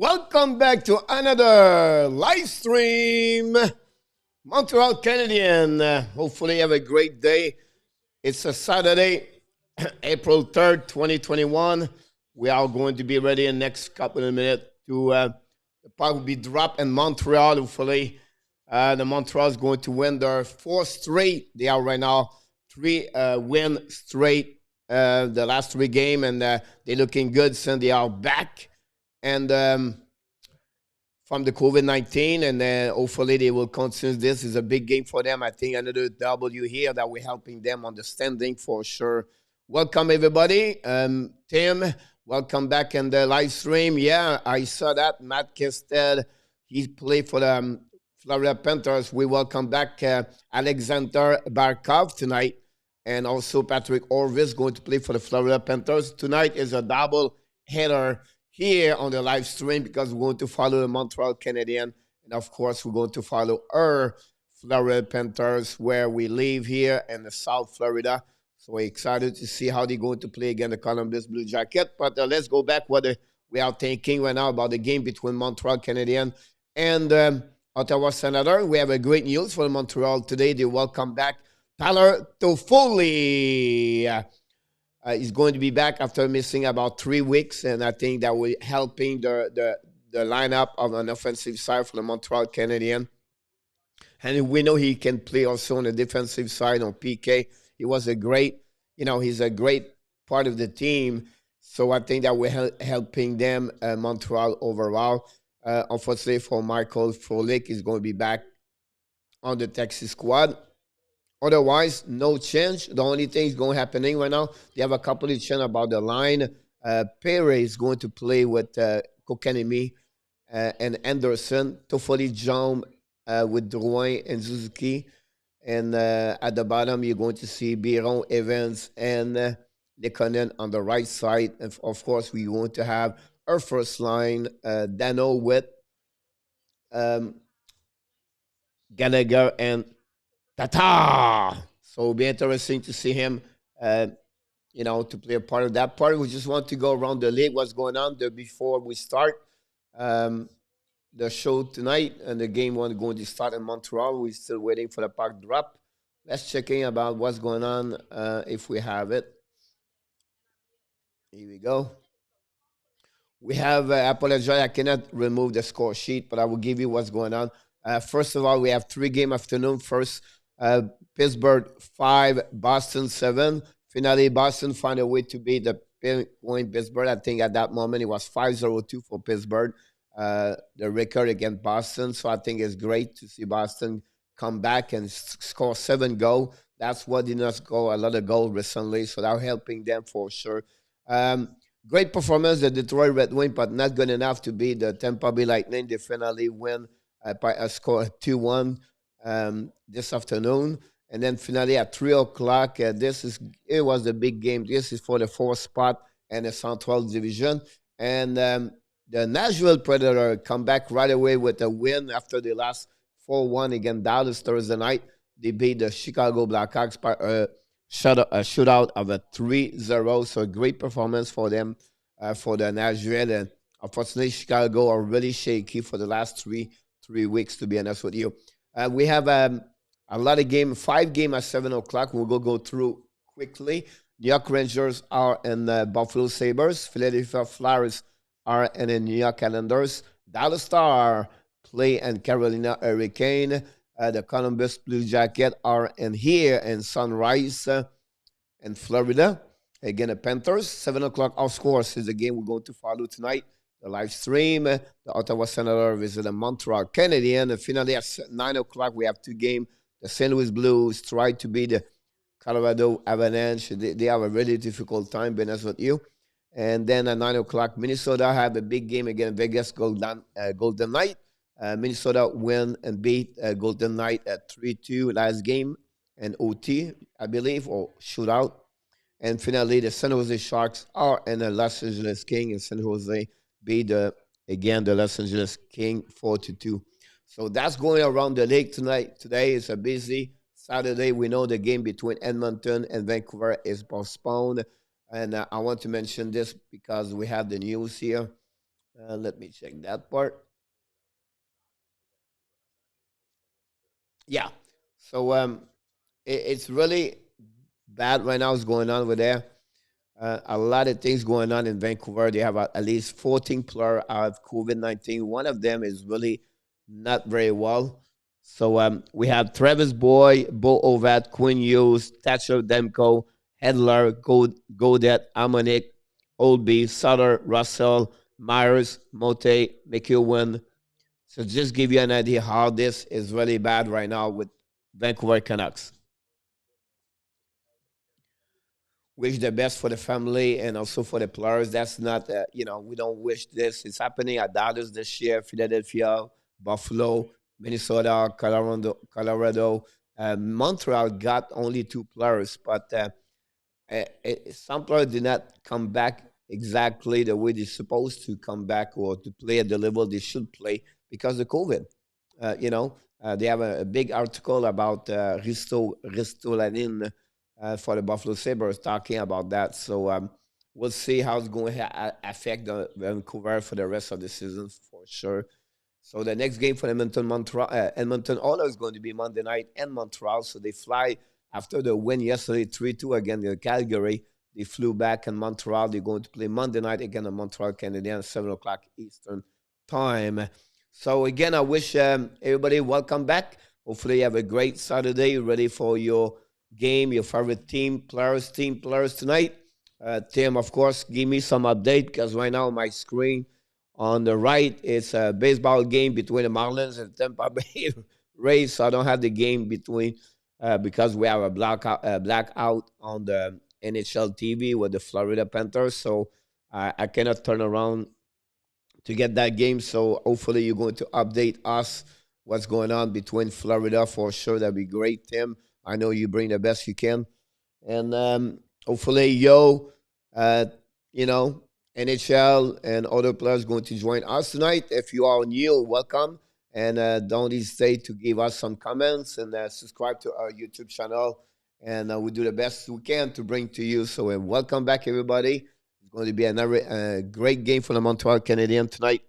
Welcome back to another live stream. Montreal Canadian. Hopefully, you have a great day. It's a Saturday, April 3rd, 2021. We are going to be ready in the next couple of minutes to the puck will be dropped in Montreal. Hopefully, the Montreal is going to win their fourth straight. They are right now three win straight the last three games, and they're looking good since they are back. And from the COVID-19, and hopefully they will continue. This is a big game for them. I think another W here that we're helping them understanding for sure. Welcome, everybody. Tim, welcome back in the live stream. Yeah, I saw that. Matt Kested, he played for the Florida Panthers. We welcome back Alexander Barkov tonight, and also Patrick Orvis going to play for the Florida Panthers. Tonight is a double header here on the live stream because we're going to follow the Montreal Canadiens, and of course we're going to follow our Florida Panthers where we live here in the South Florida. So we're excited to see how they're going to play against the Columbus Blue Jacket. But let's go back what we are thinking right now about the game between Montreal Canadiens and Ottawa Senators. We have a great news for Montreal today. They welcome back Tyler Toffoli. He's going to be back after missing about 3 weeks, and I think that will helping the lineup of an offensive side for the Montreal Canadiens. And we know he can play also on the defensive side on PK. He was a great, he's a great part of the team. So I think that we're helping them, Montreal overall. Unfortunately for Michael Frolik, he's going to be back on the Texas squad. Otherwise, no change. The only thing is going happening right now, they have a couple of change about the line. Perry is going to play with Kokanemi and Anderson. Toffoli jump with Drouin and Suzuki. And at the bottom, you're going to see Biron, Evans, and Lekonen on the right side. And of course, we're going to have our first line, Dano with Gallagher and Tata. So it'll be interesting to see him, to play a part of that part. We just want to go around the league, what's going on there before we start the show tonight. And the game one going to start in Montreal. We're still waiting for the puck drop. Let's check in about what's going on if we have it. Here we go. We have, I apologize, I cannot remove the score sheet, but I will give you what's going on. First of all, we have 3-game afternoon. First, Pittsburgh 5, Boston 7. Finally, Boston found a way to beat the point Pittsburgh. I think at that moment it was 5-0-2 for Pittsburgh, the record against Boston. So I think it's great to see Boston come back and score 7 goals. That's what did not score a lot of goals recently, so that's helping them for sure. Great performance, the Detroit Red Wings, but not good enough to beat the Tampa Bay Lightning. They finally win by a score 2-1. This afternoon, and then finally at 3 o'clock. It was a big game. This is for the 4th spot in the Central Division, and the Nashville Predator come back right away with a win after they lost 4-1 against Dallas Thursday night. They beat the Chicago Blackhawks by a shootout of a 3-0. So a great performance for them, for the Nashville. And unfortunately, Chicago are really shaky for the last three weeks. To be honest with you. We have a lot of games, 5 games at 7 o'clock. We'll go through quickly. New York Rangers are in Buffalo Sabres. Philadelphia Flyers are in the New York Islanders. Dallas Star play in Carolina Hurricane. The Columbus Blue Jacket are in here in Sunrise in Florida. Again, the Panthers. 7 o'clock, of course, is the game we're going to follow tonight. The live stream, the Ottawa Senators visit the Montreal Canadiens. And finally, at 9 o'clock, we have 2 games. The St. Louis Blues try to beat the Colorado Avalanche. They have a really difficult time, being honest with you. And then at 9 o'clock, Minnesota have a big game against Vegas Golden Knight. Minnesota win and beat Golden Knight at 3-2 last game and OT, I believe, or shootout. And finally, the San Jose Sharks are in the Los Angeles Kings, and San Jose beat the Los Angeles King 4-2. So that's going around the league tonight. Today is a busy Saturday. We know the game between Edmonton and Vancouver is postponed. And I want to mention this because we have the news here. Let me check that part. Yeah. So it's really bad right now. Is going on over there. A lot of things going on in Vancouver. They have at least 14 players out of COVID-19. One of them is really not very well. So we have Travis Boy, Bo Ovat, Quinn Hughes, Thatcher Demko, Hedler, Godet, Amonik, Oldby, Sutter, Russell, Myers, Mote, McEwen. So just give you an idea how this is really bad right now with Vancouver Canucks. Wish the best for the family and also for the players. That's not, we don't wish this. It's happening at Dallas this year, Philadelphia, Buffalo, Minnesota, Colorado. Montreal got only two players, but some players did not come back exactly the way they're supposed to come back or to play at the level they should play because of COVID. They have a big article about Ristolanin for the Buffalo Sabres talking about that. So we'll see how it's going to affect the Vancouver for the rest of the season for sure. So the next game for Edmonton Oilers is going to be Monday night in Montreal. So they fly after the win yesterday, 3-2 against Calgary. They flew back in Montreal. They're going to play Monday night again in Montreal Canadiens, 7 o'clock Eastern time. So again, I wish everybody welcome back. Hopefully you have a great Saturday, ready for your game, your favorite team players tonight. Tim, of course, give me some update because right now on my screen on the right, it's a baseball game between the Marlins and Tampa Bay Rays. So I don't have the game between because we have a blackout on the NHL TV with the Florida Panthers. So I cannot turn around to get that game. So hopefully you're going to update us what's going on between Florida for sure. That'd be great, Tim. I know you bring the best you can. And hopefully, uh, you know, NHL and other players going to join us tonight. If you are new, welcome. And don't hesitate to give us some comments and subscribe to our YouTube channel. And we do the best we can to bring to you. So welcome back, everybody. It's going to be another great game for the Montreal Canadiens tonight.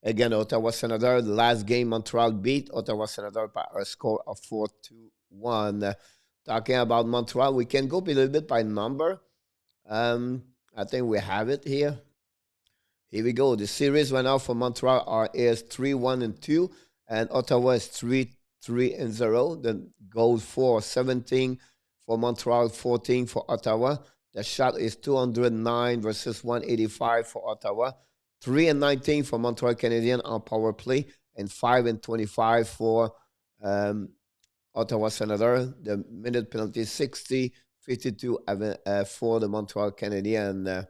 Again, Ottawa Senators, the last game, Montreal beat Ottawa Senators by a score of 4-1. Talking about Montreal, we can go a little bit by number. I think we have it here. Here we go. The series right now for Montreal is 3-1-2, and Ottawa is 3-3-0. The goal for 17 for Montreal, 14 for Ottawa. The shot is 209 versus 185 for Ottawa. 3-19 for Montreal Canadiens on power play, and 5-25 for Ottawa Senators. The minute penalty is 60, 52 for the Montreal Canadiens.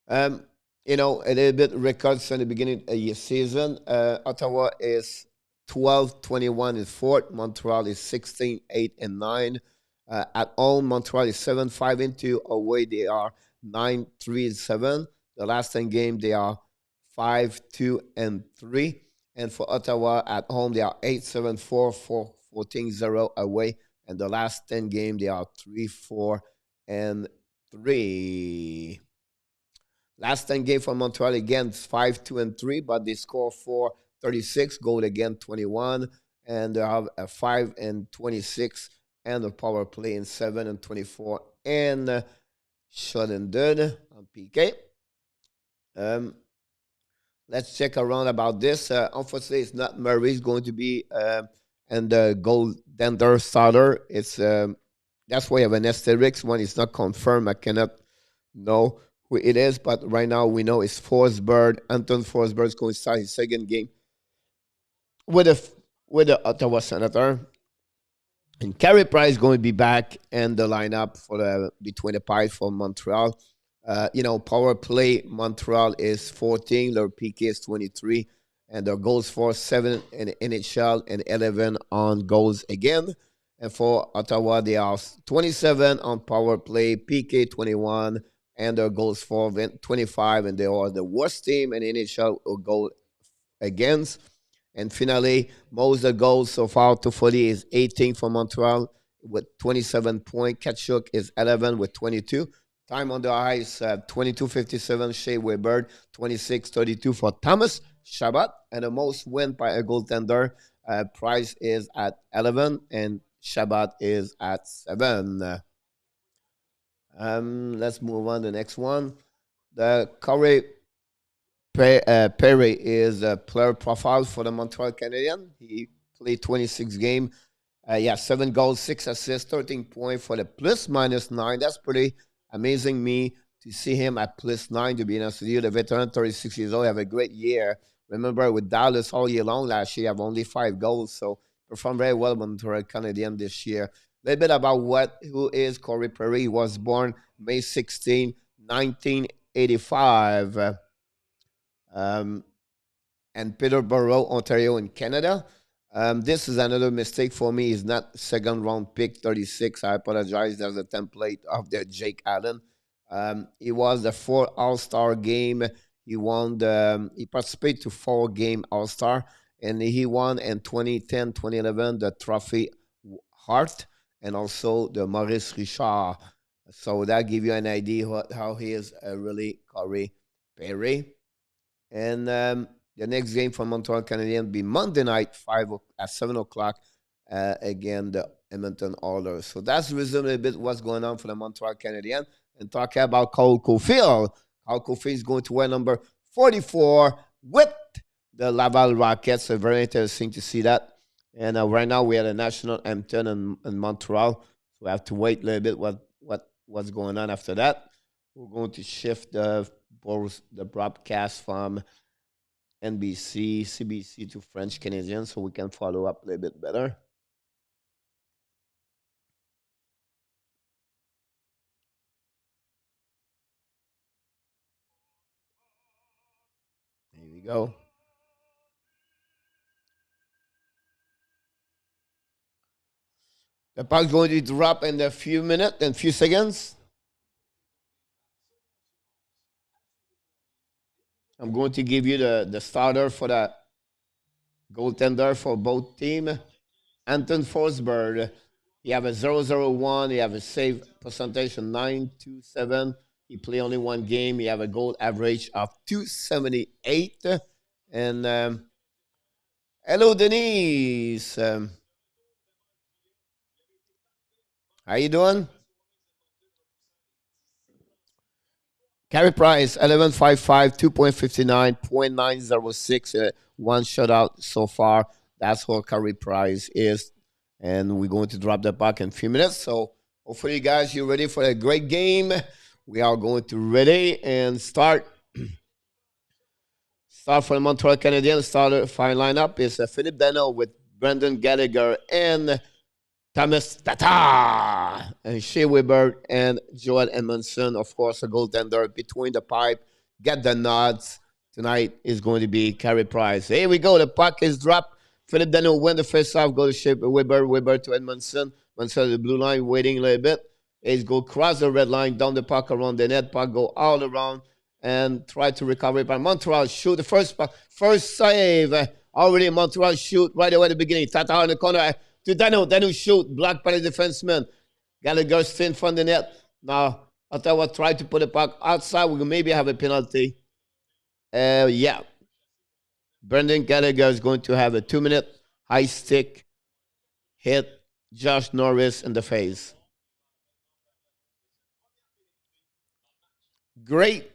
A little bit records in the beginning of the season. Ottawa is 12-21 in fourth. Montreal is 16-8-9. At home, Montreal is 7-5-2. Away, they are 9-3-7. The last 10 games, they are 5-2-3. And for Ottawa, at home, they are 8-7-4, 14-0 away. And the last 10 games, they are 3-4-3. Last 10 game for Montreal again, 5-2-3, but they score 4-36, goal again 21, and they have a 5-26 and a power play in 7-24 and shot and done on PK. Let's check around about this. Unfortunately, it's not Murray's going to be and the goaltender starter. It's that's why I have an asterisk. One is not confirmed. I cannot know who it is, but right now we know it's Forsberg. Anton Forsberg is going to start his second game with the Ottawa Senator. And Carey Price is going to be back in the lineup for the between the pies for Montreal. Power play, Montreal is 14, their PK is 23, and their goals for 7 in NHL and 11 on goals again. And for Ottawa, they are 27 on power play, PK 21, and their goals for 25, and they are the worst team in NHL goal against. And finally, most of the goals so far to 40 is 18 for Montreal with 27 points. Kachuk is 11 with 22. Time on the ice, 22:57, Shea Weber, 26:32 for Thomas Shabbat, and the most win by a goaltender. Price is at 11, and Shabbat is at 7. Let's move on to the next one. The Corey Perry is a player profile for the Montreal Canadiens. He played 26 games. Yeah, 7 goals, 6 assists, 13 points for the plus minus 9. That's pretty amazing me to see him at plus 9, to be honest with you. The veteran, 36 years old, have a great year. Remember, with Dallas all year long last year, have only 5 goals. So performed very well Montreal Canadiens this year. A little bit about who is Corey Perry. He was born May 16, 1985. Um, and Peterborough, Ontario, in Canada. This is another mistake for me. He's not second round pick, 36. I apologize. There's a template of the Jake Allen. He was the 4 All-Star game. He participated to 4 game All-Star, and he won in 2010, 2011 the Trophy Hart and also the Maurice Richard. So that give you an idea how he is really Corey Perry. And the next game for Montreal Canadiens be Monday night, at 7 o'clock, again the Edmonton Oilers. So that's resuming a bit what's going on for the Montreal Canadiens. And talking about Cole Caulfield. Cole Caulfield is going to wear number 44 with the Laval Rockets. So very interesting to see that. And right now we have a national Edmonton and Montreal. So we have to wait a little bit what's going on after that. We're going to shift the broadcast from NBC, CBC to French Canadian so we can follow up a little bit better. There we go. The puck's going to drop in a few minutes and few seconds. I'm going to give you the starter for the goaltender for both team. Anton Forsberg. You have a 0-0-1. You have a save percentage of 9.27. He played only 1 game. You have a goal average of 278. And hello, Denise. How you doing? Carey Price, 11.55, 2.59, 0.906, one shutout so far. That's what Carey Price is. And we're going to drop the puck in a few minutes. So hopefully, guys, you're ready for a great game. We are going to ready and start. Start for the Montreal Canadiens. Starter fine lineup is Philippe Danault with Brendan Gallagher and Thomas Tatar and Shea Weber and Joel Edmondson, of course, a goaltender between the pipe. Get the nods. Tonight is going to be Carey Price. Here we go. The puck is dropped. Philip Danault win the first half. Go to Shea Weber. Weber to Edmondson. Edmondson the blue line, waiting a little bit. He's go cross the red line, down the puck around the net. Puck go all around and try to recover it. But Montreal shoot the first puck. First save. Already Montreal shoot right away at the beginning. Tatar in the corner to Danault. Danault shoot. Blocked by the defenseman. Gallagher still in front of the net. Now, Ottawa tried to put the puck outside. We maybe have a penalty. Yeah. Brendan Gallagher is going to have a 2-minute high stick hit Josh Norris in the face. Great.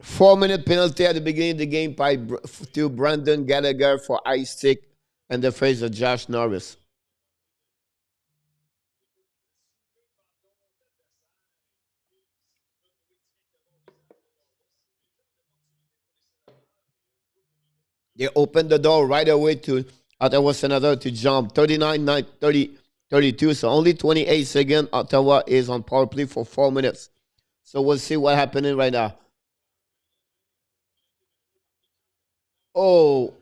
4-minute penalty at the beginning of the game to Brendan Gallagher for high stick in the face of Josh Norris. They opened the door right away to Ottawa Senator to jump 39 32. So only 28 seconds. Ottawa is on power play for 4 minutes. So we'll see what happening right now. Oh,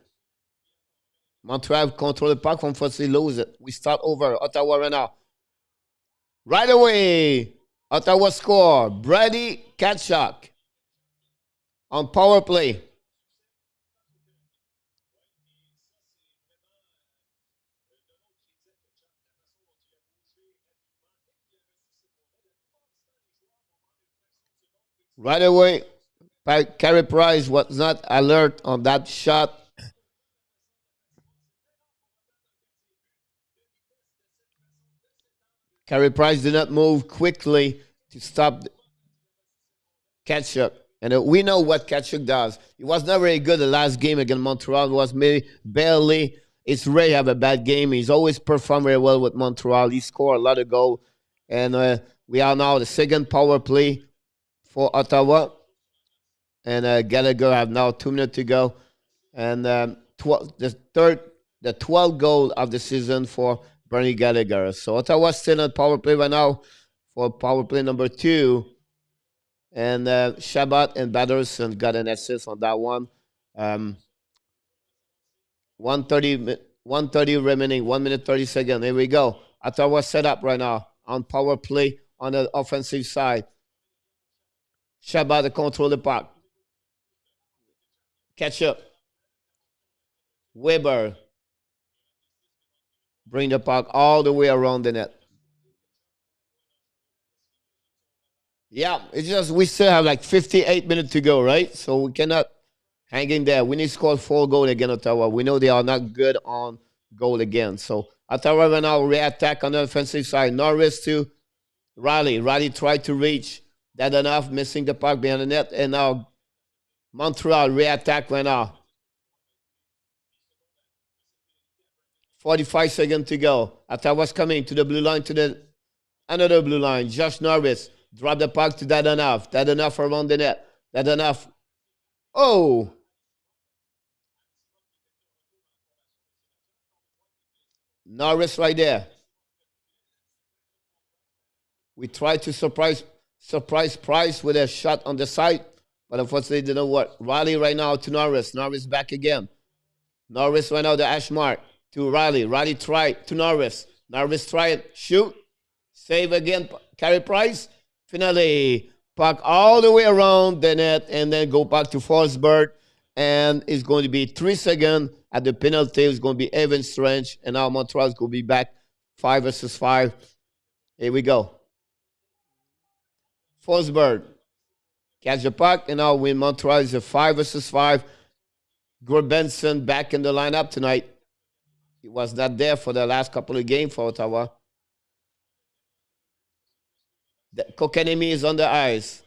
Montreal control the puck from first. They lose it. We start over. Ottawa right now. Right away. Ottawa score. Brady Katchuk on power play. Right away, Carey Price was not alert on that shot. Carey Price did not move quickly to stop Ketchuk. And we know what Ketchuk does. He was not very good the last game against Montreal. It was maybe barely. It's rare to have a bad game. He's always performed very well with Montreal. He scored a lot of goals. And we are now the second power play for Ottawa. And Gallagher have now 2 minutes to go. And the 12th goal of the season for Bernie Gallagher. So Ottawa still on power play right now for power play number 2. And Shabbat and Batterson got an assist on that one. 130 remaining, 1 minute 30 seconds. Here we go. Ottawa set up right now on power play on the offensive side. Shabbat to control the puck. Catch up. Weber. Bring the puck all the way around the net. Yeah, it's just we still have like 58 minutes to go, right? So we cannot hang in there. We need to score 4 goals again, Ottawa. We know they are not good on goal again. So Ottawa right now re-attack on the offensive side. Norris to Riley. Riley tried to reach. That enough, missing the puck behind the net. And now Montreal re-attack right now. 45 seconds to go. Ottawa's coming to the blue line, to the another blue line. Josh Norris. Drop the puck to that enough. That enough around the net. That enough. Oh. Norris right there. We tried to surprise Price with a shot on the side, but unfortunately it didn't work. Riley right now to Norris. Norris back again. Norris right now to Ashmark to Riley. Riley tried to Norris. Norris tried shoot. Save again. Carey Price. Finally, puck all the way around the net and then go back to Forsberg. And it's going to be 3 seconds at the penalty. It's going to be Evan Strange. And now Montreal is going to be back 5 versus 5. Here we go. Forsberg. Catch the puck. And now when Montreal is a 5 versus 5. Benson back in the lineup tonight. He was not there for the last couple of games for Ottawa. Kokanemi is on the ice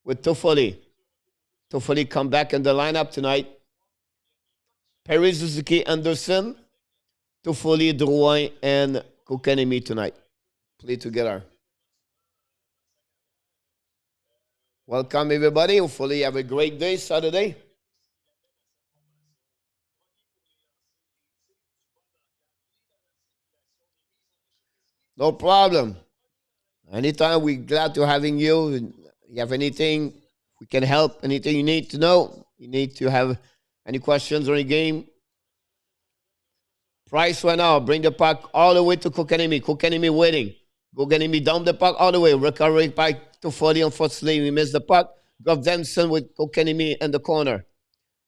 with Toffoli. Toffoli come back in the lineup tonight. Perry, Suzuki, Anderson, Toffoli, Drouin, and Kokanemi tonight. Play together. Welcome, everybody. Hopefully you have a great day Saturday. No problem. Anytime, we're glad to having you. You have anything we can help, anything you need to know, you need to have any questions on the game. Price right now, bring the puck all the way to Kokanemi. Kokanemi waiting. Kokanemi down the puck all the way. Recovery back to 40. Unfortunately, we missed the puck. Denson with Kokanemi in the corner.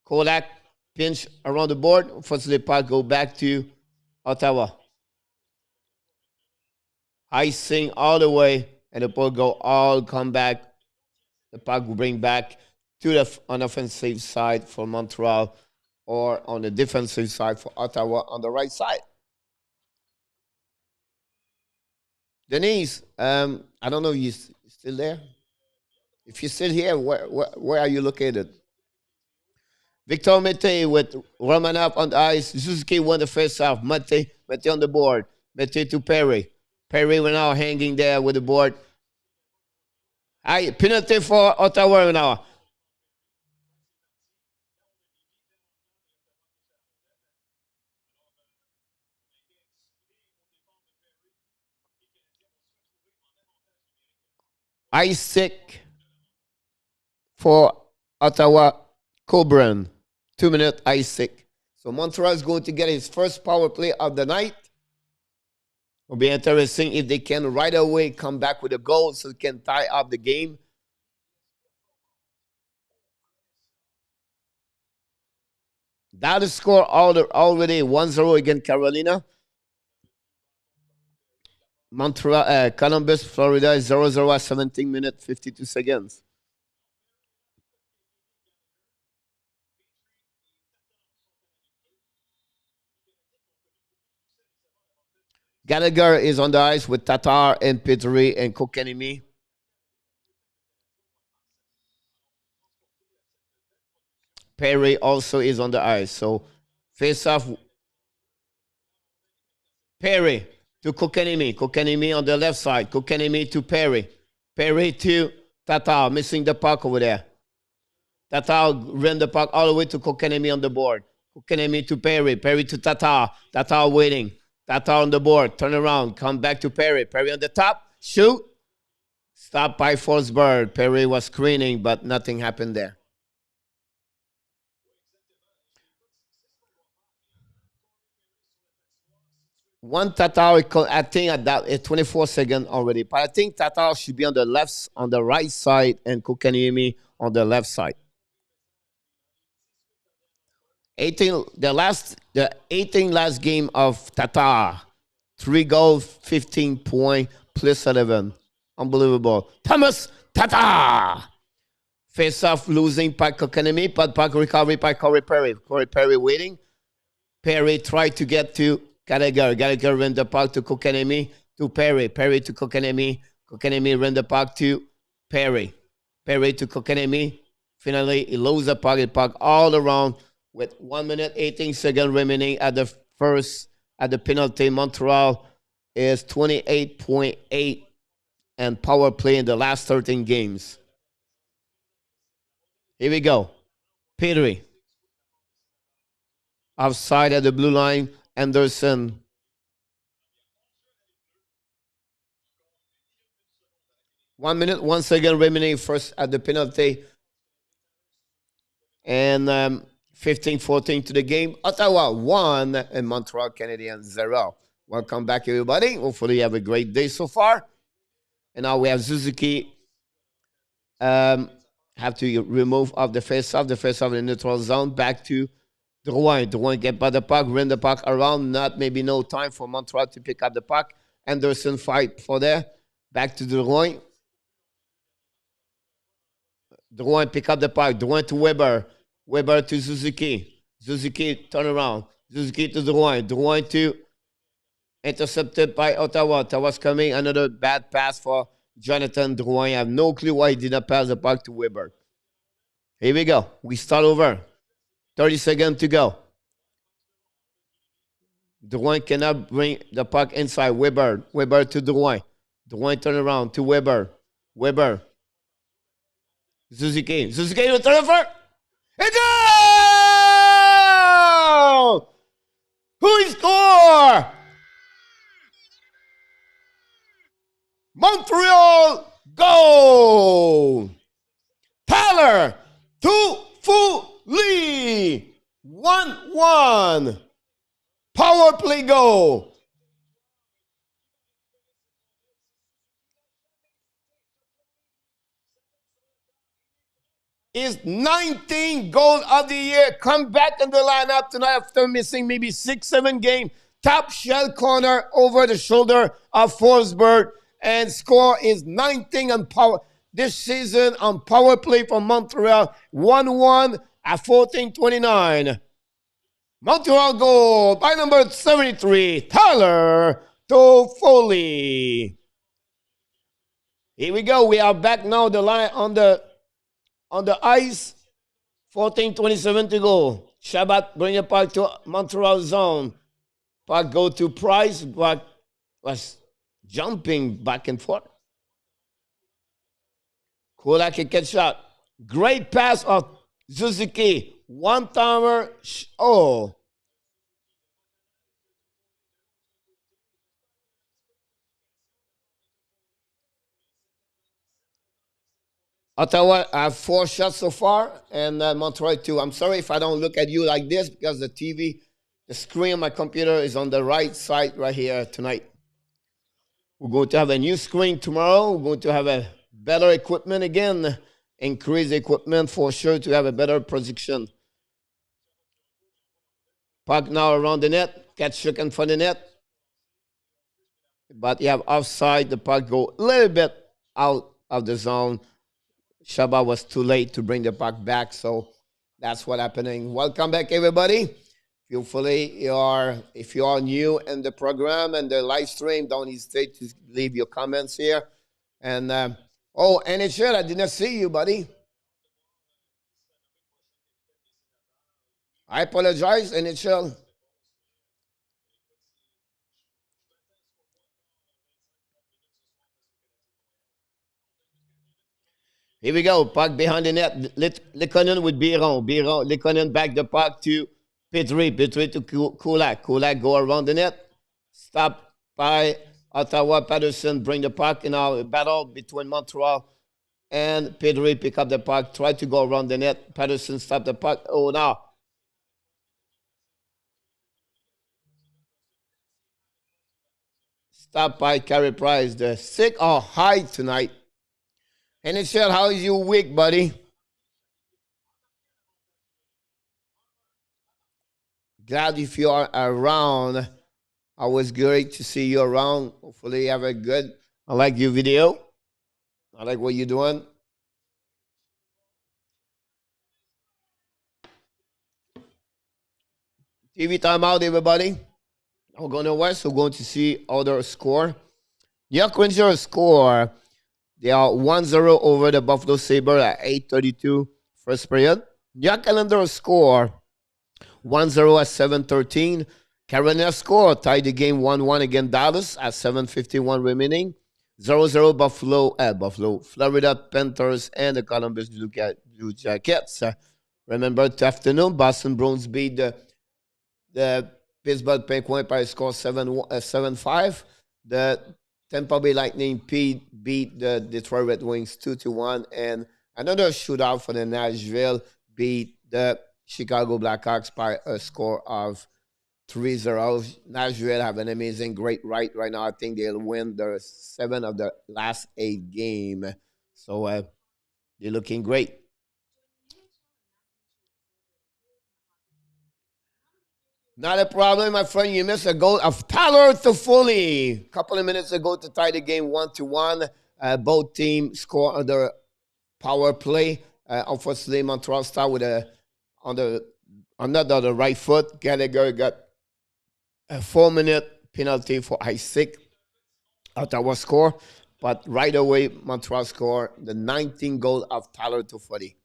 Kolak pinch around the board. Unfortunately, the puck go back to Ottawa. Icing all the way, and the puck go all come back. The puck will bring back to the unoffensive side for Montreal, or on the defensive side for Ottawa on the right side. Denise, I don't know if you're still there. If you're still here, where are you located? Victor Mete with Romanov on the ice. Suzuki won the first half. Mete on the board. Mete to Perry. Perry were now hanging there with the board. Penalty for Ottawa now. Ice sick for Ottawa. Coburn. 2-minute ice sick. So Montreal is going to get his first power play of the night. It'll be interesting if they can right away come back with a goal so they can tie up the game. That is score already 1-0 against Carolina. Montreal, Columbus, Florida is 0-0 at 17 minutes, 52 seconds. Gallagher is on the ice with Tatar and Petrie and Kokanemi. Perry also is on the ice. So face off Perry to Kokanemi. Kokanemi on the left side. Kokanemi to Perry. Perry to Tatar, missing the puck over there. Tatar ran the puck all the way to Kokanemi on the board. Kokanemi to Perry. Perry to Tatar. Tatar waiting. Tatar on the board. Turn around. Come back to Perry. Perry on the top. Shoot. Stopped by Forsberg. Perry was screening, but nothing happened there. One Tatar, I think at that 24 seconds already, but I think Tatar should be on the right side, and Kokanemi on the left side. 18 last game of Tatar, 3 goals, 15 point, plus 11, unbelievable. Thomas Tatar. Face off losing by Kokanemi, but puck recovery by Corey Perry. Corey Perry waiting. Perry tried to get to Gallagher. Gallagher ran the puck to Kokanemi to Perry. Perry to Kokanemi. Kokanemi ran the puck to Perry. Perry to Kokanemi. Finally, he loses the puck all around with 1 minute 18 seconds remaining at the penalty. Montreal is 28.8 and power play in the last 13 games. Here we go. Petrie. Outside at the blue line, Anderson. One minute, 1 second remaining first at the penalty. And 15-14 to the game. Ottawa 1 and Montreal Canadiens 0. Welcome back, everybody. Hopefully you have a great day so far. And now we have Suzuki. Have to remove off the face-off in the neutral zone. Back to Drouin. Drouin get by the puck, run the puck around. Maybe no time for Montreal to pick up the puck. Anderson fight for there. Back to Drouin. Drouin pick up the puck. Drouin to Weber. Weber to Suzuki. Suzuki turn around. Suzuki to Drouin. Drouin to intercepted by Ottawa. Ottawa's coming. Another bad pass for Jonathan Drouin. I have no clue why he did not pass the puck to Weber. Here we go. We start over. 30 seconds to go. Drouin cannot bring the puck inside. Weber. Weber to Drouin. Drouin turn around to Weber. Weber. Suzuki. Suzuki will turn over. And go! Who score? Montreal goal. Tyler to Lee. 1-1. Power play goal. Is 19 goal of the year. Come back in the lineup tonight after missing maybe 6-7 games. Top shell corner over the shoulder of Forsberg. And score is 19 on power this season on power play for Montreal. 1-1 at 14:29. Montreal goal by number 73, Tyler Toffoli. Here we go. We are back now. The line on the ice. 14:27 to go. Shabbat bring it back to Montreal zone. Puck go to Price, but was jumping back and forth. Kulak catch shot. Great pass of Suzuki. One timer. Oh. Ottawa have 4 shots so far, and Montreal 2. I'm sorry if I don't look at you like this because the screen on my computer is on the right side right here tonight. We're going to have a new screen tomorrow. We're going to have a better equipment again. Increase equipment for sure to have a better projection. Puck now around the net. Catch shook in front of the net. But you have offside. The puck go a little bit out of the zone. Shaba was too late to bring the puck back. So that's what's happening. Welcome back, everybody. Hopefully, if you are new in the program and the live stream, don't hesitate to leave your comments here. And oh, NHL, I didn't see you, buddy. I apologize, NHL. Here we go. Puck behind the net. Likonen with Biron. Likonen back the puck to Petri. Petri to Kulak. Kulak go around the net. Stop by Ottawa. Patterson bring the puck in our battle between Montreal and Petri. Pick up the puck. Try to go around the net. Patterson stop the puck. Oh, no. Stop by Carey Price. The sick or high tonight. NHL, how is your week, buddy? Glad if you are around. Always great to see you around. Hopefully you have a good. I like your video. I like what you're doing. TV timeout, everybody. We're going to West. We're going to see other score. York Rangers score. They are 1-0 over the Buffalo Sabre at 8:32 first period. York Islanders score 1-0 at 7:13. Carolina score tied the game 1-1 against Dallas at 7:51 remaining. 0-0 Buffalo, Florida Panthers and the Columbus Blue Jackets. Remember, this afternoon, Boston Bruins beat the Pittsburgh Penguins by a score 7-5. The Tampa Bay Lightning beat the Detroit Red Wings 2-1. And another shootout for the Nashville beat the Chicago Blackhawks by a score of 3-0. Nashville have an amazing, great right now. I think they'll win their 7 of the last 8 game. So they're looking great. Not a problem, my friend. You missed a goal of Tyler Toffoli a couple of minutes ago to tie the game 1-1. Both teams score on the power play. Unfortunately, Montreal start with on the another the right foot. Gallagher got a 4-minute penalty for ice stick. Ottawa score, but right away Montreal score the 19th goal of Tyler Toffoli.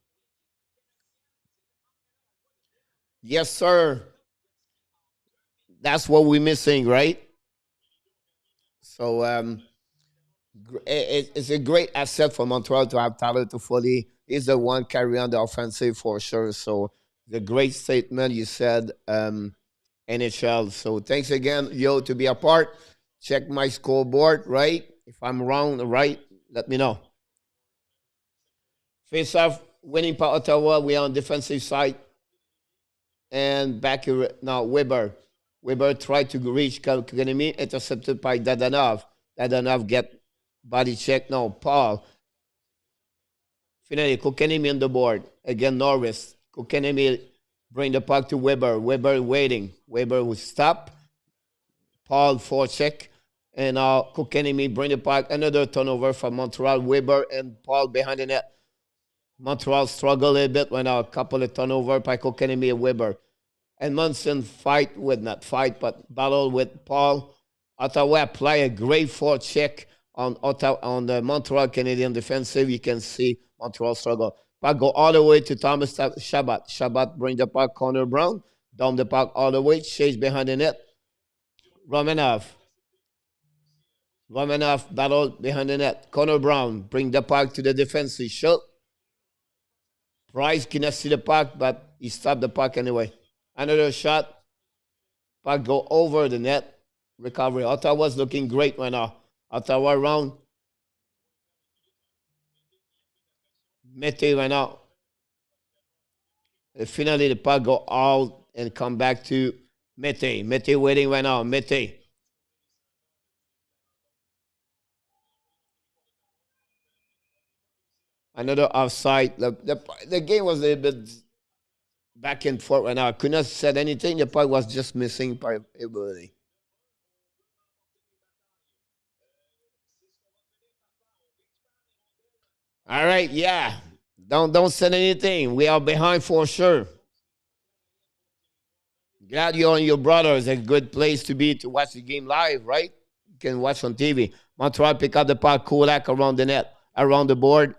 Yes, sir. That's what we're missing, right? So it's a great asset for Montreal to have Tyler Toffoli. He's the one carrying on the offensive for sure. So the great statement you said, NHL. So thanks again, yo, to be a part. Check my scoreboard, right? If I'm wrong, right, let me know. Face off, winning for Ottawa. We are on defensive side. And back here now, Weber. Weber tried to reach Kalkanemi, intercepted by Dadanov. Dadanov get body check. No, Paul. Finally, Kokenemi on the board. Again, Norris. Kokenemi bring the puck to Weber. Weber waiting. Weber will stop. Paul forecheck. And Kokenemi bring the puck. Another turnover from Montreal. Weber and Paul behind the net. Montreal struggle a little bit when a couple of turnover by Kokenemi and Weber. And Munson not fight, but battle with Paul. Ottawa apply a great forecheck on the Montreal Canadian defensive. You can see Montreal struggle. Puck go all the way to Thomas Shabbat. Shabbat bring the puck, Connor Brown. Down the puck all the way. Chase behind the net. Romanov battle behind the net. Connor Brown bring the puck to the defensive. Shot. Price cannot see the puck, but he stopped the puck anyway. Another shot. Puck go over the net. Recovery. Ottawa's looking great right now. Ottawa round. Mete right now. And finally, the puck go out and come back to Mete. Mete waiting right now. Mete. Another offside. The game was a little bit back and forth right now. I could not said anything. The puck was just missing by ability. All right, yeah. Don't send anything. We are behind for sure. Glad you and your brothers. A good place to be to watch the game live, right? You can watch on TV. Montreal pick up the puck. Kulak around the net, around the board.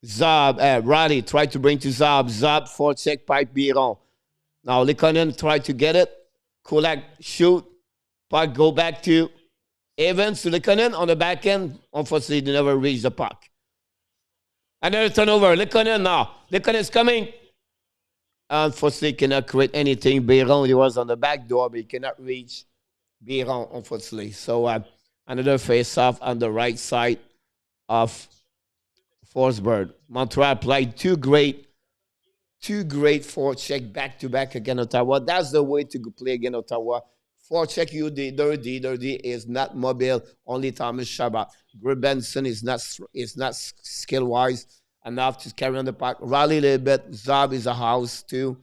Zab, Roddy tried to bring to Zab. Zab for check pipe Biron. Now Likonen tried to get it. Kulak shoot. Puck go back to Evans to Likonen on the back end. Unfortunately, they never reached the puck. Another turnover. Likonen now. Likonen is coming. Unfortunately, cannot create anything. Biron, he was on the back door, but he cannot reach Biron, unfortunately. So another face-off on the right side of Forsberg. Montreal played two great forecheck back-to-back against Ottawa. That's the way to play against Ottawa. Forecheck you, Dirty is not mobile. Only Thomas Shabbat. Benson is not skill-wise enough to carry on the puck. Rally a little bit. Zab is a house too.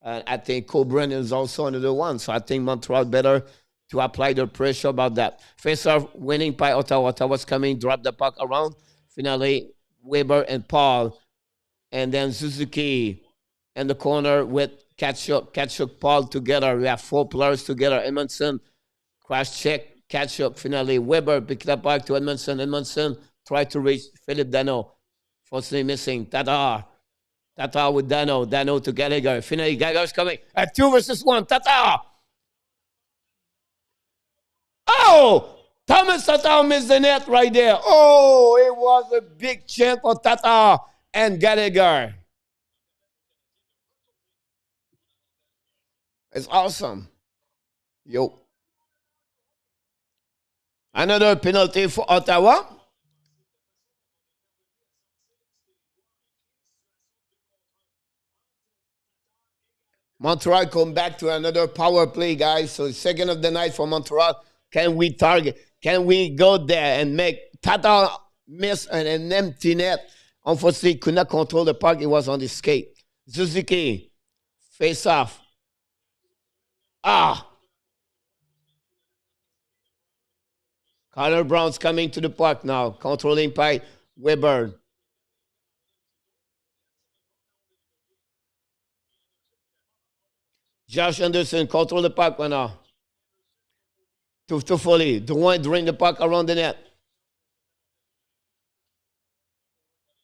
And I think Coburn is also another one. So I think Montreal better to apply the pressure about that. Face-off winning by Ottawa. Ottawa's coming, drop the puck around. Finally, Weber and Paul. And then Suzuki in the corner with Ketchuk, Paul together. We have four players together. Edmondson, crash check, Ketchuk. Finally, Weber picked up back to Edmondson. Edmondson tried to reach Philip Dano. Fortunately missing. Tatar with Dano. Dano to Gallagher. Finally, Gallagher's coming. At 2 versus 1. Tatar! Oh! Thomas Tatar missed the net right there. Oh, it was a big chance for Tatar and Gallagher. It's awesome. Yo. Another penalty for Ottawa. Montreal come back to another power play, guys. So second of the night for Montreal. Can we target? Can we go there and make Tata miss an empty net? Unfortunately, could not control the puck. It was on the skate. Suzuki, face off. Connor Brown's coming to the puck now. Controlling by Weber. Josh Anderson control the puck right now. To Foley. Drouin drain the puck around the net.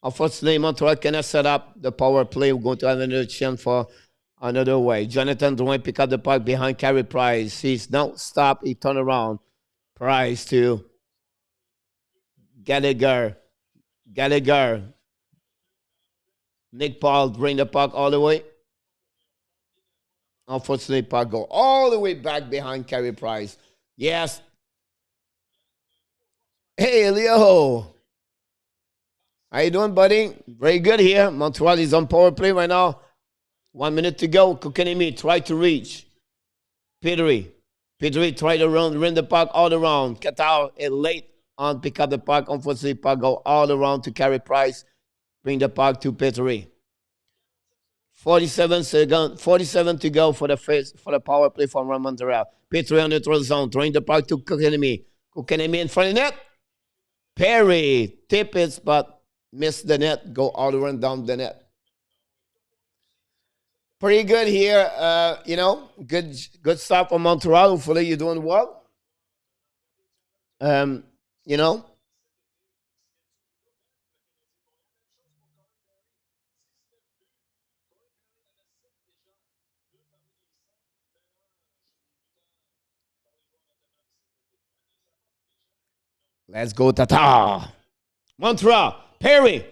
Unfortunately, Montreal cannot set up the power play. We're going to have another chance for another way. Jonathan Drouin pick up the puck behind Carey Price. He's now stopped. He turned around. Price to Gallagher. Nick Paul bring the puck all the way. Unfortunately, puck go all the way back behind Carey Price. Yes. Hey, Leo. How you doing, buddy? Very good here. Montreal is on power play right now. 1 minute to go. Kokanemi try to reach. Petrie tried to run the puck all around. Qatar is late on pick up the puck. Unfortunately, puck go all around to Carey Price. Bring the puck to Petrie. 47 to go for the power play from Montreal. Petrie on the neutral zone, throwing the puck to Kokanemi. Kokanemi in front of the net. Perry tip it, but missed the net. Go all the way down the net. Pretty good here. Good stuff from Montreal. Hopefully you're doing well. You know. Let's go, Tata. Montreal. Perry.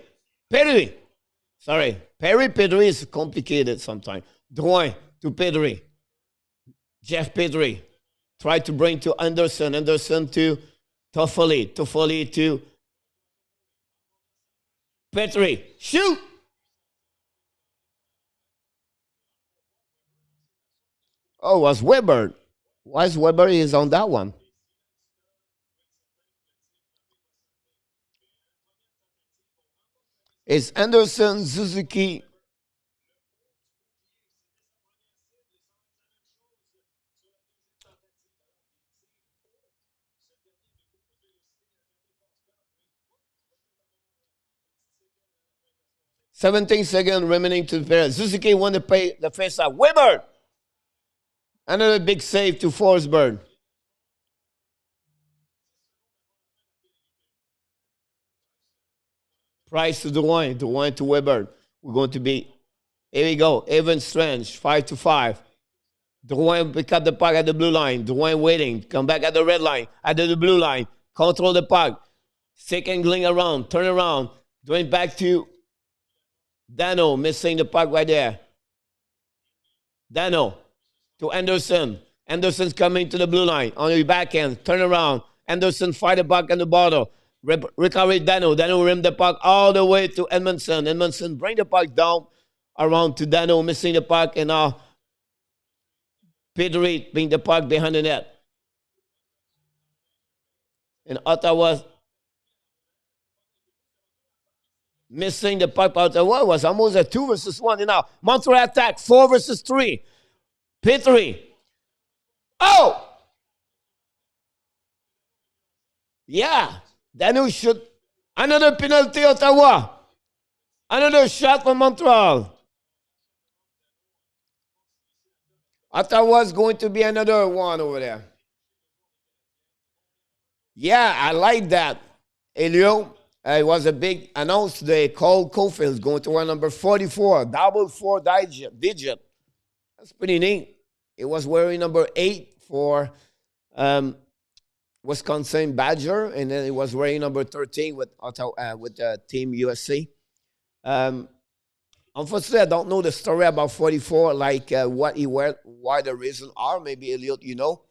Sorry. Petrie is complicated sometimes. Drouin to Petrie. Jeff Petrie. Try to bring to Anderson. Anderson to Toffoli. Toffoli to Petrie. Shoot! Oh, it was Weber. Why is Weber is on that one? It's Anderson, Suzuki. Seventeen seconds remaining to the pair. Suzuki won the face off. Weber Another big save to Forsberg. Price to Drouin. Drouin to Weber. We're going to be. Here we go. Even Strange. 5-5. Drouin pick up the puck at the blue line. Drouin waiting. Come back at the red line. At the blue line. Control the puck. Stick angling around. Turn around. Drouin back to Dano. Missing the puck right there. Dano to Anderson. Anderson's coming to the blue line. On the backhand. Turn around. Anderson fight the puck in the bottle. Recovery Dano. Dano rim the puck all the way to Edmondson. Edmondson bring the puck down around to Dano. Missing the puck. And now Pedri bring the puck behind the net. And Ottawa missing the puck. Ottawa was almost a 2 versus 1. And now Montreal attack. 4 versus 3. Pedri. Oh! Yeah. Dano shoot. Another penalty, Ottawa. Another shot from Montreal. Ottawa's going to be another one over there. Yeah, I like that. Elio, it was a big announce today. Cole Caulfield's going to wear number 44, double 4 digit. That's pretty neat. It was wearing number 8 for Wisconsin Badger, and then it was wearing number 13 with Team USC. Unfortunately, I don't know the story about 44, like what he wear, why the reason are. Maybe Elliot, you know.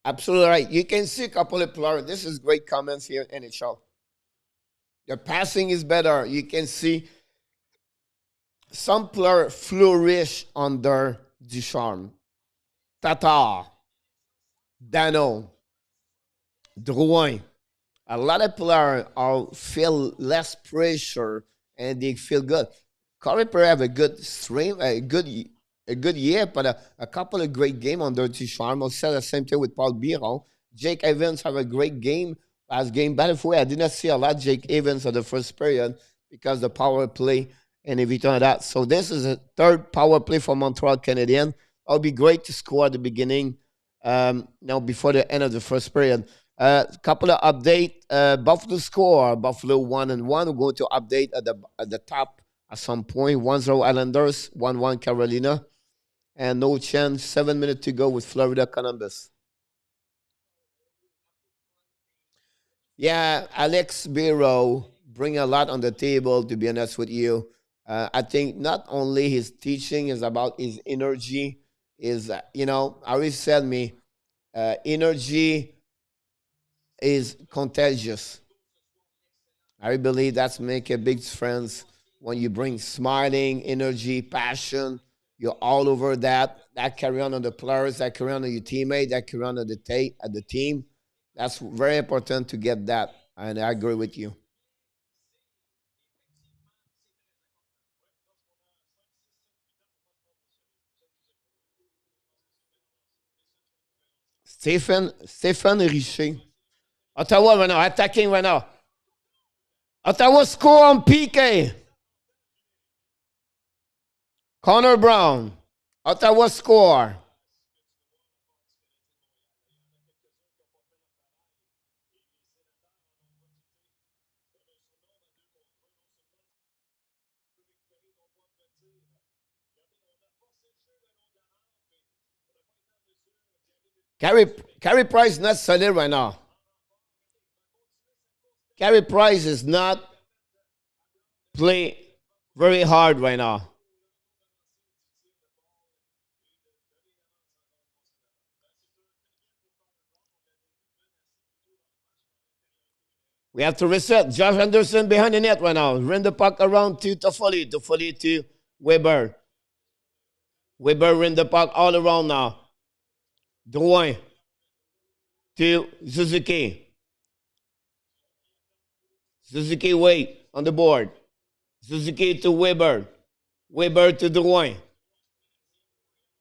Absolutely right. You can see a couple of players. This is great comments here in NHL. The passing is better. You can see some players flourish under Ducharme. Tatar, Dano, Drouin. A lot of players feel less pressure and they feel good. Corey Perry have a good stream, a good year, but a couple of great games under Ducharme. I'll say the same thing with Paul Biron. Jake Evans have a great game last game. By the way, I did not see a lot of Jake Evans in the first period because the power play and everything like that. So this is a third power play for Montreal Canadiens. It'll be great to score at the beginning, now before the end of the first period. A couple of update. Buffalo score. Buffalo 1-1. We're going to update at the top at some point. 1-0 Islanders, 1-1 Carolina. And no chance. 7 minutes to go with Florida Columbus. Yeah, Alex Biro bring a lot on the table, to be honest with you. I think not only his teaching is about his energy. I always said me, energy is contagious. I believe that's make a big difference when you bring smiling, energy, passion. You're all over that. That carry on the players, that carry on your teammate, that carry on the team. That's very important to get that, and I agree with you. Stéphane Richer. Ottawa right now, attacking right now. Ottawa score on PK. Connor Brown. Ottawa score. Carey Price not solid right now. Carey Price is not play very hard right now. We have to reset. Josh Anderson behind the net right now. Run the puck around to Toffoli. Toffoli to Weber. Weber ran the puck all around now. Drouin to Suzuki. Suzuki wait on the board. Suzuki to Weber. Weber to Drouin.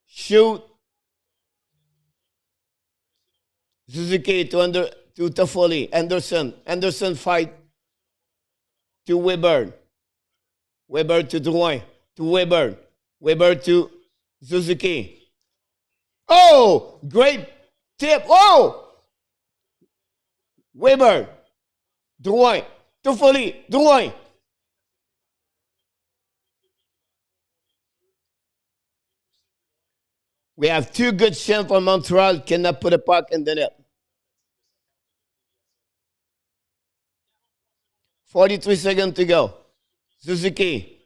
Shoot. Suzuki to Toffoli. Anderson. Anderson fight to Weber. Weber to Drouin. To Weber. Weber to Suzuki. Oh, great tip. Oh, Weber. Drouin. To Foley. Drouin. We have two good shots for Montreal. Cannot put a puck in the net. 43 seconds to go. Suzuki.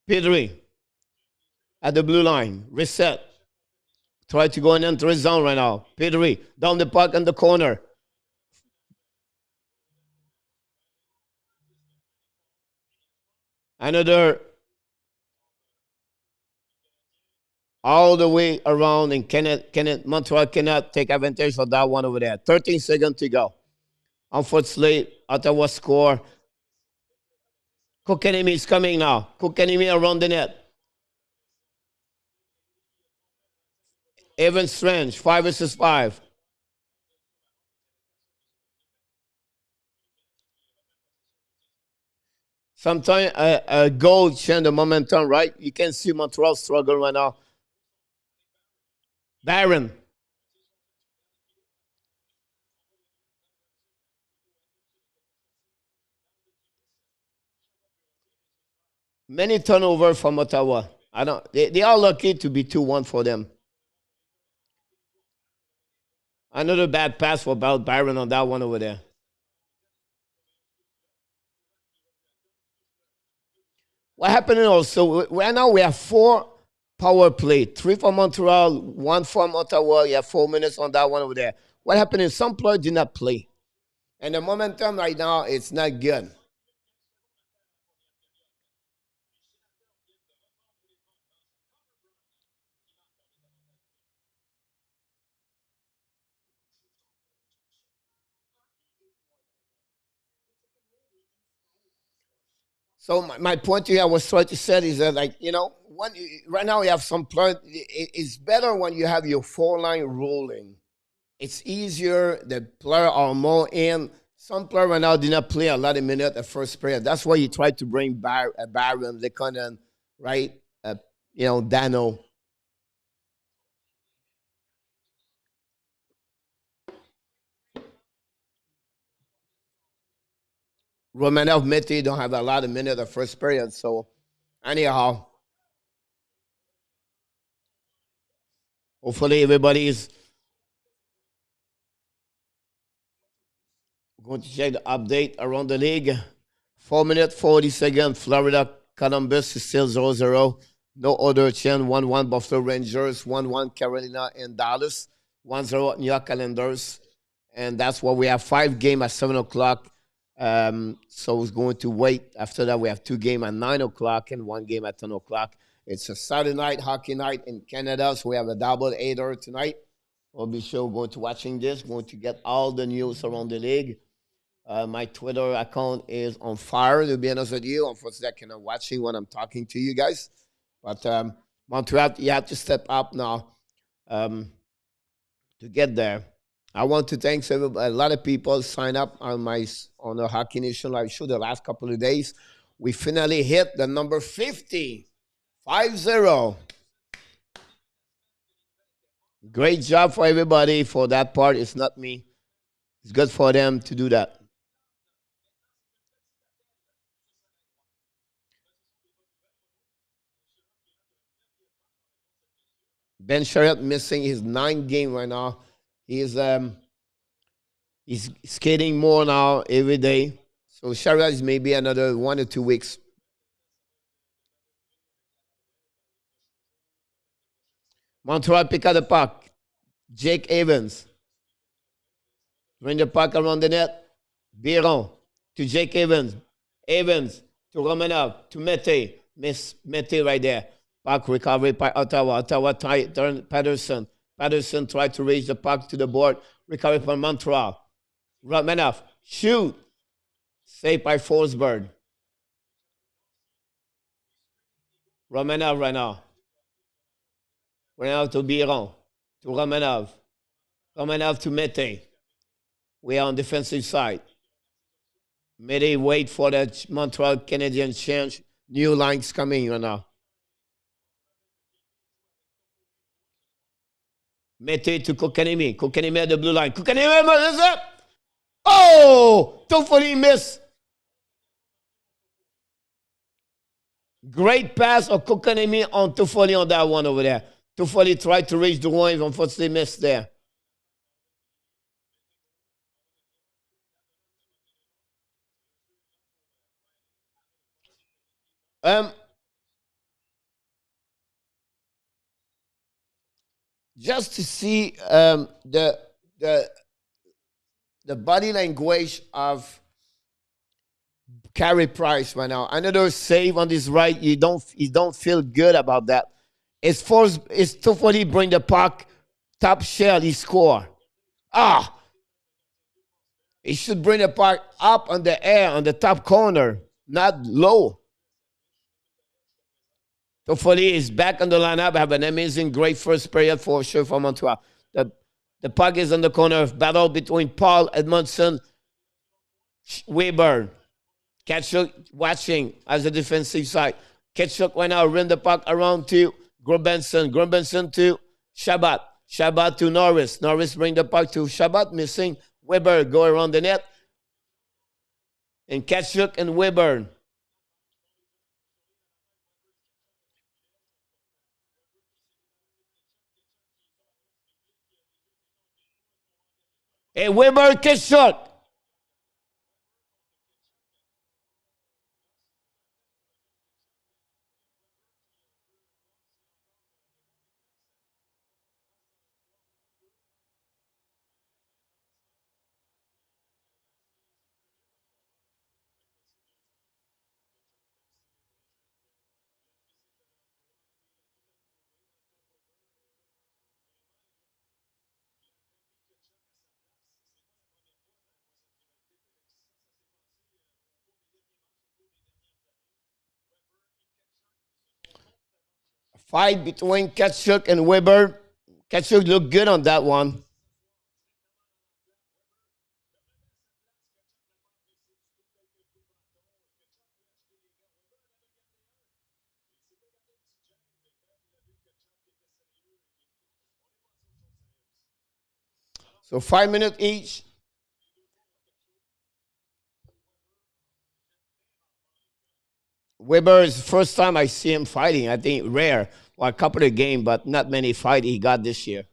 Pedri at the blue line. Reset. Try to go and enter his zone right now. Pedri down the puck in the corner. Another all the way around, and Montreal cannot take advantage of that one over there. 13 seconds to go. Unfortunately, Ottawa score. Kokanemi is coming now. Kokanemi around the net. Evan Strange, 5 versus 5. Sometimes a goal change the momentum, right? You can see Montreal struggle right now. Barron. Many turnover from Ottawa. I don't. They are lucky to be 2-1 for them. Another bad pass for Byron on that one over there. What happened also, right now we have four power play. Three from Montreal, one from Ottawa. You have 4 minutes on that one over there. What happened is some players did not play. And the momentum right now, it's not good. So my point here I was trying to say is that, like, right now you have some players. It's better when you have your four line rolling. It's easier. The player are more in. Some player right now did not play a lot of minutes at first period. That's why you try to bring Baron, Lekonen, right? Dano. Romanov, Mete don't have a lot of minutes at first period. So anyhow, hopefully everybody is going to check the update around the league. 4 minutes, 40 seconds. Florida Columbus is still 0-0. No other chance. 1-1 Buffalo Rangers. 1-1 Carolina and Dallas. 1-0 New York Islanders. And that's why we have 5 games at 7 o'clock. So it's going to wait. After that, we have 2 games at 9 o'clock and 1 game at 10 o'clock. It's a Saturday night hockey night in Canada. So we have a double header tonight. We'll be sure going to watching this, going to get all the news around the league. My Twitter account is on fire, to be honest with you. Unfortunately, I cannot watching when I'm talking to you guys. But Montreal, you have to step up now to get there. I want to thank everybody. A lot of people sign up on the Hockey Nation live show the last couple of days. We finally hit the number 50. 50. Great job for everybody for that part. It's not me. It's good for them to do that. Ben Sherratt missing his 9 game right now. He's skating more now every day. So Sherratt is maybe another 1 or 2 weeks. Montreal pick up the puck. Jake Evans. Bring the puck around the net. Biron to Jake Evans. Evans to Romanov to Mete. Miss Mete right there. Puck recovery by Ottawa. Ottawa turn Patterson. Patterson tried to raise the puck to the board. Recovery from Montreal. Romanov. Shoot. Saved by Forsberg. Romanov right now. Romanov to Biron. To Romanov. Romanov to Mete. We are on defensive side. May they wait for the Montreal Canadiens change. New lines coming right now. Mete to Kokanemi. Kokanemi at the blue line. Kokanemi is up. Oh! Toffoli missed. Great pass of Kokanemi on Toffoli on that one over there. Toffoli tried to reach the wave. Unfortunately missed there. Um, just to see the the body language of Carey Price right now. Another save on this right. You don't feel good about that. It's Toffoli bring the puck top shell. He score. Ah, he should bring the puck up on the air on the top corner, not low. Toffoli is back on the lineup. Have an amazing, great first period for sure for Montreal. The the puck is on the corner of battle between Paul Edmondson, Weber. Ketchuk watching as a defensive side. Ketchuk right now run the puck around to Grubbenson. Grubbenson to Shabbat. Shabbat to Norris. Norris bring the puck to Shabbat, missing Weber. Go around the net. And Ketchuk and Weber. Hey, Weber, Ketchuk. Fight between Ketchuk and Weber. Ketchuk looked good on that one. 5 minutes each. Weber is the first time I see him fighting. I think rare. Well, a couple of games, but not many fight he got this year.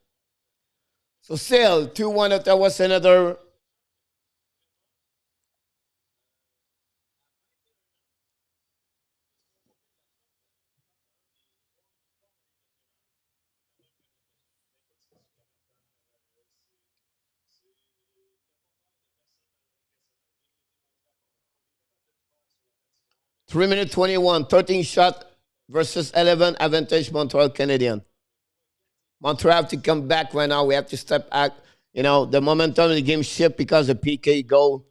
So still 2-1 if there was another 3 minute 21, 13 shot versus 11 advantage Montreal Canadian. Montreal have to come back right now. We have to step back. The momentum of the game shift because of PK goal.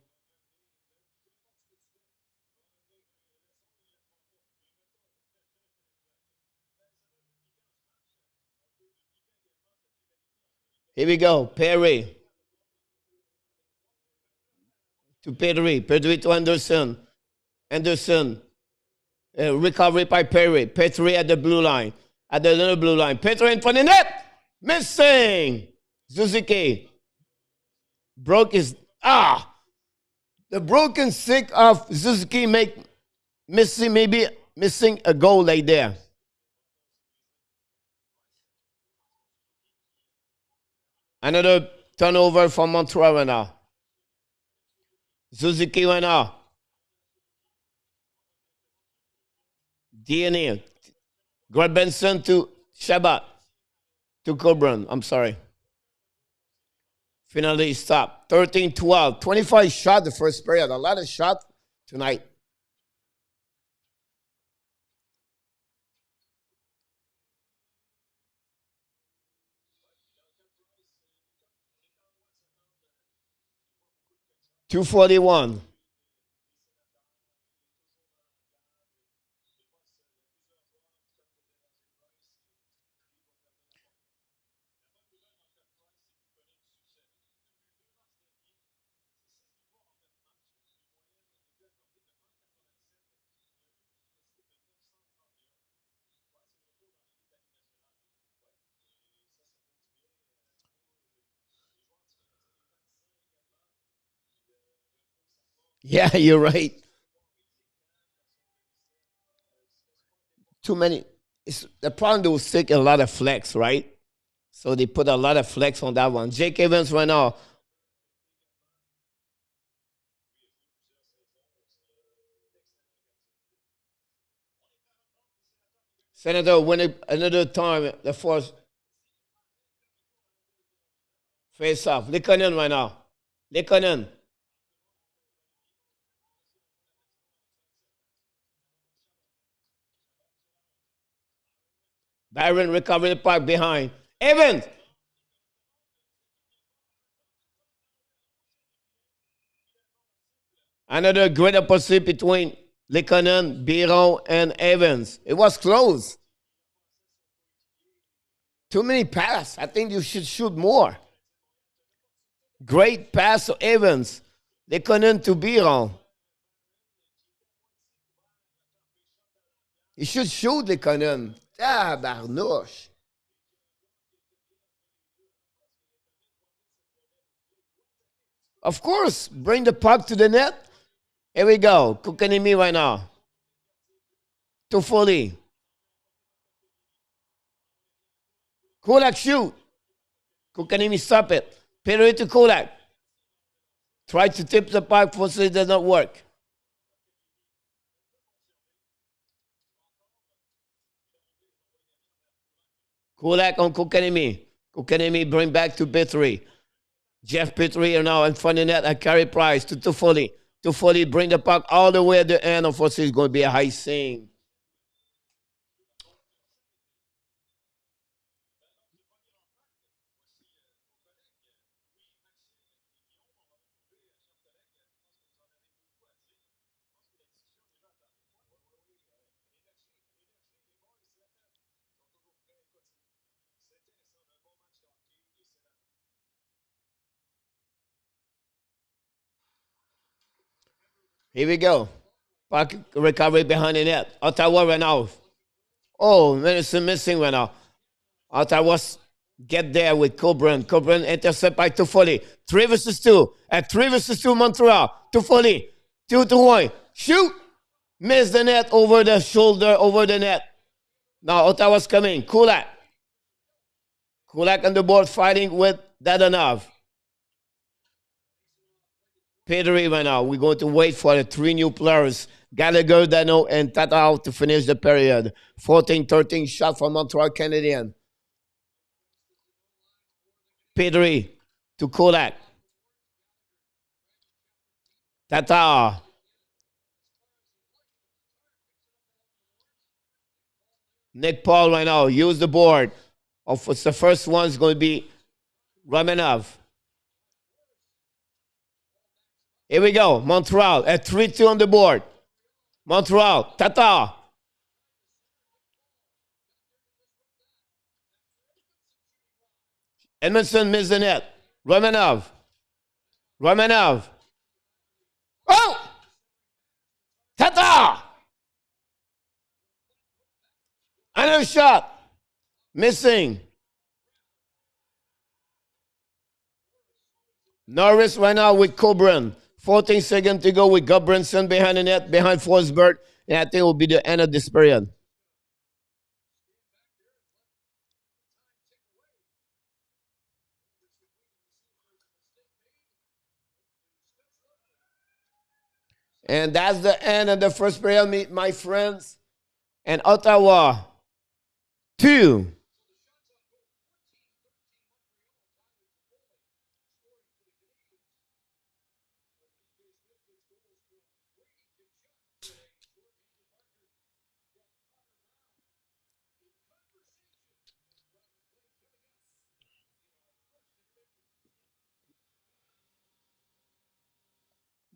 Here we go. Perry to Pedri. Pedri to Anderson. Anderson. Recovery by Perry. Petri at the blue line. At the little blue line. Petri in front of the net. Missing. Suzuki. Broke his. The broken stick of Suzuki make maybe missing a goal like there. Another turnover from Montreal right now. Suzuki right now. DNA. Greg Benson to Shabbat. To Coburn. I'm sorry. Finally stop. 13-12. 25 shot the first period. A lot of shot tonight. .241. Yeah, you're right. Too many. It's, the problem they was taking a lot of flex, right? So they put a lot of flex on that one. Jake Evans right now. Senator, when another time, the force face off. Likonen right now. Likonen. Byron recovery the puck behind. Evans. Another great opposite between Likonen, Biron, and Evans. It was close. Too many passes. I think you should shoot more. Great pass to Evans. Likonen to Biron. You should shoot Likonen. Ah, Barnouche. Of course, bring the puck to the net. Here we go. Kukanimi right now. To Foley. Kulak shoot. Kukanimi stop it. Pedro to Kulak. Try to tip the puck. Fortunately, it does not work. Kulak on Kukanimi. Kukanimi bring back to Petrie. Jeff Petrie are now in front of the net. I carry Price to Toffoli. Toffoli bring the puck all the way at the end. Unfortunately, it's going to be a high sing. Here we go. Puck recovery behind the net. Ottawa ran out. Oh, Medicine missing right now. Ottawa get there with Coburn. Coburn intercept by Toffoli. 3 versus 2. At 3 versus 2, Montreal. Toffoli. 2 to 1. Shoot. Miss the net over the shoulder, over the net. Now Ottawa's coming. Kulak. Kulak on the board fighting with Dadanov. Pedri right now. We're going to wait for the 3 new players. Gallagher, Dano, and Tatar to finish the period. 14-13 shot from Montreal Canadiens. Pedri to Kulak. Tatar. Nick Paul right now. Use the board. Of the first one is going to be Romanov. Here we go. Montreal at 3-2 on the board. Montreal. Tatar. Edmondson missed the net. Romanov. Romanov. Oh! Tatar! Another shot. Missing. Norris right now with Coburn. 14 seconds to go with Gudbranson behind the net, behind Forsberg. And I think it will be the end of this period. And that's the end of the first period, my friends. And Ottawa, 2.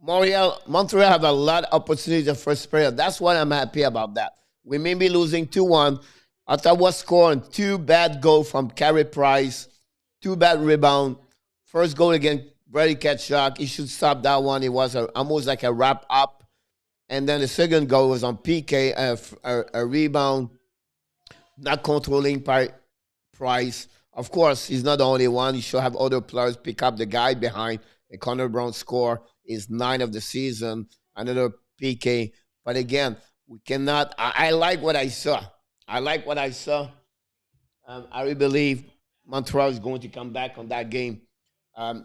Montreal have a lot of opportunities in the first period. That's why I'm happy about that. We may be losing 2-1. Ottawa scoring 2 bad goals from Carey Price, 2 bad rebound. First goal against Brady Ketchuk. He should stop that one. It was almost like a wrap up. And then the second goal was on PK, a rebound, not controlling Price. Of course, he's not the only one. He should have other players pick up the guy behind And Connor Brown score is 9 of the season, another PK. But again, we cannot. I like what I saw. I like what I saw. I really believe Montreal is going to come back on that game.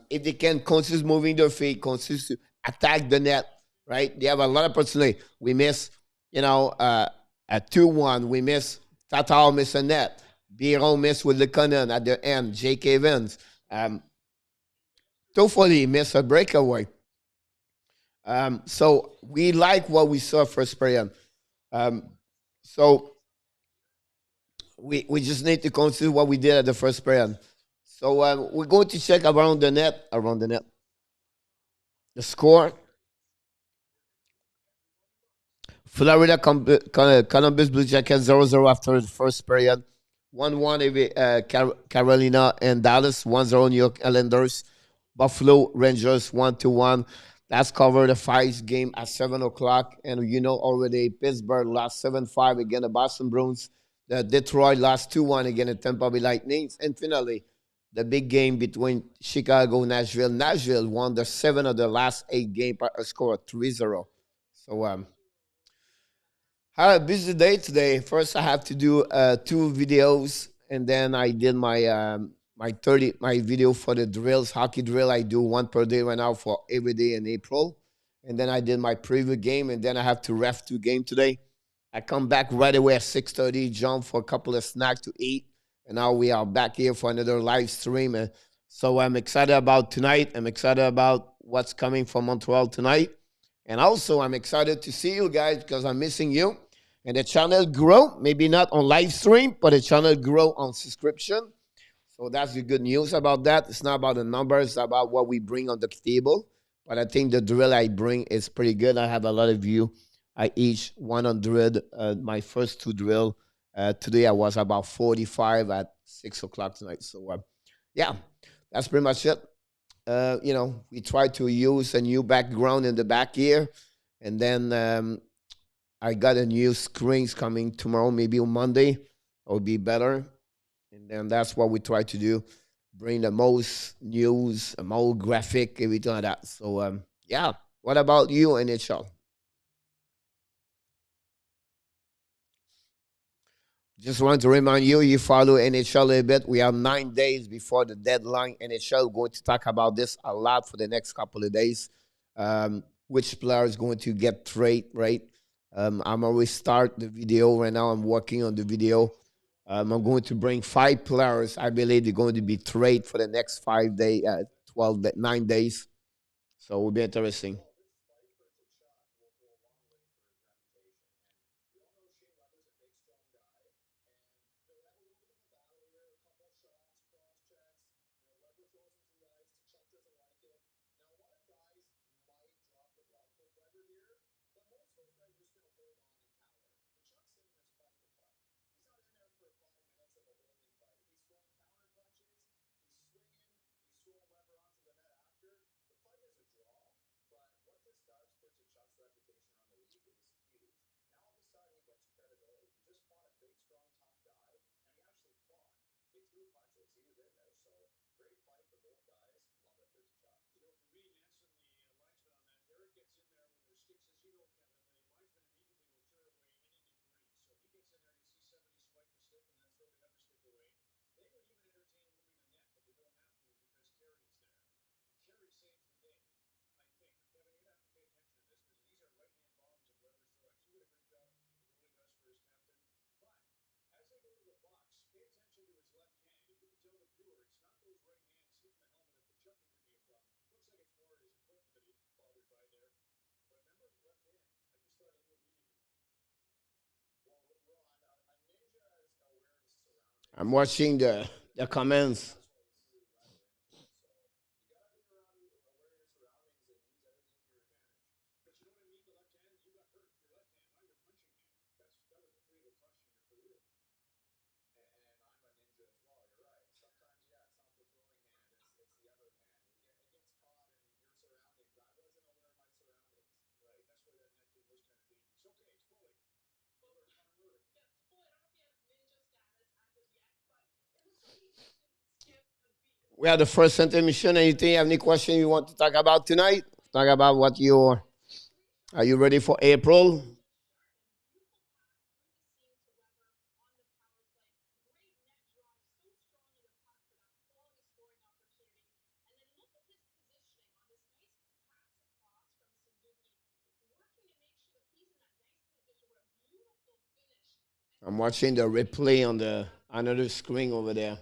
If they can consist moving their feet, consist to attack the net, right? They have a lot of personality. We miss, a 2-1. We miss Tatar miss a net. Biron miss with Lekonen at the end. Jake Evans. Toffoli miss a breakaway. So we like what we saw first period. Um, so we just need to consider what we did at the first period. So we're going to check around the net, the score. Florida Columbus Blue Jackets 0-0 after the first period. 1-1 Carolina and Dallas. 1-0 New York Islanders. Buffalo Rangers 1-1. That's covered the five game at 7 o'clock. And you know already Pittsburgh lost 7-5 against the Boston Bruins. The Detroit lost 2-1 against the Tampa Bay Lightning. And finally, the big game between Chicago and Nashville. Nashville won the 7 of the last 8 games by a score of 3-0. So had a busy day today. First, I have to do 2 videos, and then I did my video for the drills, hockey drill. I do one per day right now for every day in April, and then I did my preview game, and then I have to ref 2 games today. I come back right away at 6:30, jump for a couple of snacks to eat, and now we are back here for another live stream. And so I'm excited about tonight. I'm excited about what's coming from Montreal tonight. And also, I'm excited to see you guys because I'm missing you. And the channel grow, maybe not on live stream, but the channel grow on subscription. So that's the good news about that. It's not about the numbers, it's about what we bring on the table. But I think the drill I bring is pretty good. I have a lot of you. I each 100. My first 2 drill. Today I was about 45 at 6 o'clock tonight. So yeah, that's pretty much it. We try to use a new background in the back here, and then I got a new screens coming tomorrow, maybe on Monday. It'll be better. And then that's what we try to do. Bring the most news, the most graphic, everything like that. So yeah. What about you, NHL? Just want to remind you, you follow NHL a little bit. We are 9 days before the deadline. NHL going to talk about this a lot for the next couple of days. Which player is going to get trade, right? I'm always start the video right now. I'm working on the video. I'm going to bring 5 players. I believe they're going to be trade for the next 5 days, 9 days. So it will be interesting. I'm watching the comments. We have the first intermission. Anything? You have any question you want to talk about tonight? Talk about what you're. Are you ready for April? I'm watching the replay on the another screen over there.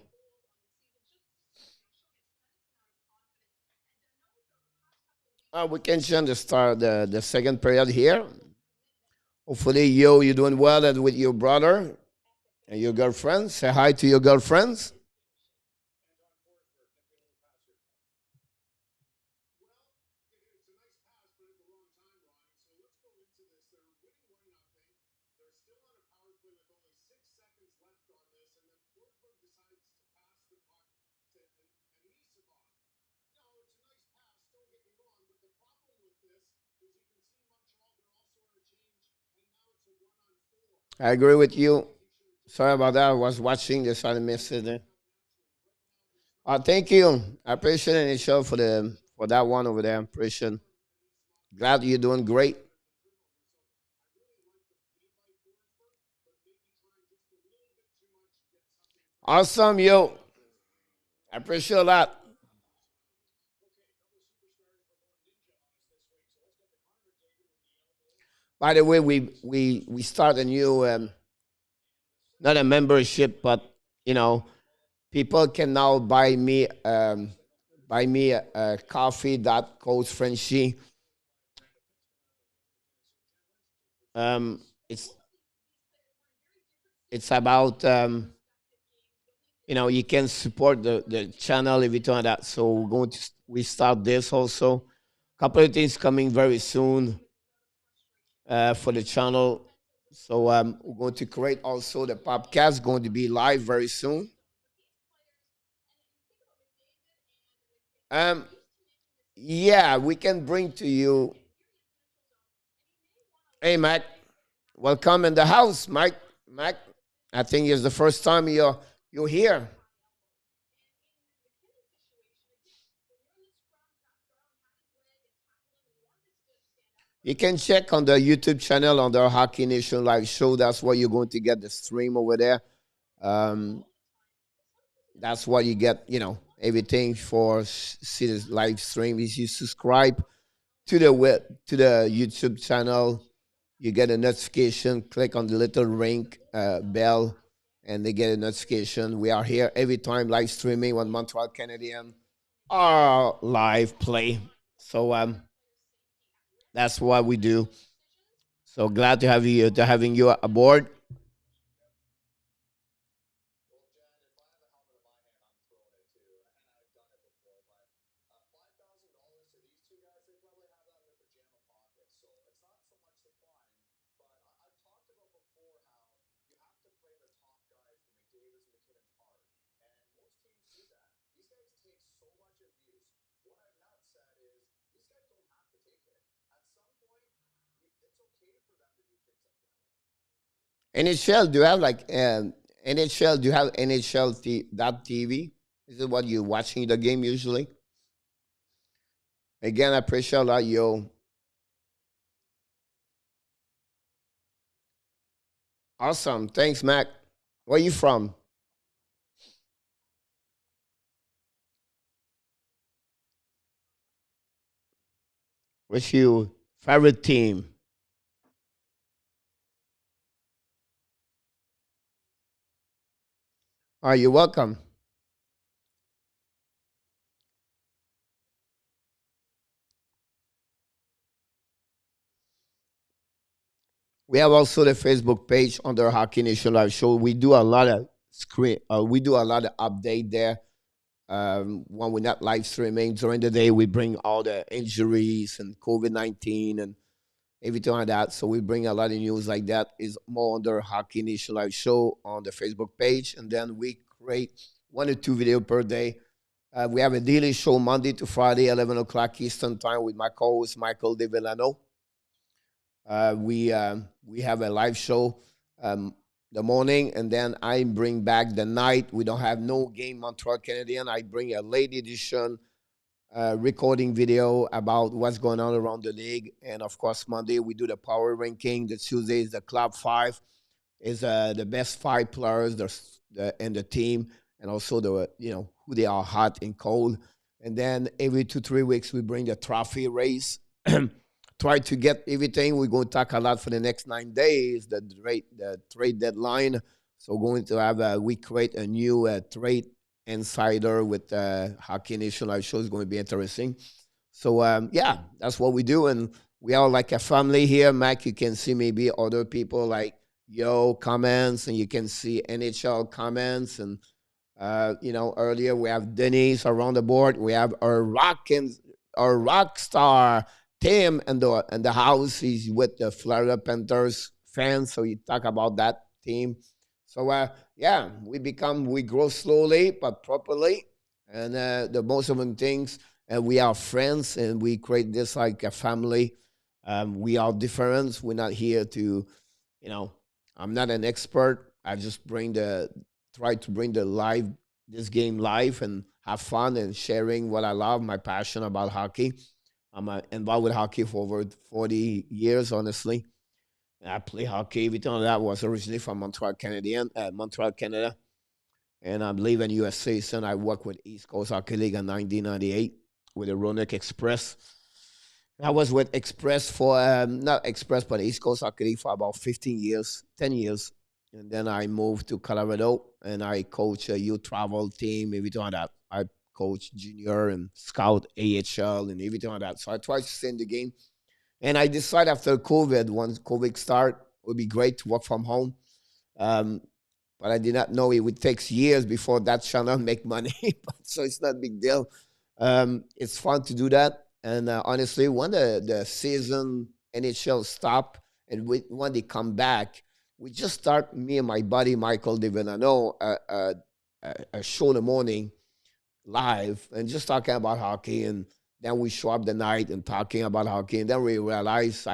We can change the start the second period here. Hopefully, you're doing well and with your brother and your girlfriend. Say hi to your girlfriends. I agree with you. Sorry about that. I was watching this. I missed it. Thank you. I appreciate it, show for that one over there. Appreciate. Glad you're doing great. Awesome, yo. I appreciate a lot. By the way, we start a new not a membership, but you know, people can now buy me a coffee that coach Frenchy. It's about you can support the channel everything like that. So we start this also. Couple of things coming very soon for the channel. So we're going to create also the podcast going to be live very soon. Um, yeah, we can bring to you. Hey, Mac, welcome in the house, Mike. Mac, I think it's the first time you're here. You can check on the YouTube channel on the Hockey Nation Live Show. That's where you're going to get the stream over there. Um, that's what you get. Everything for see the live stream. If you subscribe to the YouTube channel, you get a notification. Click on the little ring bell, and they get a notification. We are here every time live streaming when Montreal Canadiens are live play. So that's what we do. So glad to have you to having you aboard. NHL, do you have like NHL? Do you have that TV? Is it what you're watching the game usually? Again, I appreciate that, yo. Awesome. Thanks, Mac. Where you from? What's your favorite team? Are you welcome? We have also the Facebook page under Hockey Nation Live Show. We do a lot of screen. We do a lot of update there. When we're not live streaming during the day, we bring all the injuries and COVID-19 and everything like that. So we bring a lot of news like that. Is more under Hockey Nation Live Show on the Facebook page, and then we create 1 or 2 videos per day. We have a daily show Monday to Friday, 11 o'clock Eastern time with my co-host Michael De Villano. We have a live show the morning, and then I bring back the night. We don't have no game Montreal Canadian. I bring a late edition recording video about what's going on around the league. And of course, Monday we do the power ranking. The Tuesday is the club five, is the best five players in the team, and also the who they are hot and cold. And then every 2 3 weeks we bring the trophy race. Try to get everything. We're going to talk a lot for the next 9 days. The trade deadline. So we're going to have we create a new trade insider with Hockey Nation live show. Is going to be interesting. So yeah, that's what we do, and we are like a family here. Mac, you can see maybe other people like yo comments, and you can see NHL comments, and earlier we have Denise around the board. We have our rock star Tim and the house. He's with the Florida Panthers fans, so you talk about that team. So yeah, we grow slowly but properly, and the most important things, and we are friends, and we create this like a family. We are different. We're not here to, you know, I'm not an expert. I just try to bring this game live and have fun and sharing what I love, my passion about hockey. I'm involved with hockey for over 40 years, honestly. I play hockey. Everything like that was originally from Montreal, Canada. And I'm leaving USA soon. I work with East Coast Hockey League in 1998 with the Roanoke Express. I was with Express for, not Express, but East Coast Hockey League for about 15 years, 10 years. And then I moved to Colorado and I coach a youth travel team, everything like that. I coach junior and scout AHL and everything like that. So I try to stay in the game. And I decided after COVID, once COVID start, it would be great to work from home. Um, but I did not know it would take years before that channel make money. So it's not a big deal. It's fun to do that. And honestly, when the season NHL stop and when they come back, we just start, me and my buddy Michael Devenano, a show in the morning live and just talking about hockey. And then we show up the night and talking about hockey. And then I realized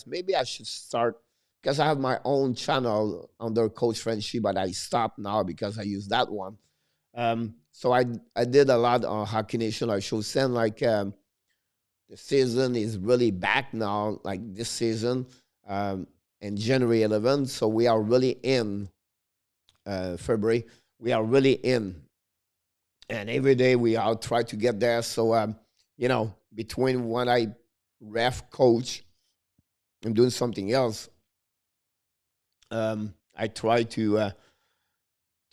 maybe I should start because I have my own channel under Coach Frenchy, but I stopped now because I use that one. So I did a lot on Hockey Nation. I should send like the season is really back now, like this season, um, in January 11th. So we are really in February. We are really in, and every day we all try to get there. So between when I ref coach and doing something else, I try to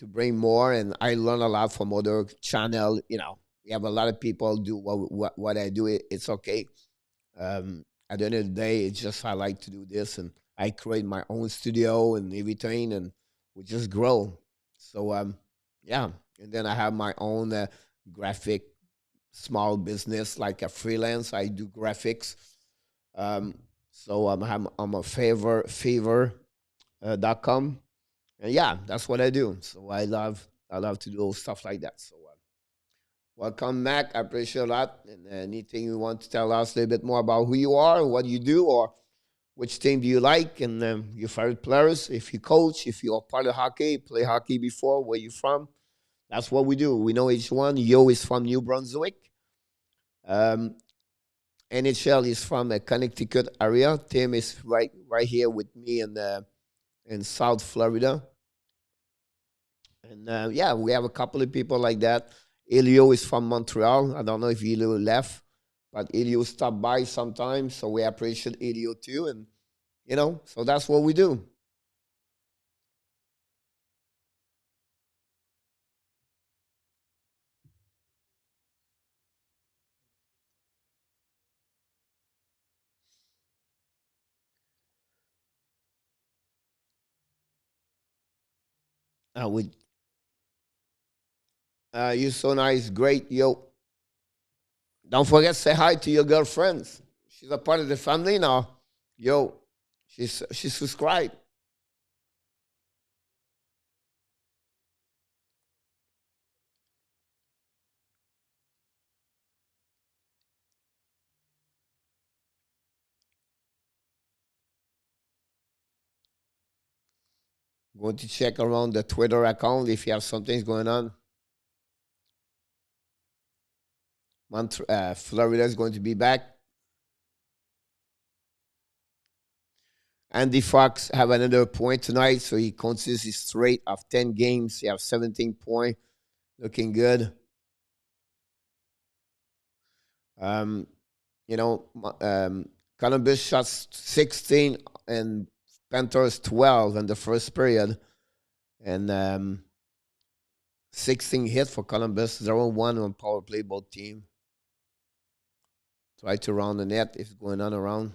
bring more, and I learn a lot from other channel. We have a lot of people do what I do. It's okay. At the end of the day, it's just I like to do this, and I create my own studio and everything, and we just grow. So yeah, and then I have my own graphic small business, like a freelance. I do graphics. Um, so I'm a favor.com, and yeah, that's what I do. So I love to do stuff like that. So welcome, Mac. I appreciate a lot. And anything you want to tell us a little bit more about who you are, what you do, or which team do you like, and your favorite players? If you coach, if you are part of hockey, play hockey before, where you from? That's what we do. We know each one. Yo is from New Brunswick. Um, NHL is from a Connecticut area. Tim is right here with me in South Florida. And yeah, we have a couple of people like that. Elio is from Montreal. I don't know if Elio left, but Elio stopped by sometimes. So we appreciate Elio too. And, so that's what we do. We You're so nice. Great. Yo, don't forget to say hi to your girlfriends. She's a part of the family now. Yo, she's subscribed. Going to check around the Twitter account if you have something going on. Florida is going to be back. Andy Fox have another point tonight, so he continues his straight of 10 games. He have 17 points, looking good. Um, you know, Columbus shot 16 and Panthers 12 in the first period, and 16 hit for Columbus, 0-1 on power play, both team. Try to round the net if it's going on around.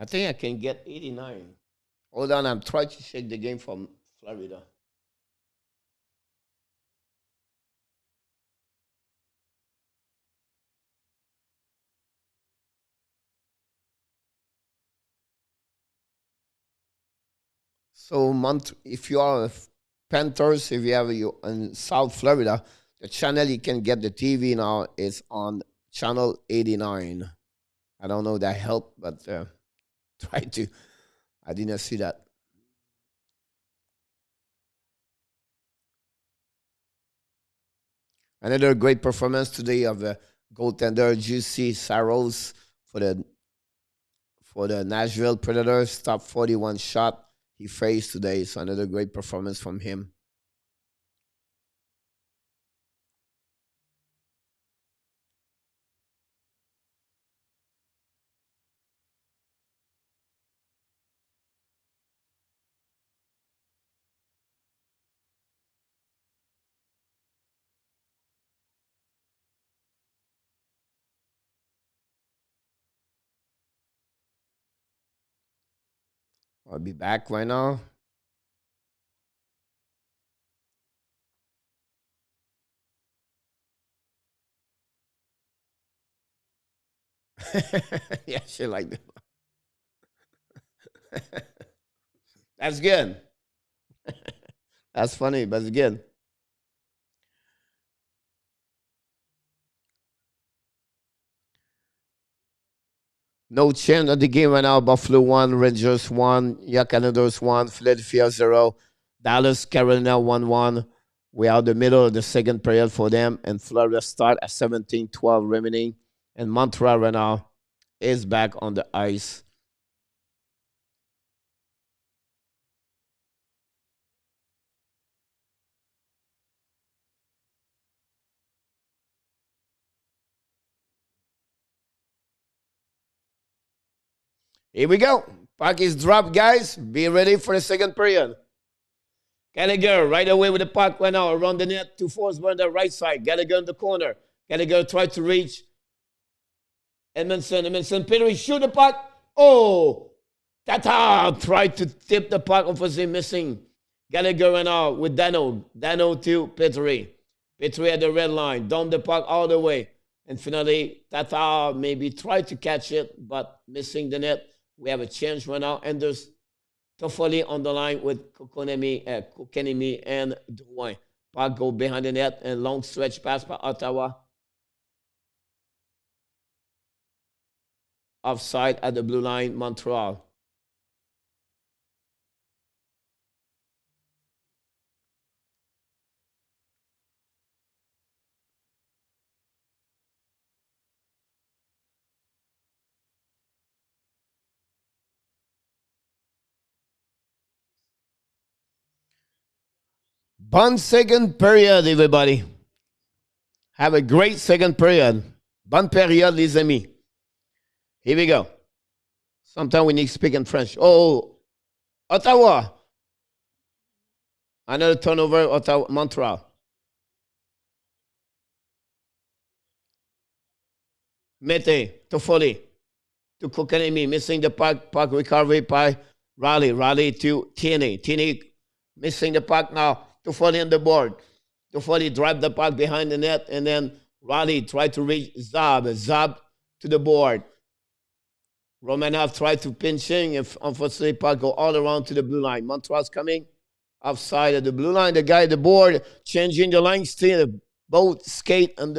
I think I can get 89. Hold on, I'm trying to check the game from Florida. So, if you are Panthers, if you have you in South Florida, the channel you can get the TV now is on channel 89. I don't know if that helped, but try to. I didn't see that. Another great performance today of goaltender Juicy Saros for the Nashville Predators. Top 41 shot he faced today. So another great performance from him. I'll be back right now. Yeah, shit like that. That's good. That's funny, but it's good. No change of the game right now. Buffalo 1, Rangers 1, Canadiens 1, Philadelphia 0, Dallas, Carolina 1-1. We are in the middle of the second period for them, and Florida start at 17-12 remaining. And Montreal right now is back on the ice. Here we go. Puck is dropped, guys. Be ready for the second period. Gallagher right away with the puck right now around the net. Two forwards on the right side. Gallagher in the corner. Gallagher tried to reach Edmondson. Petrie shoot the puck. Oh, Tata tried to tip the puck, obviously missing. Gallagher right now with Dano. Dano to Petrie. Petrie at the red line. Down the puck all the way. And finally, Tata maybe tried to catch it, but missing the net. We have a change right now. And there's Toffoli on the line with Kokenimi and Drouin. Puck go behind the net and long stretch pass by Ottawa. Offside at the blue line, Montreal. Bon second period, everybody. Have a great second period. Bonne période, les amis. Here we go. Sometimes we need to speak in French. Oh, Ottawa. Another turnover, Ottawa, Montreal. Mete, Toffoli, to Kokanemi, missing the puck. Puck recovery by Raleigh. Raleigh to Tierney. Tierney missing the puck now. Toffoli on the board. Toffoli drive the puck behind the net and then Riley tried to reach Zab. Zab to the board. Romanov tried to pinch in. If unfortunately, puck go all around to the blue line. Montreal's coming outside of the blue line. The guy at the board changing the line, still both skate on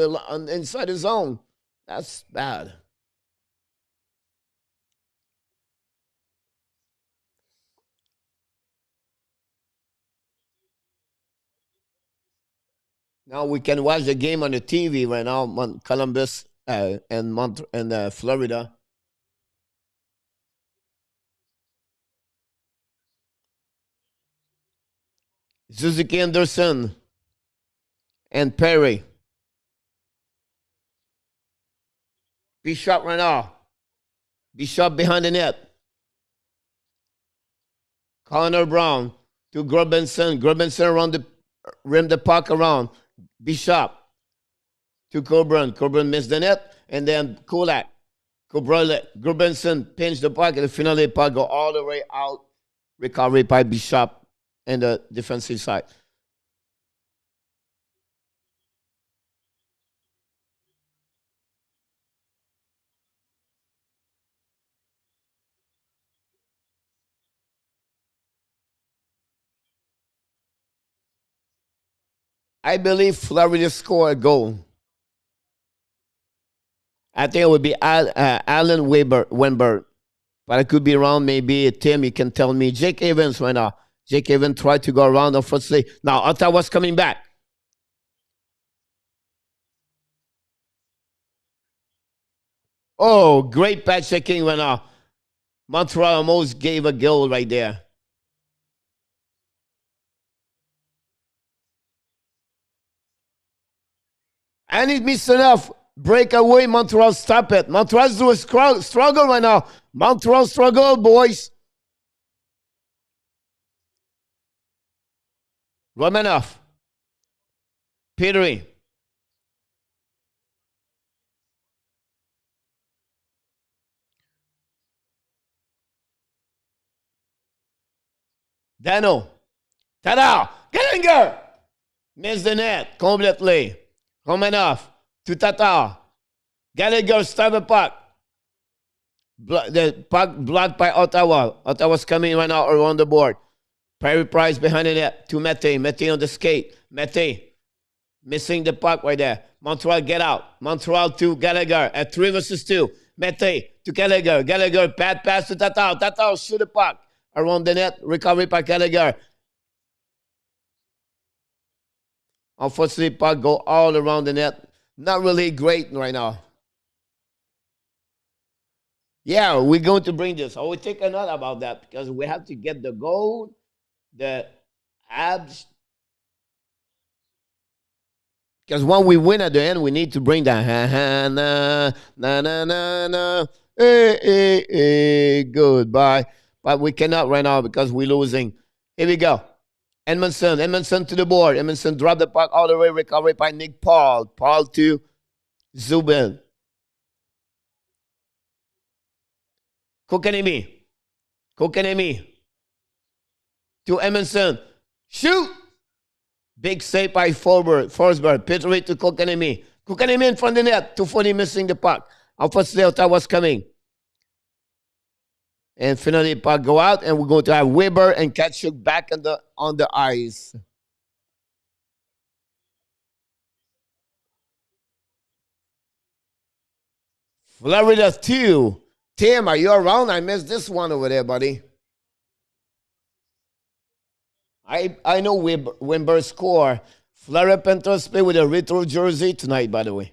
inside the zone. That's bad. Now we can watch the game on the TV right now. Columbus and Florida. Suzuki Anderson and Perry. Bishop right now. Bishop behind the net. Connor Brown to Grubbenson. Grubbenson around the rim the puck around. Bishop to Coburn. Coburn missed the net. And then Kulak. Grubbenson pinched the puck. And the finale puck go all the way out. Recovery by Bishop and the defensive side. I believe Florida scored a goal. I think it would be Alan Wenberg. But I could be wrong. Maybe Tim, you can tell me. Jake Evans right now. Jake Evans tried to go around, unfortunately. Now Ottawa's coming back. Oh, great patch checking right now. Montreal almost gave a goal right there. And it missed enough. Breakaway, Montreal, stop it. Montreal's doing a struggle right now. Montreal struggle, boys. Romanov. Petrie. Dano. Tada! Geringer! Missed the net completely. Romanov to Tatar. Gallagher stop the puck. The puck blocked by Ottawa. Ottawa's coming right now around the board. Perry Price behind the net to Mete. Mete on the skate. Mete missing the puck right there. Montreal get out. Montreal to Gallagher at 3 versus 2. Mete to Gallagher. Gallagher bad pass to Tatar. Tatar shoot the puck around the net. Recovery by Gallagher. Unfortunately, puck go all around the net. Not really great right now. Yeah, we're going to bring this. I will take a note about that because we have to get the goal, the abs. Because when we win at the end, we need to bring that. Na, na, na, na, na. Hey, hey, hey, goodbye. But we cannot right now because we're losing. Here we go. Edmondson to the board. Edmondson drop the puck all the way. Recovery by Nick Paul. Paul to Zubin. Kokanemi. Kokanemi. To Edmondson. Shoot! Big save by Forsberg. Petrie to Kokanemi. Kokanemi in front of the net. 240 missing the puck. Unfortunately, Ottawa's coming. And finally, puck go out, and we're going to have Weber and Katchuk back on the ice. Florida 2. Tim, are you around? I missed this one over there, buddy. I know Wimber score. Florida Panthers play with a retro jersey tonight, by the way.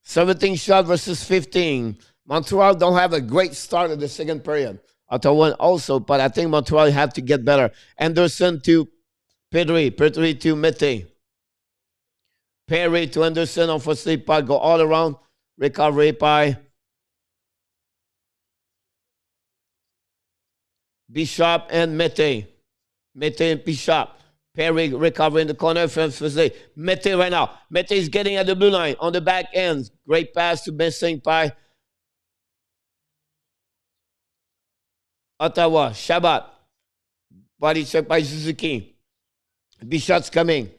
17 shot versus 15. Montreal don't have a great start of the second period. Ottawa also, but I think Montreal have to get better. Anderson to Petrie. Petrie to Mete. Perry to Anderson. Unfortunately, puck go all around. Recovery by Bishop and Mete. Mete and Bishop. Perry recovering the corner. Mete right now. Mete is getting at the blue line on the back end. Great pass to missing by Ottawa. Shabbat. Body check by Suzuki. Big shots coming.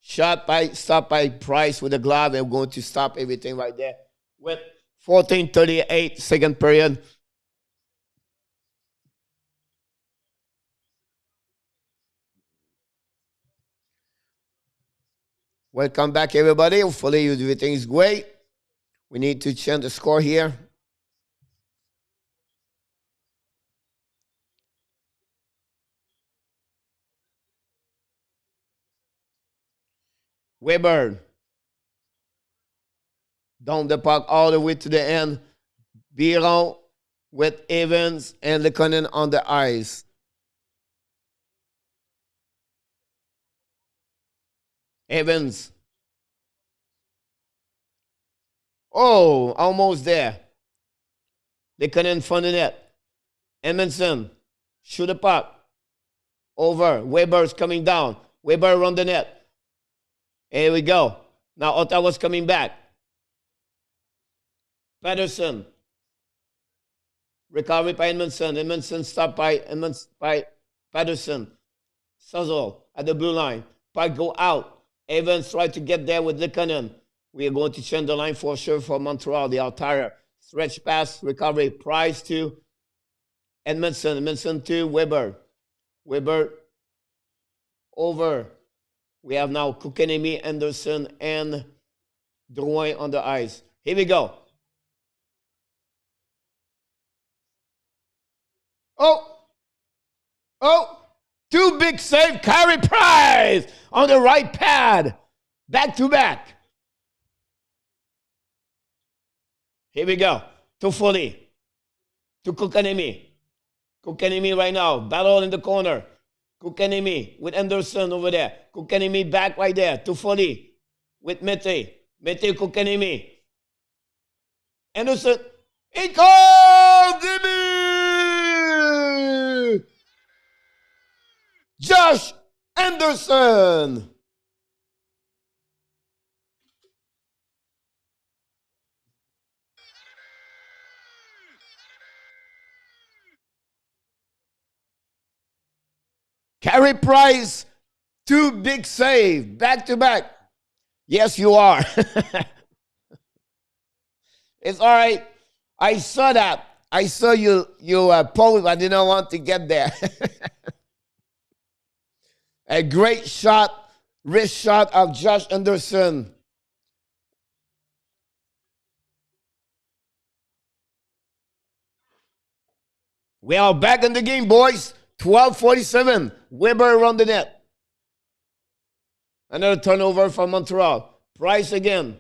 Stop by Price with the glove, and we're going to stop everything right there with 14:38 second period. Welcome back, everybody. Hopefully, everything is great. We need to change the score here. Weber down the park all the way to the end. Biron with Evans and Lekonen on the ice. Evans. Oh, almost there. Lekonen front of the net. Edmondson. Shoot the puck. Over. Weber's coming down. Weber around the net. Here we go. Now Ottawa's coming back. Patterson. Recovery by Edmondson. Edmondson stopped by Patterson. Suzzle at the blue line. Puck go out. Evans tried to get there with Likanen. We are going to change the line for sure for Montreal. The Altire. Stretch pass. Recovery. Price to Edmondson. Edmondson to Weber. Weber over. We have now Kukanemi, Anderson, and Drouin on the ice. Here we go. Oh, two big save. Carey Price on the right pad. Back to back. Here we go. To Foley. To Kukanemi. Kukanemi right now. Battle in the corner. Kukanemi with Anderson over there. Kukanemi back right there. To Foley with Mete. Mete Kukanemi. Anderson. It goes! Jimmy! Josh Anderson. Carey Price, two big save, back to back. Yes, you are. It's all right. I saw that. I saw you post. I didn't want to get there. A great shot, wrist shot of Josh Anderson. We are back in the game, boys. 12:47. Weber around the net. Another turnover from Montreal. Price again.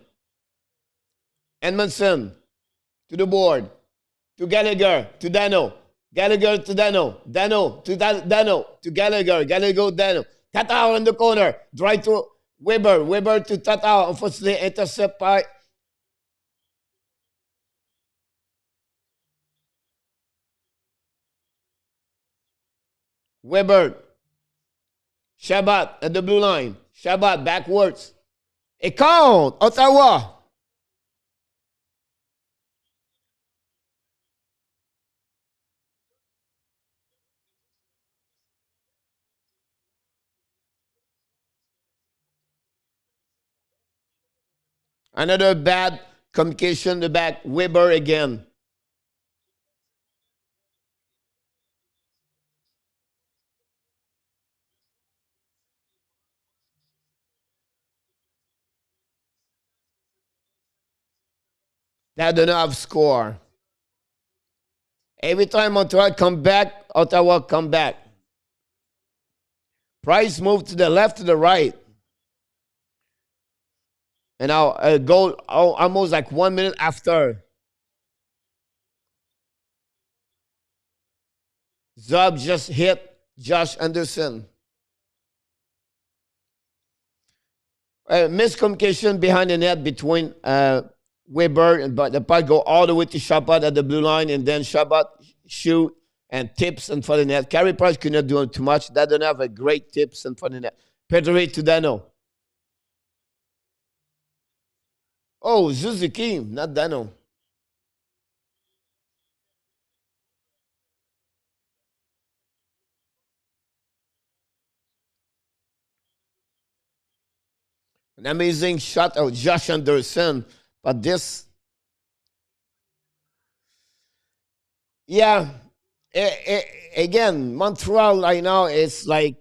Edmondson to the board. To Gallagher. To Dano. Gallagher to Dano. Dano to Dano. To Gallagher. Gallagher Dano. Tatao in the corner. Drive to Weber. Weber to Tatao. Unfortunately, intercept by Weber. Shabbat at the blue line. Shabbat backwards. It count. Ottawa. Another bad communication the back. Weber again. That do not have score. Every time Montreal come back, Ottawa come back. Price moved to the left to the right. And now a goal almost like 1 minute after. Zub just hit Josh Anderson. Miscommunication behind the net between Weber and but the puck go all the way to Shabbat at the blue line, and then Shabbat shoot and tips in front of the net. Carey Price could not do too much. That don't have a great tips in front of the net. Pedro to Dano. Oh, Suzuki, not Dano. An amazing shot of Josh Anderson. But this, yeah, again, Montreal right now is like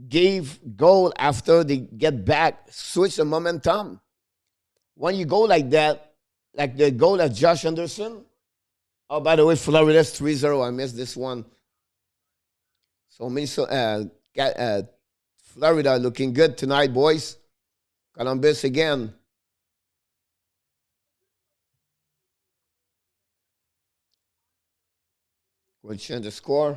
gave goal after they get back, switch the momentum. When you go like that, like the goal of Josh Anderson. Oh, by the way, Florida's 3-0. I missed this one. So Minnesota, Florida looking good tonight, boys. Columbus again. We'll change the score.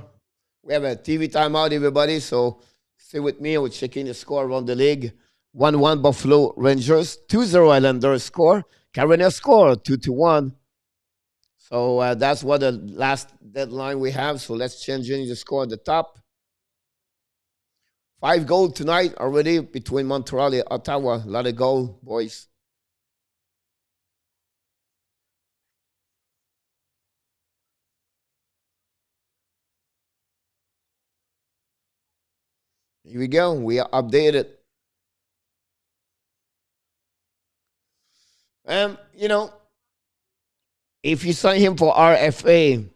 We have a TV timeout, everybody. So stay with me. We're checking the score around the league. 1-1 Buffalo Rangers. 2-0 Islanders score. Carolina score 2-1. So that's what the last deadline we have. So let's change in the score at the top. 5 goals tonight already between Montreal and Ottawa. A lot of goal, boys. Here we go. We are updated. You know, if you sign him for RFA,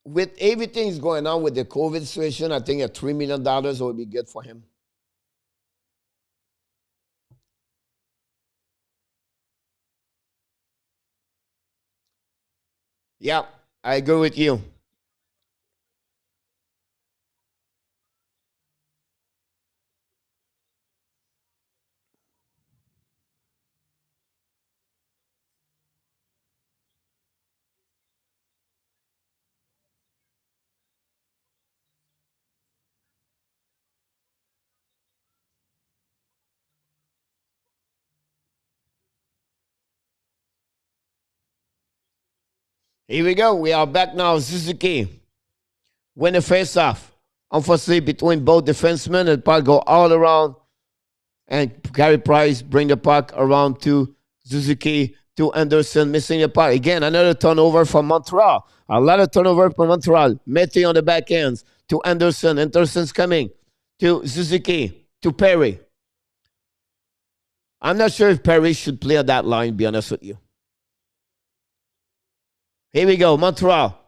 with everything going on with the COVID situation, I think at $3 million would be good for him. Yeah, I agree with you. Here we go. We are back now. Suzuki win the face-off. Unfortunately, between both defensemen, and the puck go all around, and Carey Price bring the puck around to Suzuki, to Anderson, missing the puck. Again, another turnover from Montreal. A lot of turnover from Montreal. Mete on the back ends to Anderson. Anderson's coming to Suzuki, to Perry. I'm not sure if Perry should play on that line, be honest with you. Here we go, Montreal.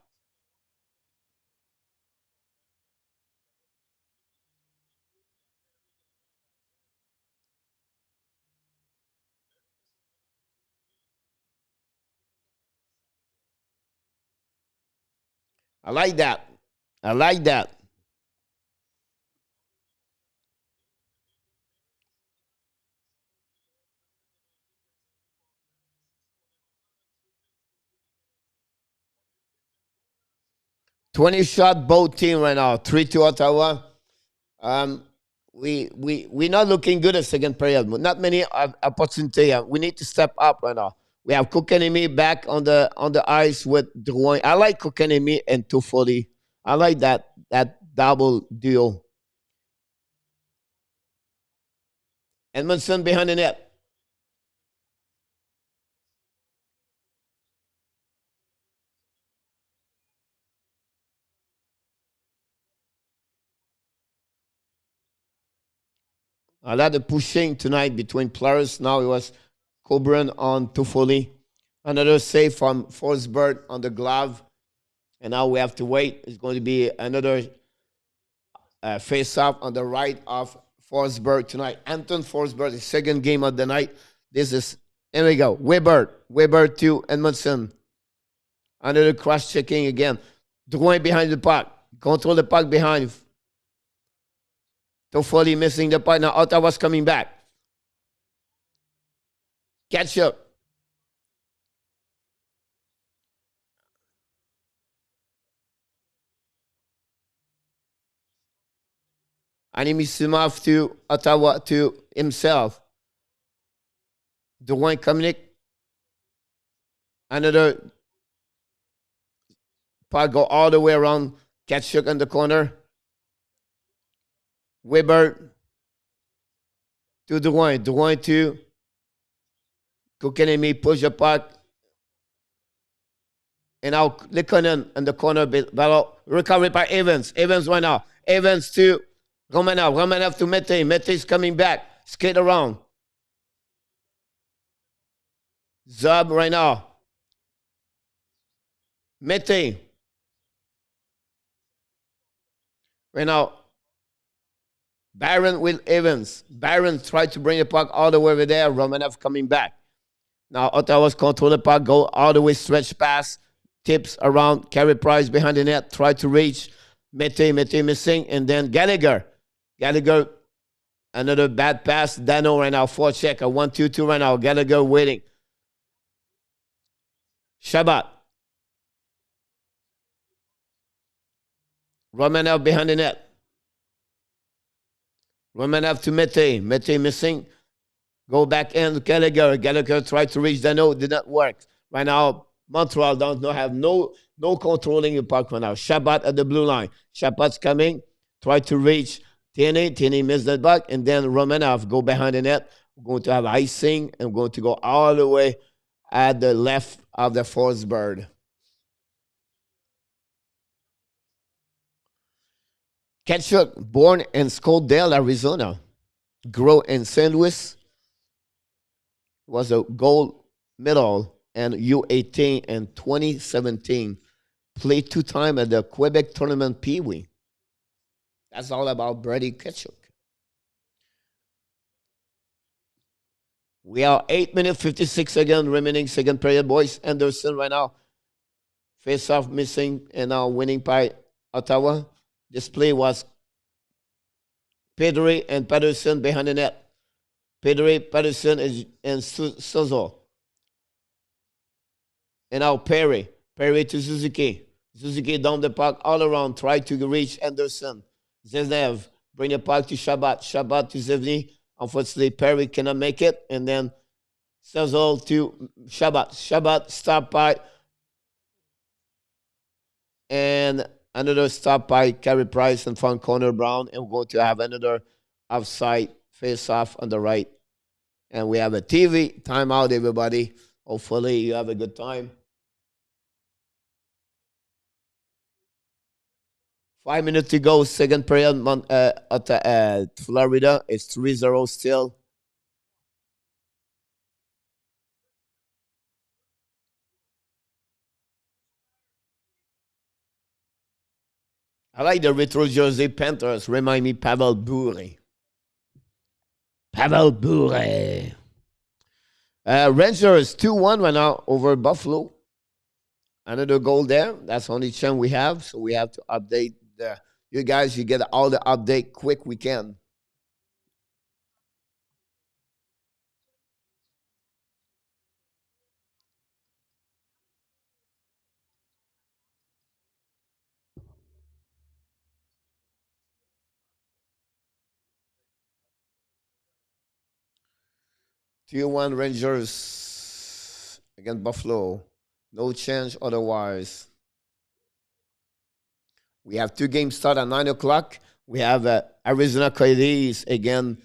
I like that. I like that. 20 shot both team right now. 3 to Ottawa. Um, we're not looking good at second period. Not many opportunity. We need to step up right now. We have Kokanemi back on the ice with Drouin. I like Kokanemi and 240. I like that double duo. Edmondson behind the net. A lot of pushing tonight between players. Now it was Coburn on Toffoli. Another save from Forsberg on the glove. And now we have to wait. It's going to be another face-off on the right of Forsberg tonight. Anton Forsberg, the second game of the night. This is, here we go. Weber to Edmondson. Another cross-checking again. Drouin behind the puck. Control the puck behind. Toffoli missing the puck. Now Ottawa's coming back. Catch up. Animisimov to Ottawa to himself. Drouin coming. Another puck go all the way around. Ketchuk in the corner. Weber to Drouin. Drouin to Kokanemi. Push the puck. And now Likonen in the corner. Battle. Recovery by Evans. Evans right now. Evans to Romanov. Romanov to Mete. Mete is coming back. Skate around. Zub right now. Mete. Right now. Barron with Evans. Barron tried to bring the puck all the way over there. Romanov coming back. Now Ottawa's control the puck, go all the way, stretch pass, tips around, Carey Price behind the net, try to reach. Mete missing, and then Gallagher. Gallagher, another bad pass. Dano right now, forecheck, a 1-2-2 right now. Gallagher waiting. Shabbat. Romanov behind the net. Romanov to Mete. Mete missing. Go back in, Gallagher. Gallagher tried to reach Dano, did not work. Right now, Montreal don't have no controlling the puck right now. Shabbat at the blue line. Shabbat's coming. Try to reach Tierney. Tierney missed that puck. And then Romanov go behind the net. We're going to have icing. And we're going to go all the way at the left of the Forsberg. Ketchuk, born in Scottsdale, Arizona. Grew in St. Louis. Was a gold medal and U18 in 2017. Played 2 times at the Quebec Tournament Pee Wee. That's all about Brady Ketchuk. We are 8 minutes 56 again remaining second period, boys. Anderson right now. Face off missing and now winning by Ottawa. This play was Pedri and Patterson behind the net. Pedri, Patterson, and Suzo. And now Perry. Perry to Suzuki. Suzuki down the puck all around. Try to reach Anderson. Zveznev. Bring the puck to Shabbat. Shabbat to Zevny. Unfortunately, Perry cannot make it. And then Suzo to Shabbat. Shabbat stop by. And another stop by Carey Price and found Connor Brown. And we're going to have another offside face-off on the right. And we have a TV timeout, everybody. Hopefully you have a good time. 5 minutes to go, second period at Florida. It's 3-0 still. I like the retro jersey Panthers. Remind me Pavel Bure. Pavel Bure. Rangers 2-1 right now over Buffalo. Another goal there. That's the only chance we have. So we have to update you guys. You get all the update quick we can. Tier 1 Rangers against Buffalo. No change otherwise. We have 2 games start at 9 o'clock. We have Arizona Coyotes again.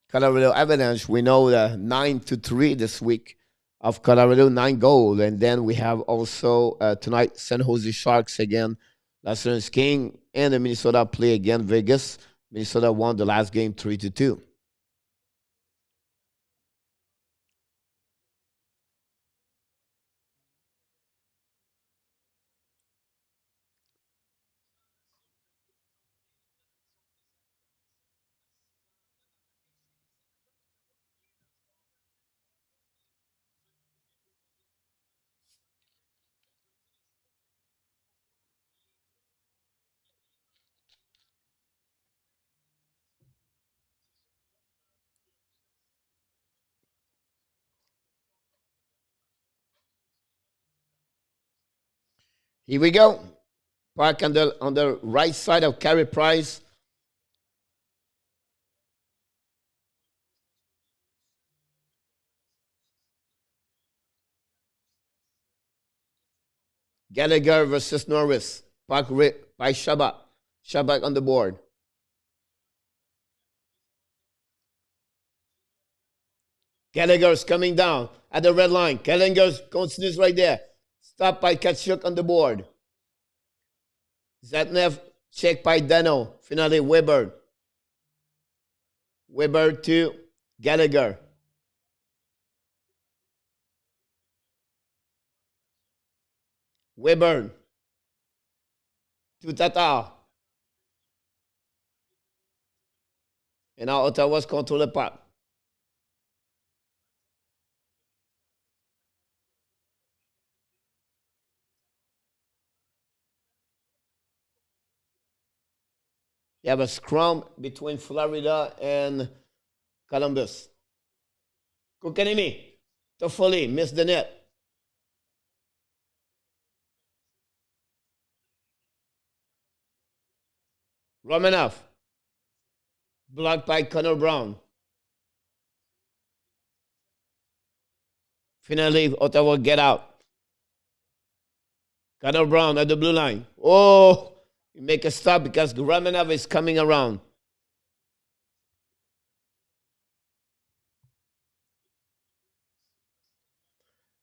Colorado Avalanche. We know 9-3 this week of Colorado, 9 goals. And then we have also tonight San Jose Sharks again. Las Vegas King and the Minnesota play again. Vegas. Minnesota won the last game 3-2. Here we go. Park on the right side of Carey Price. Gallagher versus Norris. Park by Shabak. Shabak on the board. Gallagher's coming down at the red line. Gallagher continues right there. Stop by Kachuk on the board. Zatnev check by Dano. Finally, Weber. Weber to Gallagher. Weber to Tatar. Et now Ottawa's control the puck. You have a scrum between Florida and Columbus. Kokanemi, Toffoli, missed the net. Romanov, blocked by Connor Brown. Finally, Ottawa get out. Connor Brown at the blue line. Oh, you make a stop because Romanov is coming around.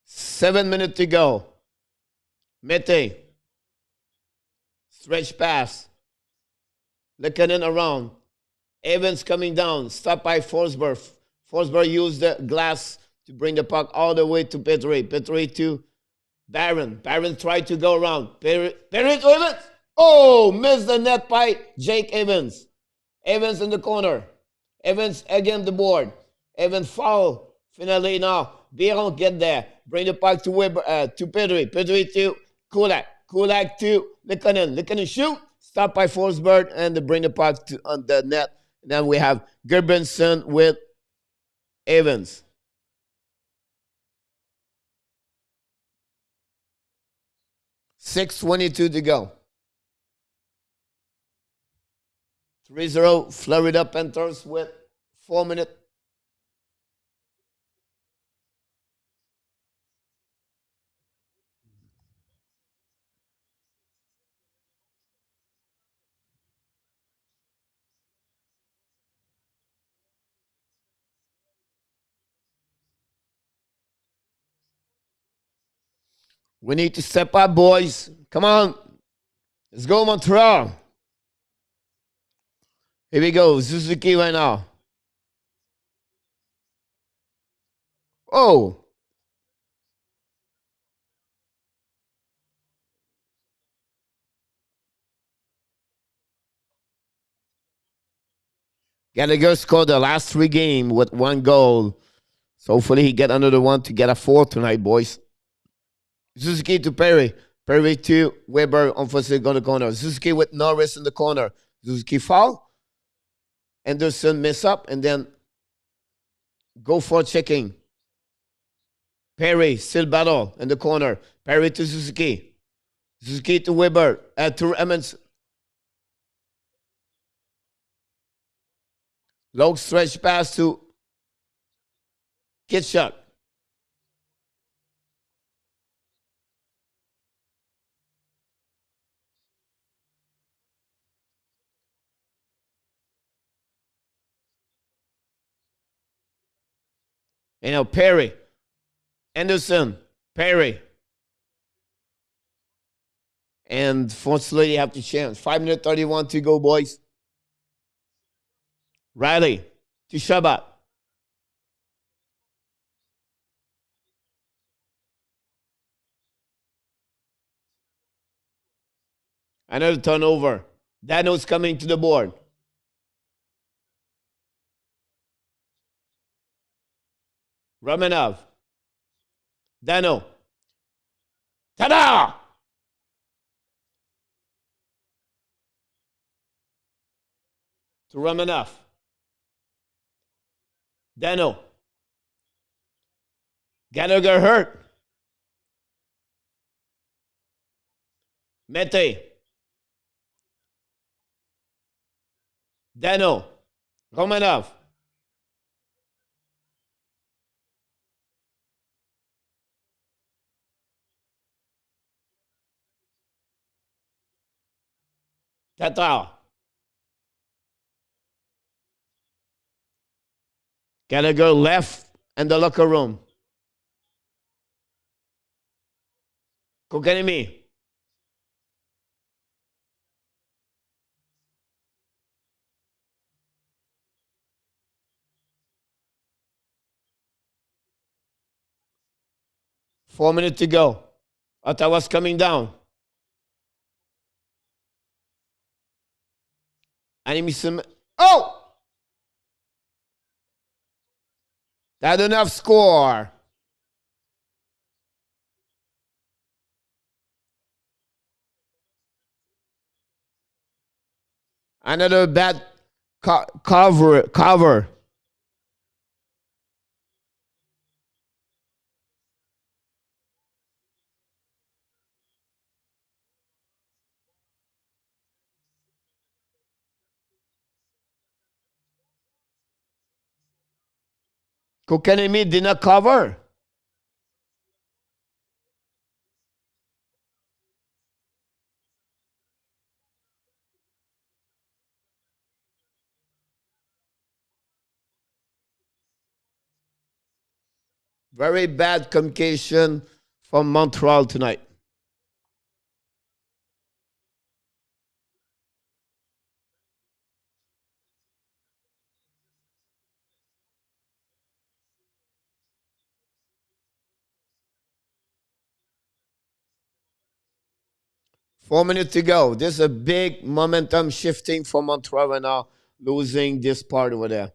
$7 minutes to go. Mete. Stretch pass. Lekanen around. Evans coming down. Stopped by Forsberg. Forsberg used the glass to bring the puck all the way to Petrie. Petrie to Barron. Barron tried to go around. Perry to Evans. Oh, missed the net by Jake Evans. Evans in the corner. Evans again the board. Evans foul. Finally now. Biron get there. Bring the puck to Weber, to Petrie. Petrie to Kulak. Kulak to Lekanen. Lekanen shoot. Stopped by Forsberg and they bring the puck to on the net. And then we have Gerbenson with Evans. $6:22 to go. 3-0 Florida Panthers with 4 minutes. We need to step up, boys. Come on. Let's go, Montreal. Here we go. Suzuki right now. Oh. Gallagher scored the last 3 games with 1 goal. So hopefully he get another one to get a 4 tonight, boys. Suzuki to Perry. Perry to Weber. Unfortunately, on the corner. Suzuki with Norris in the corner. Suzuki foul. Anderson mess up and then go for checking. Perry still battle in the corner. Perry to Suzuki. Suzuki to Weber. To Emmons. Long stretch pass to Kitchuk. You know, Perry. Anderson. Perry. And fortunately, you have to chance. 5 minutes 31 to go, boys. Riley to Shabbat. Another turnover. Dano's coming to the board. Romanov. Dano. Ta-da! To Romanov. Dano. Gallagher hurt. Mete. Dano. Romanov. Tatar. Gallagher left in the locker room. Kokanemi. 4 minutes to go. Ottawa's coming down. Animism. Oh! Not enough score. Another bad cover. Kokanemi did not cover. Very bad communication from Montreal tonight. 4 minutes to go. This is a big momentum shifting for Montreal right now, losing this part over there.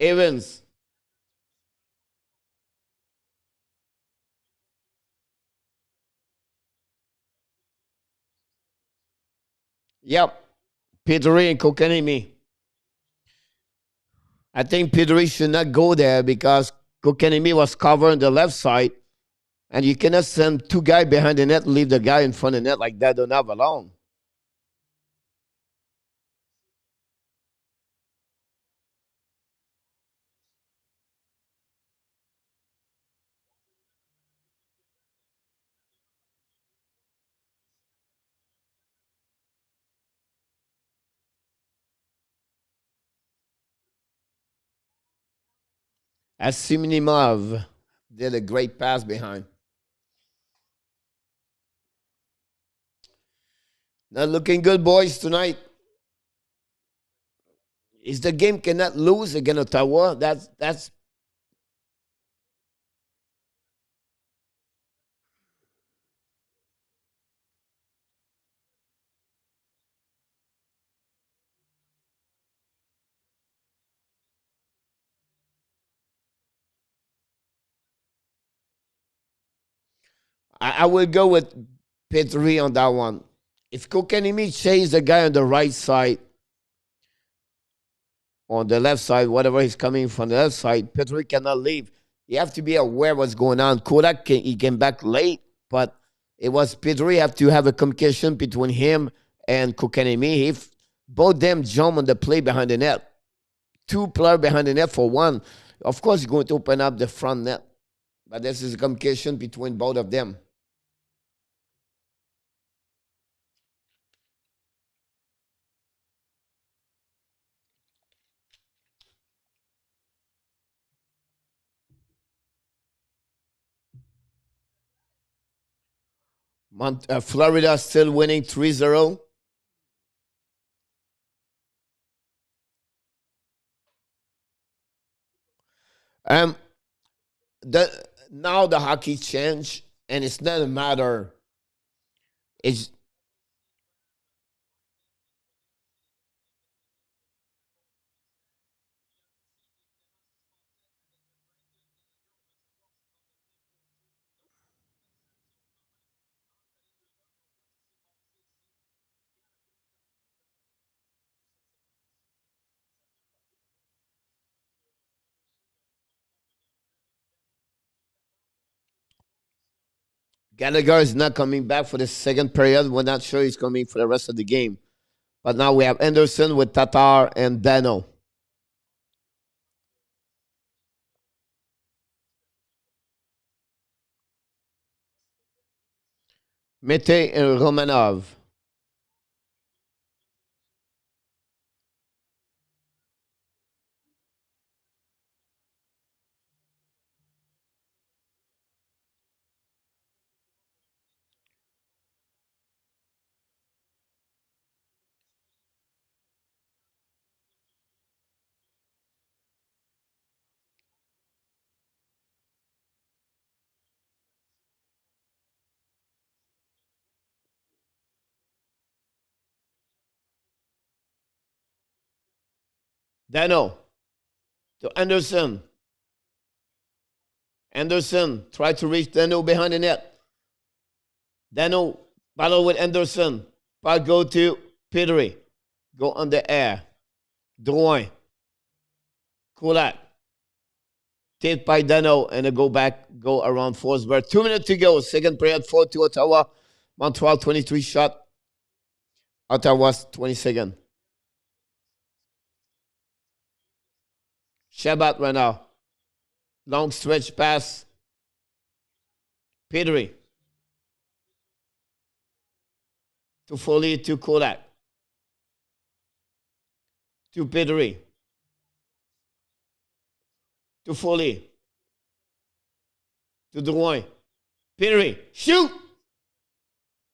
Evans. Yep. Pedri and Kokanemi. I think Pedri should not go there because Kokanemi was covering the left side, and you cannot send two guys behind the net, leave the guy in front of the net like that. Don't have alone. Asiminimov did a great pass behind. Not looking good, boys, tonight. Is the game cannot lose against Ottawa? That's. I will go with Petri on that one. If Kokanimi chase the guy on the right side, on the left side, whatever he's coming from the left side, Petri cannot leave. You have to be aware what's going on. Kodak he came back late, but it was Petri have to have a communication between him and Kokanimi. If both them jump on the play behind the net, two players behind the net for one, of course he's going to open up the front net. But this is a communication between both of them. Florida still winning 3-0. Um, now the hockey change, and it's not a matter. It's Gallagher is not coming back for the second period. We're not sure he's coming for the rest of the game. But now we have Anderson with Tatar and Dano. Mete and Romanov. Dano to Anderson. Anderson try to reach Dano behind the net. Dano battle with Anderson. But go to Petrie. Go on the air. Drouin. Kulak. Take by Dano and then go back, go around Forsberg. 2 minutes to go. Second period, 4 to Ottawa. Montreal 23 shot. Ottawa's 22nd. Shabat right now. Long stretch pass. Petrie. To Foley to Kulak. To Petrie. To Foley. To Drouin. Petrie. Shoot!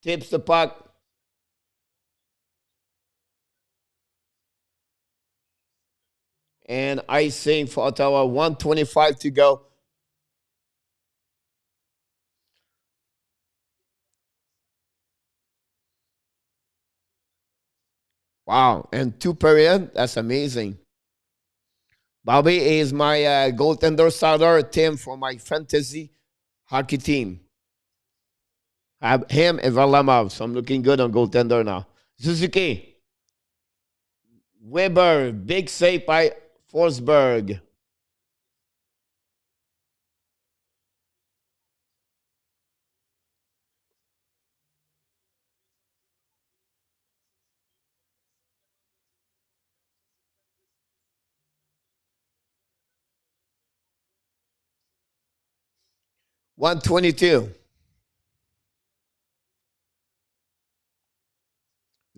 Tips the puck. And icing for Ottawa. 1:25 to go. Wow. And 2 period. That's amazing. Bobby is my goaltender starter team for my fantasy hockey team. I have him and Varlamov, so I'm looking good on goaltender now. Suzuki. Weber. Big save by Forsberg. $122.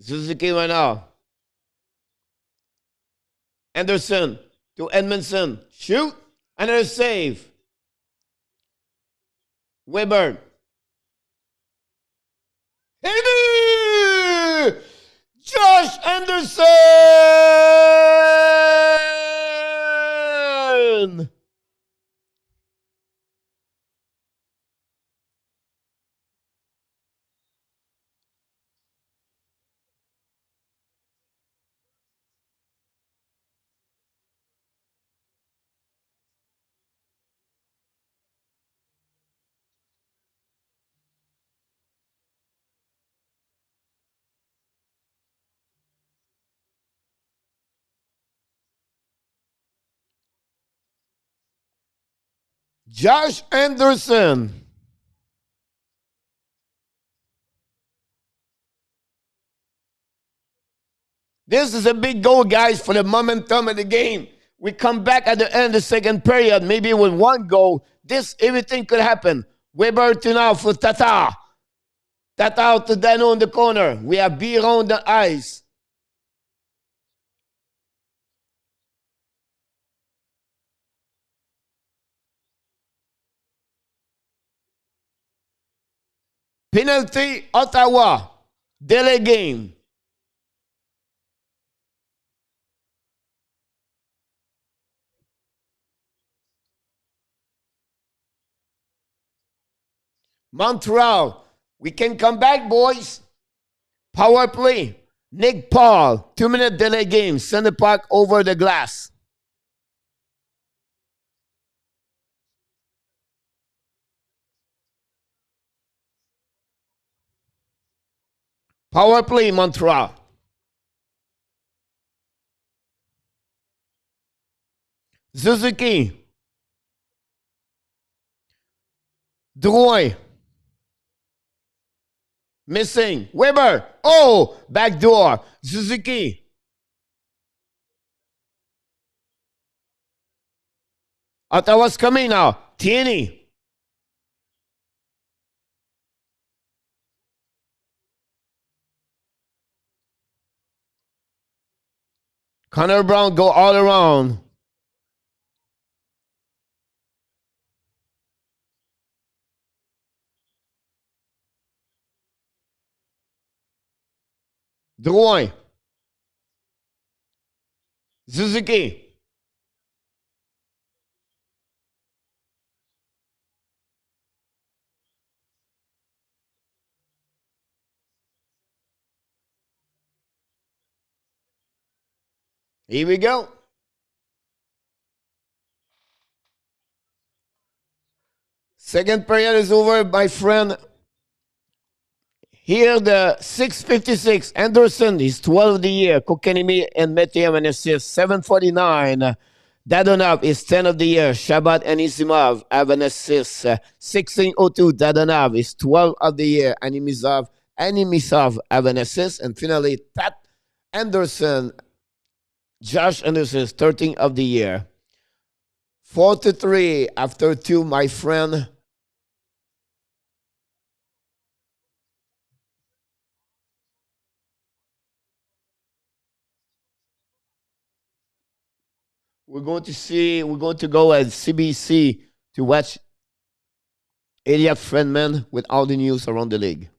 Suzuki right now. Anderson to Edmondson. Shoot. Another save. Weber. Hey! Josh Anderson! Josh Anderson. This is a big goal, guys, for the momentum of the game. We come back at the end of the second period, maybe with 1 goal. This, everything could happen. Weber to now for Tata. Tata to Dano in the corner. We have Biron on the ice. Penalty, Ottawa. Delay game. Montreal. We can come back, boys. Power play. Nick Paul. 2-minute delay game. Send the puck over the glass. Power play, Montreal. Suzuki. Drouin. Missing. Weber. Oh, back door. Suzuki. Ottawa's coming now. Tierney. Connor Brown go all around. Drouin. Suzuki. Here we go. Second period is over, my friend. Here, the 656, Anderson is 12 of the year. Kokenimi and Metiam and assist, 749. Dadonov is 10 of the year. Shabat and Isimov have an assist. 1602, Dadonov is 12 of the year. Animisov have an assist. And finally, Pat Anderson, Josh Anderson is 13 of the year. 4-3 after 2, my friend. We're going to go at CBC to watch Elliot Friendman with all the news around the league.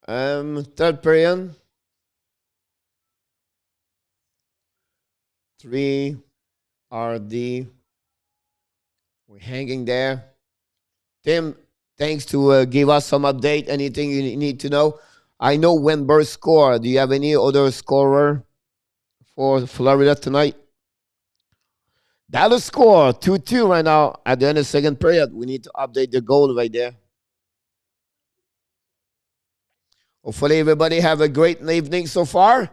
Third period, 3 RD. We're hanging there. Tim, thanks to give us some update. Anything you need to know? I know when Burr scored. Do you have any other scorer for Florida tonight? Dallas score 2-2 right now at the end of the second period. We need to update the goal right there. Hopefully everybody have a great evening so far.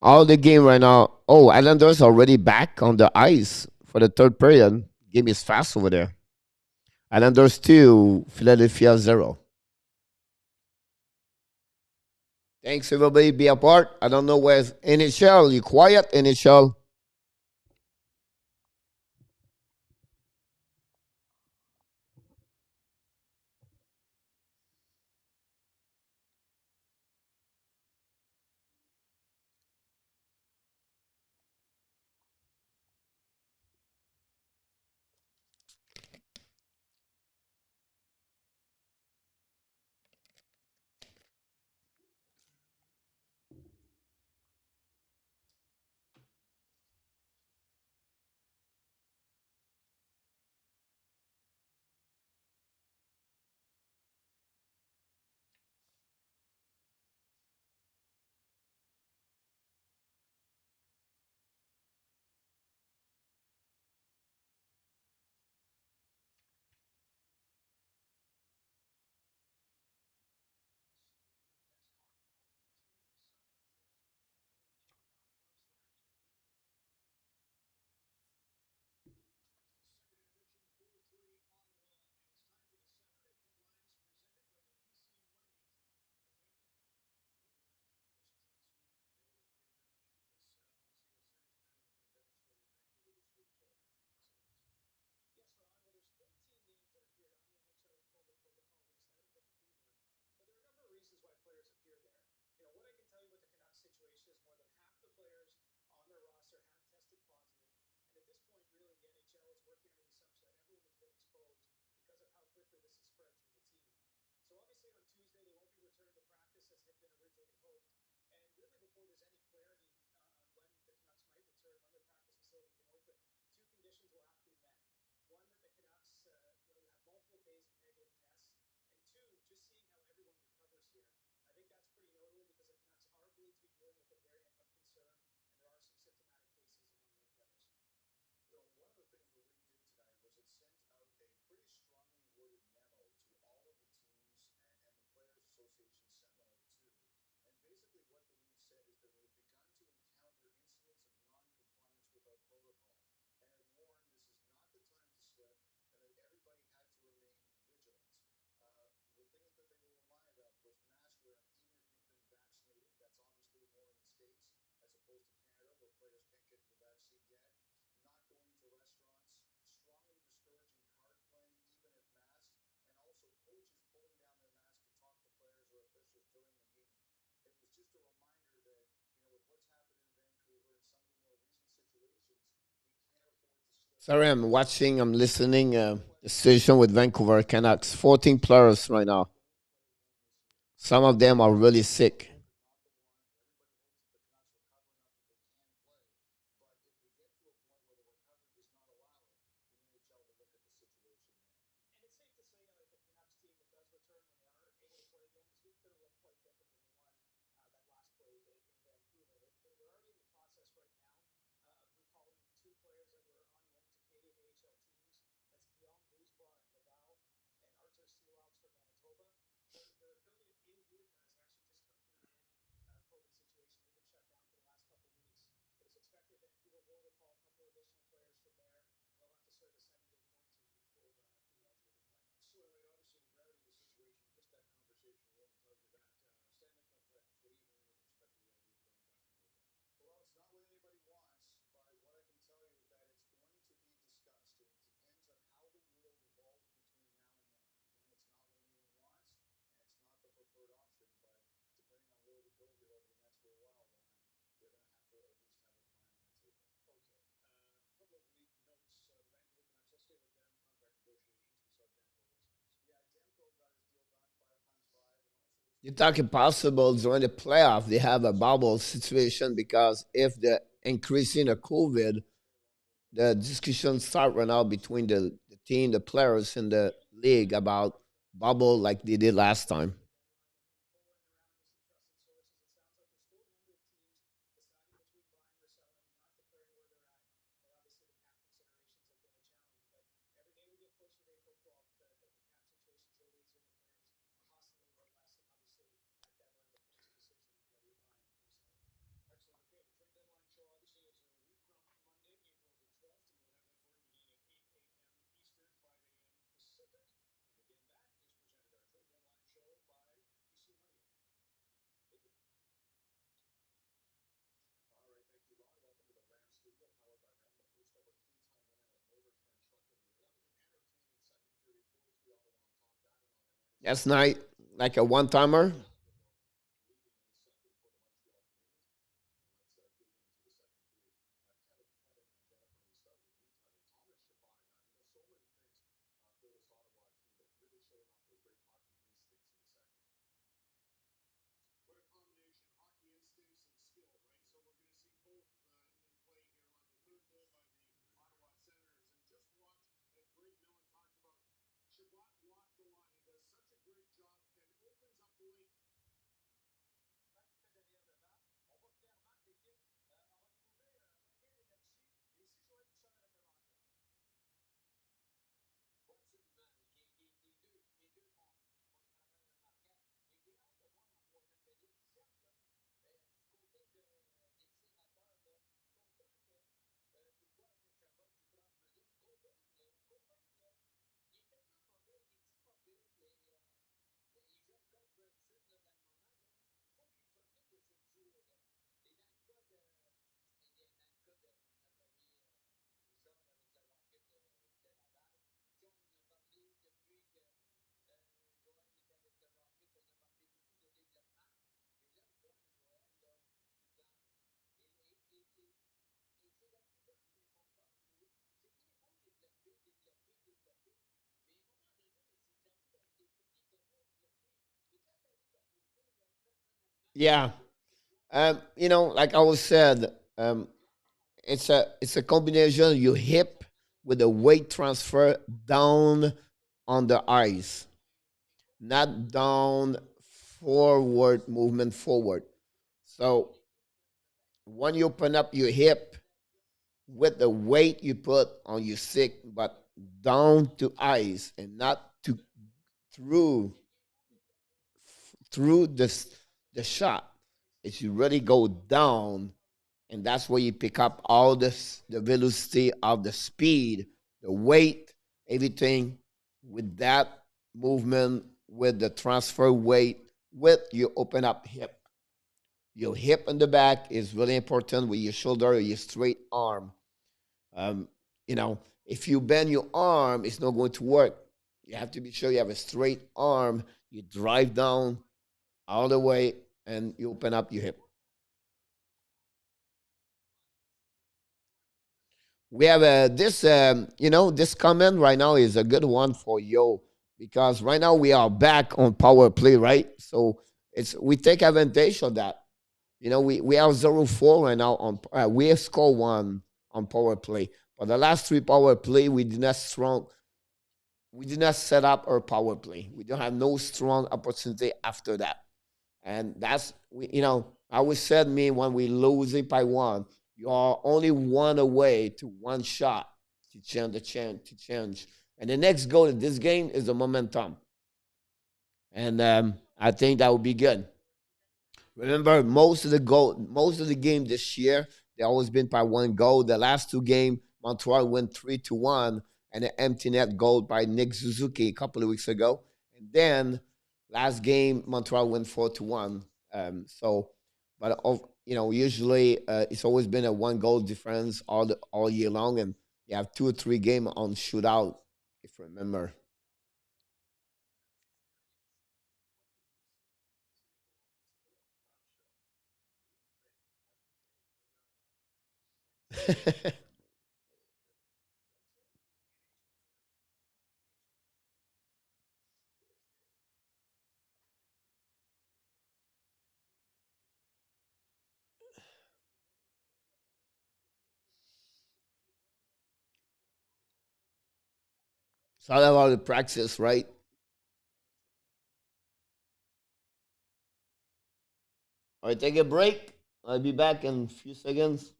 All the game right now. Oh, Islanders already back on the ice for the third period. Game is fast over there. Islanders 2, Philadelphia 0. Thanks everybody. Be a part. I don't know where's NHL. You quiet, NHL. Sorry, I'm watching, I'm listening. The situation with Vancouver Canucks. 14 players right now. Some of them are really sick. You talking possible during the playoff they have a bubble situation because if the increasing of COVID, the discussion start right now between the team, the players in the league about bubble like they did last time. That's not like a one timer. Yeah. Like I was said, it's a combination you hip with a weight transfer down on the ice, not down forward movement forward. So when you open up your hip with the weight you put on your stick, but down to ice and not to through through the shot. It should really go down, and that's where you pick up all this the velocity of the speed, the weight, everything with that movement, with the transfer weight, with your open up hip. Your hip in the back is really important with your shoulder or your straight arm. Um, you know, if you bend your arm, it's not going to work. You have to be sure you have a straight arm. You drive down all the way and you open up your hip. We have this comment right now is a good one for Yo because right now we are back on power play, right? So we take advantage of that. We are 0-4 right now on we have scored one on power play, but the last three power play we did not set up our power play. We don't have no strong opportunity after that. And that's I always said me when we lose it by one, you are only one away to one shot to change to change. And the next goal in this game is the momentum. And I think that would be good. Remember, most of the game this year, they always been by one goal. The last two game, Montreal went 3-1, and an empty net goal by Nick Suzuki a couple of weeks ago. And then last game, Montreal went 4-1. But usually it's always been a one goal difference all year long, and you have 2 or 3 game on shootout, if you remember. It's all about the practice, right? All right, take a break. I'll be back in a few seconds.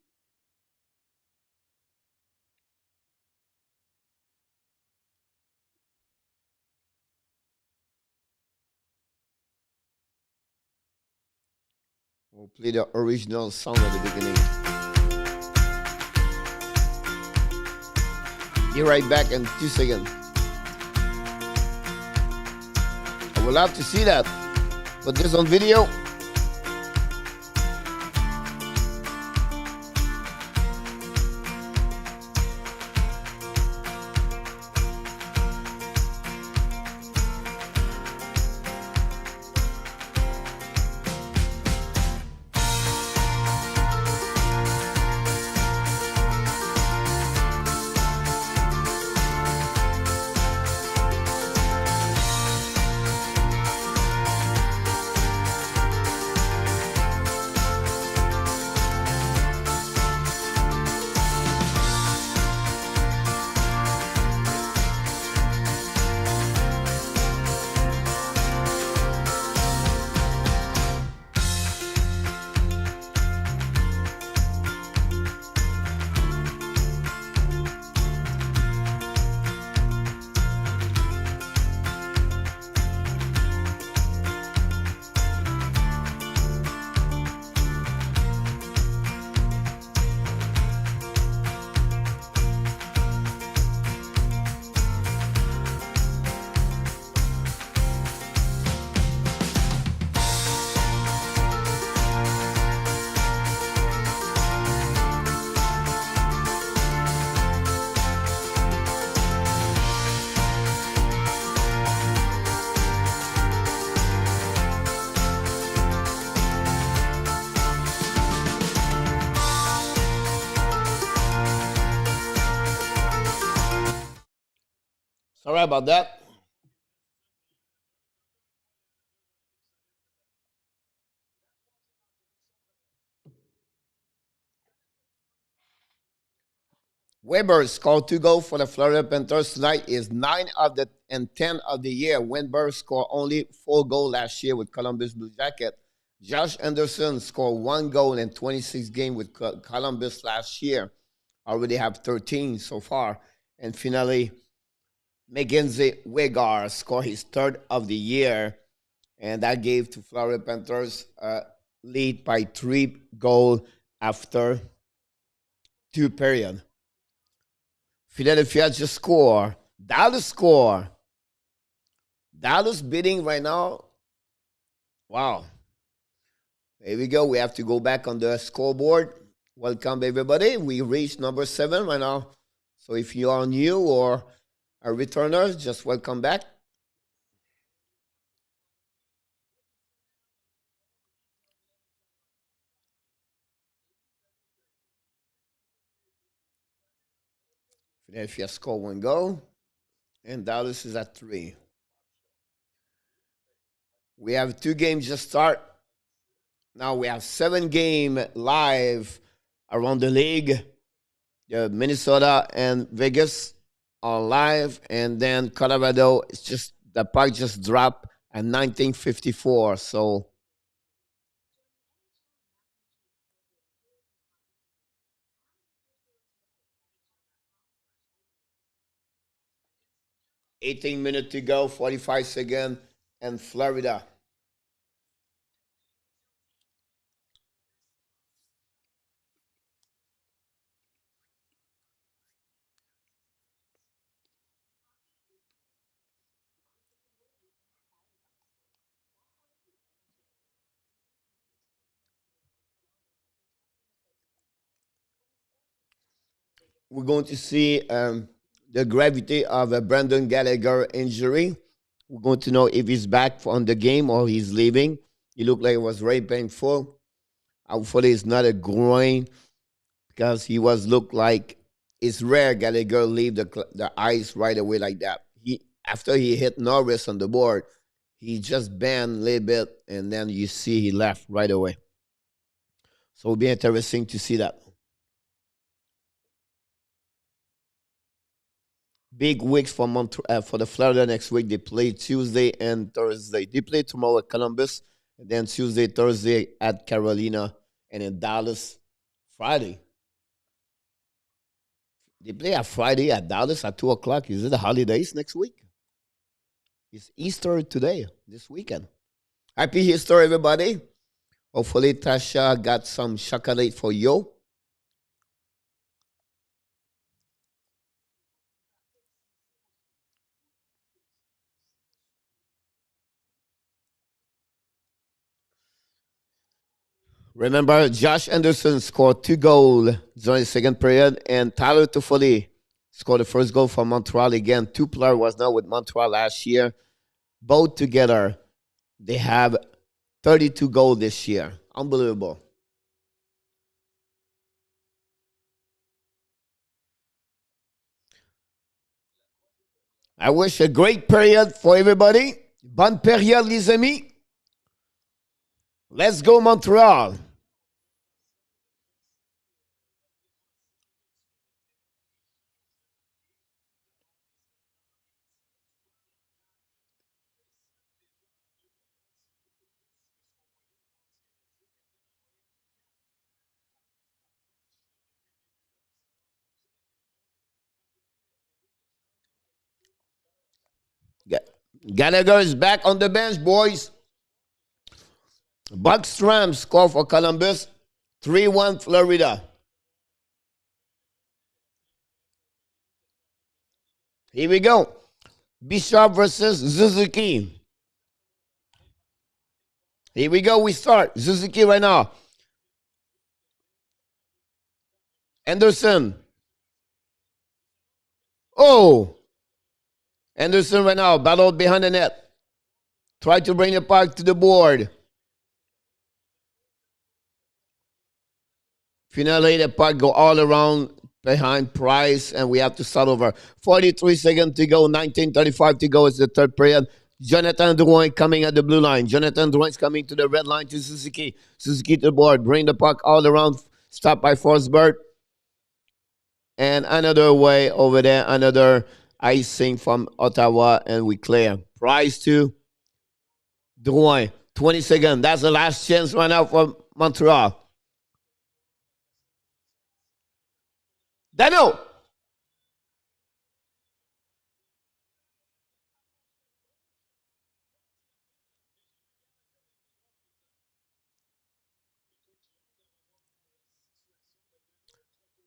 We'll play the original song at the beginning. Be right back in 2 seconds. I would love to see that. Put this on video. Sorry about that. Weber scored 2 goals for the Florida Panthers tonight. Is 9 of the 10 of the year. Weber scored only 4 goals last year with Columbus Blue Jacket. Josh Anderson scored 1 goal in 26 games with Columbus last year. Already have 13 so far. And finally, Mackenzie Wegar scored his third of the year, and that gave to Florida Panthers lead by 3 goals after 2 periods. Philadelphia just score. Dallas score. Dallas beating right now. Wow. Here we go. We have to go back on the scoreboard. Welcome, everybody. We reached number 7 right now. So if you are new or a returner, just welcome back. Philadelphia score 1 goal, and Dallas is at 3. We have 2 games just start. Now we have 7 game live around the league. Minnesota and Vegas are live, and then Colorado. It's just the puck just dropped at 1954. So 18 minutes to go, 45 seconds, and Florida. We're going to see the gravity of a Brandon Gallagher injury. We're going to know if he's back on the game or he's leaving. He looked like it was very painful. Hopefully, it's not a groin because he was looked like it's rare Gallagher leave the ice right away like that. He after he hit Norris on the board, he just bent a little bit, and then you see he left right away. So it'll be interesting to see that. Big weeks for for the Florida next week. They play Tuesday and Thursday. They play tomorrow at Columbus, and then Tuesday, Thursday at Carolina, and in Dallas Friday. They play at Friday at Dallas at 2 o'clock. Is it the holidays next week? It's Easter today, this weekend. Happy Easter, everybody. Hopefully, Tasha got some chocolate for you. Remember, Josh Anderson scored 2 goals during the second period, and Tyler Toffoli scored the first goal for Montreal. Again, two players was not with Montreal last year. Both together, they have 32 goals this year. Unbelievable. I wish a great period for everybody. Bonne période, les amis. Let's go, Montreal. Gallagher is back on the bench, boys. Buckstrom score for Columbus. 3-1 Florida. Here we go. Bishop versus Suzuki. Here we go. We start. Suzuki right now. Anderson. Oh. Anderson right now. Battled behind the net. Try to bring the puck to the board. Finally, the puck go all around behind Price, and we have to start over. 43 seconds to go, 19:35 to go. It's the third period. Jonathan Drouin coming at the blue line. Jonathan Drouin is coming to the red line to Suzuki. Suzuki to the board. Bring the puck all around. Stop by Forsberg. And another way over there. Another icing from Ottawa, and we clear. Price to Drouin. 20 seconds. That's the last chance right now for Montreal. Daniel.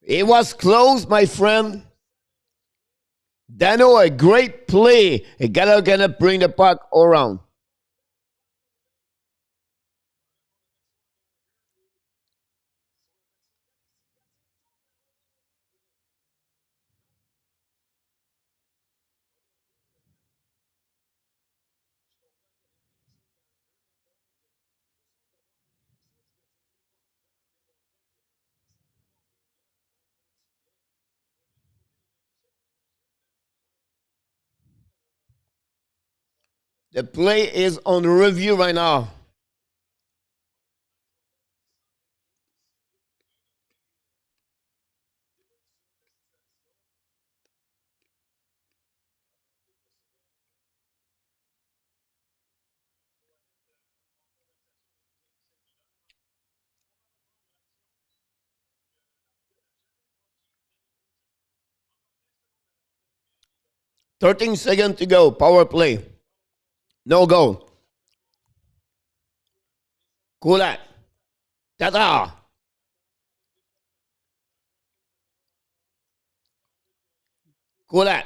It was close, my friend. Dano, a great play. Gallo gonna bring the puck around. The play is on review right now. 13 seconds to go. Power play. No goal. Kulak. Tata. Kulak.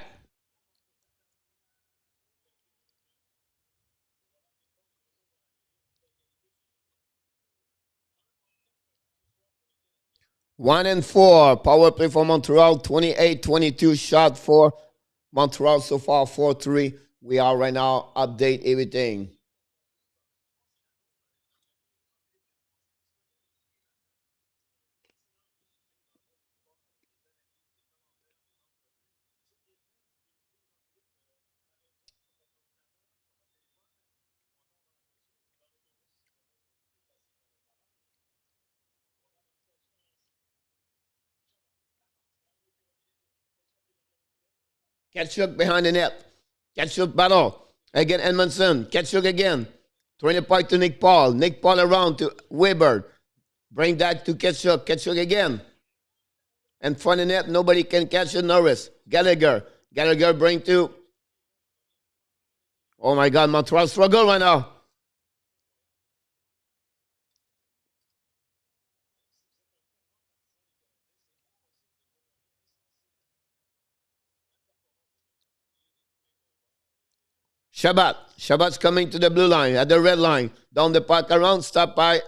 1-4. Power play for Montreal. 28-22 shot for Montreal so far. 4-3. We are right now. Update everything. Ketchuk behind the net. Ketchuk battle. Again, Edmondson. Ketchuk again. Throwing the puck to Nick Paul. Nick Paul around to Weber. Bring that to Ketchuk. Ketchuk again. And front of the net, nobody can catch it. Norris. Gallagher. Gallagher bring to. Oh my God, Montreal struggle right now. Shabbat. Shabbat's coming to the blue line, at the red line. Down the park around, stopped by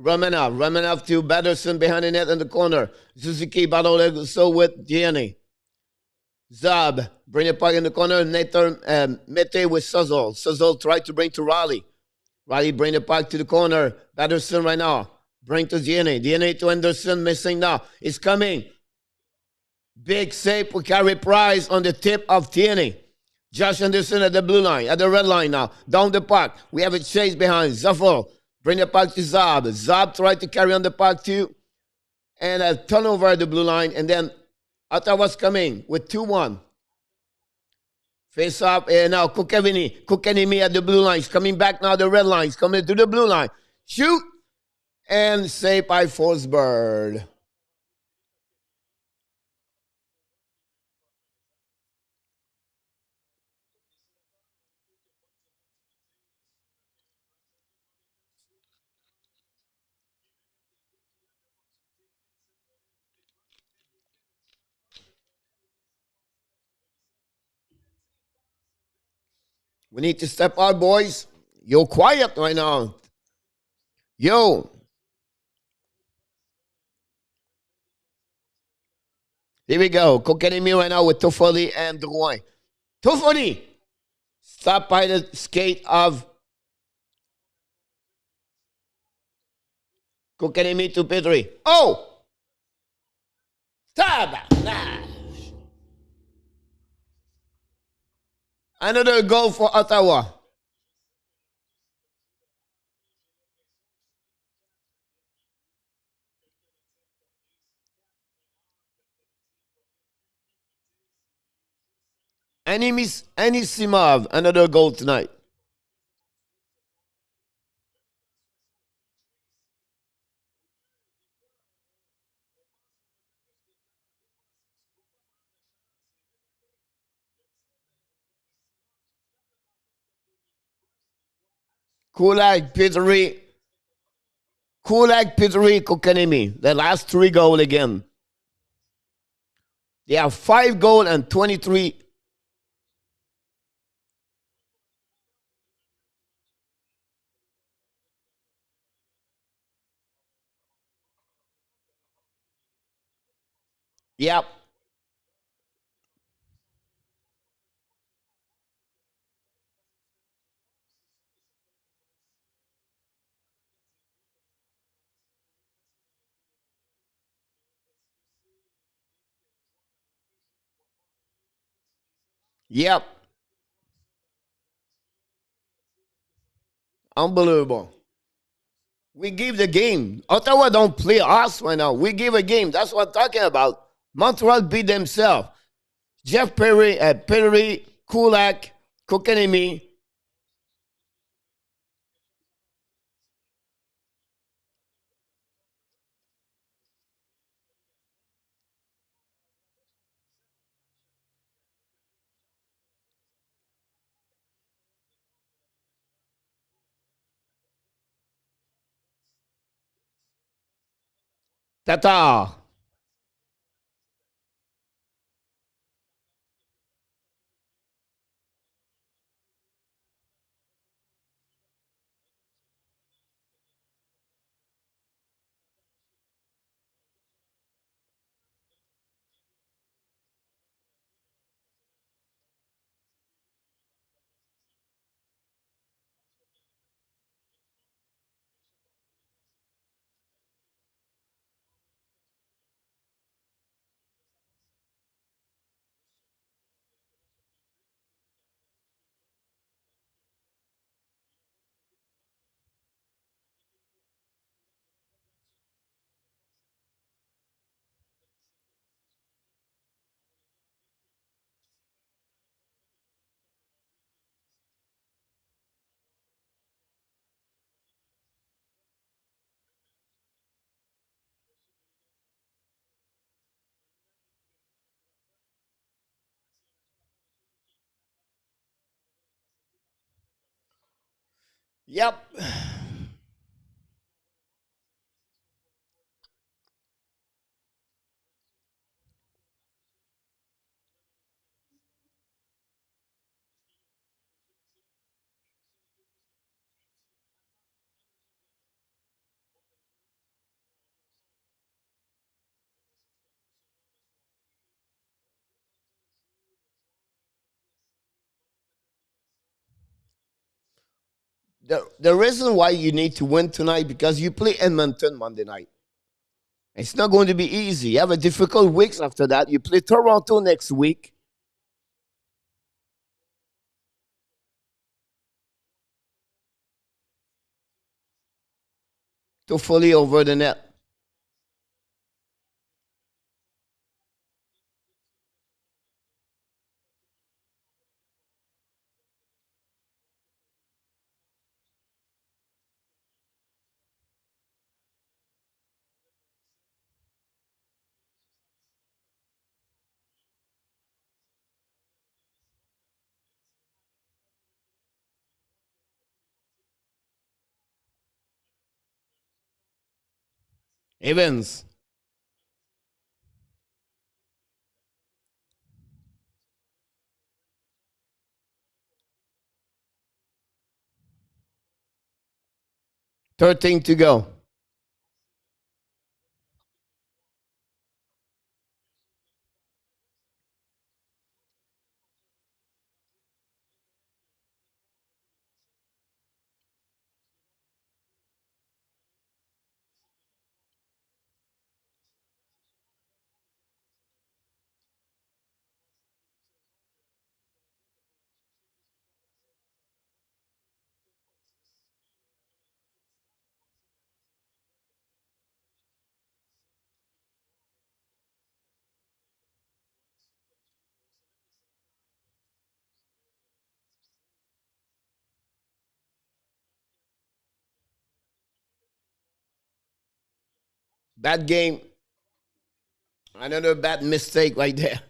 Romanov. Romanov to Batterson behind the net in the corner. Suzuki battle so with Gianni. Zab, bring the puck in the corner. Nathan Mete with Suzzle. Suzzle tried to bring to Riley. Riley bring the puck to the corner. Batterson right now. Bring to Gianni. Gianni to Anderson, missing now. It's coming. Big save for Carey Price on the tip of Tierney. Josh Anderson at the blue line, at the red line now. Down the puck. We have a chase behind. Zuffel. Bring the puck to Zab. Zab tried to carry on the puck too. And a turnover at the blue line. And then Ottawa's coming with 2-1. Face up. And now Kokenimi at the blue line. He's coming back now. The red line. He's coming to the blue line. Shoot. And save by Forsberg. We need to step out, boys. You're quiet right now. Yo. Here we go. Kokenimi right now with Toffoli and Drouin. Toffoli! Stopped by the skate of Kokenimi to Petri. Oh! Stab! Nah. Another goal for Ottawa. Anisimov, another goal tonight. Kulak, Petri. Kulak, Petri, Kokenimi. The last three goal again. They have 5 goal and 23. Yep. Yep. Unbelievable. We give the game. Ottawa don't play us right now. We give a game. That's what I'm talking about. Montreal beat themselves. Jeff Perry, Perry, Kulak, Kokanemi. Tatar. Yep. The reason why you need to win tonight because you play Edmonton Monday night. It's not going to be easy. You have a difficult weeks after that. You play Toronto next week to fully over the net. Evans, 13 to go. Bad game. Another bad mistake right there.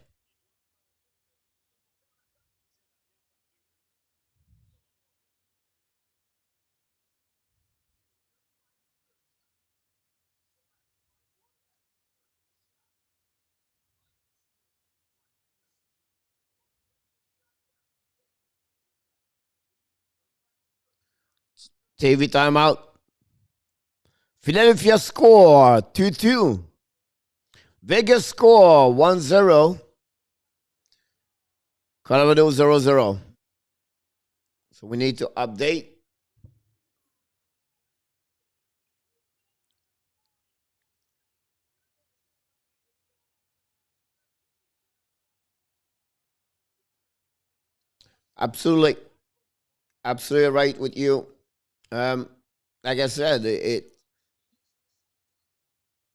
TV timeout. Philadelphia score 2-2. Vegas score 1-0. Colorado 0-0. So we need to update. Absolutely. Absolutely right with you. Um, like I said,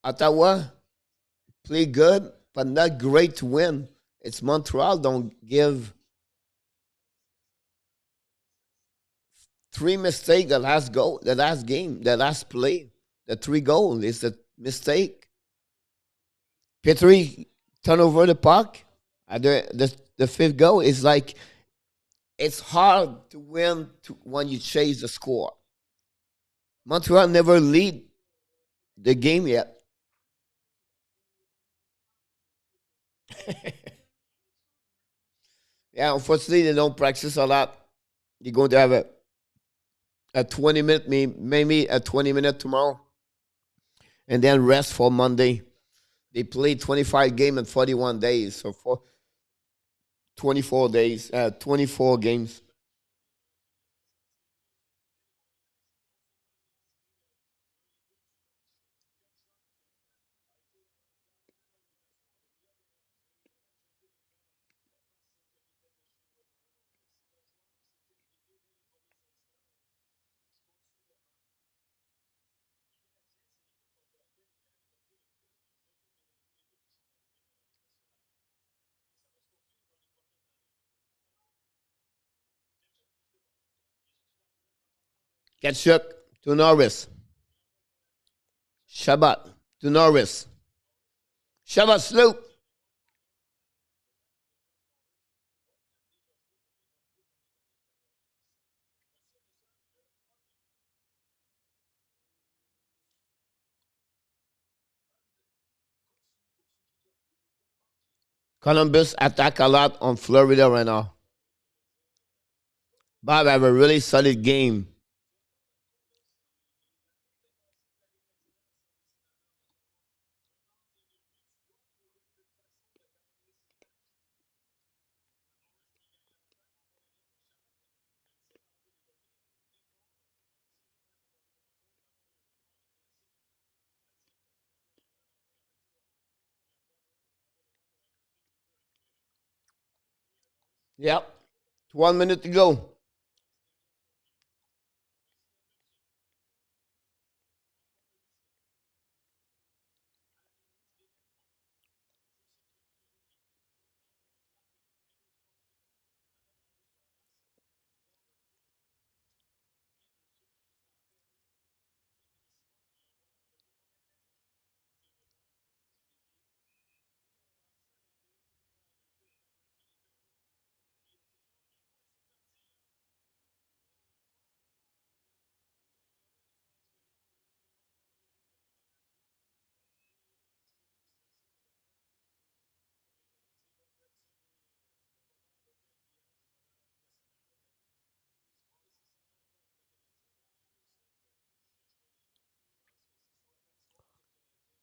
Ottawa play good, but not great to win. It's Montreal don't give three mistakes the last goal, the last game, the last play. The three goal is a mistake. Petrie turn over the puck. The fifth goal is like it's hard to win when you chase the score. Montreal never lead the game yet. Yeah, unfortunately they don't practice a lot. You're going to have a 20 minute, maybe a 20-minute tomorrow, and then rest for Monday. They play 25 game in 41 days, so for 24 days, 24 games. Ketchuk to Norris. Shabbat to Norris. Shabbat Sloop. Columbus attack a lot on Florida right now. Bob have a really solid game. Yep. 1 minute to go.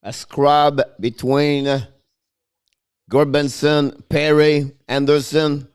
A scrub between Gorbenson, Perry, Anderson.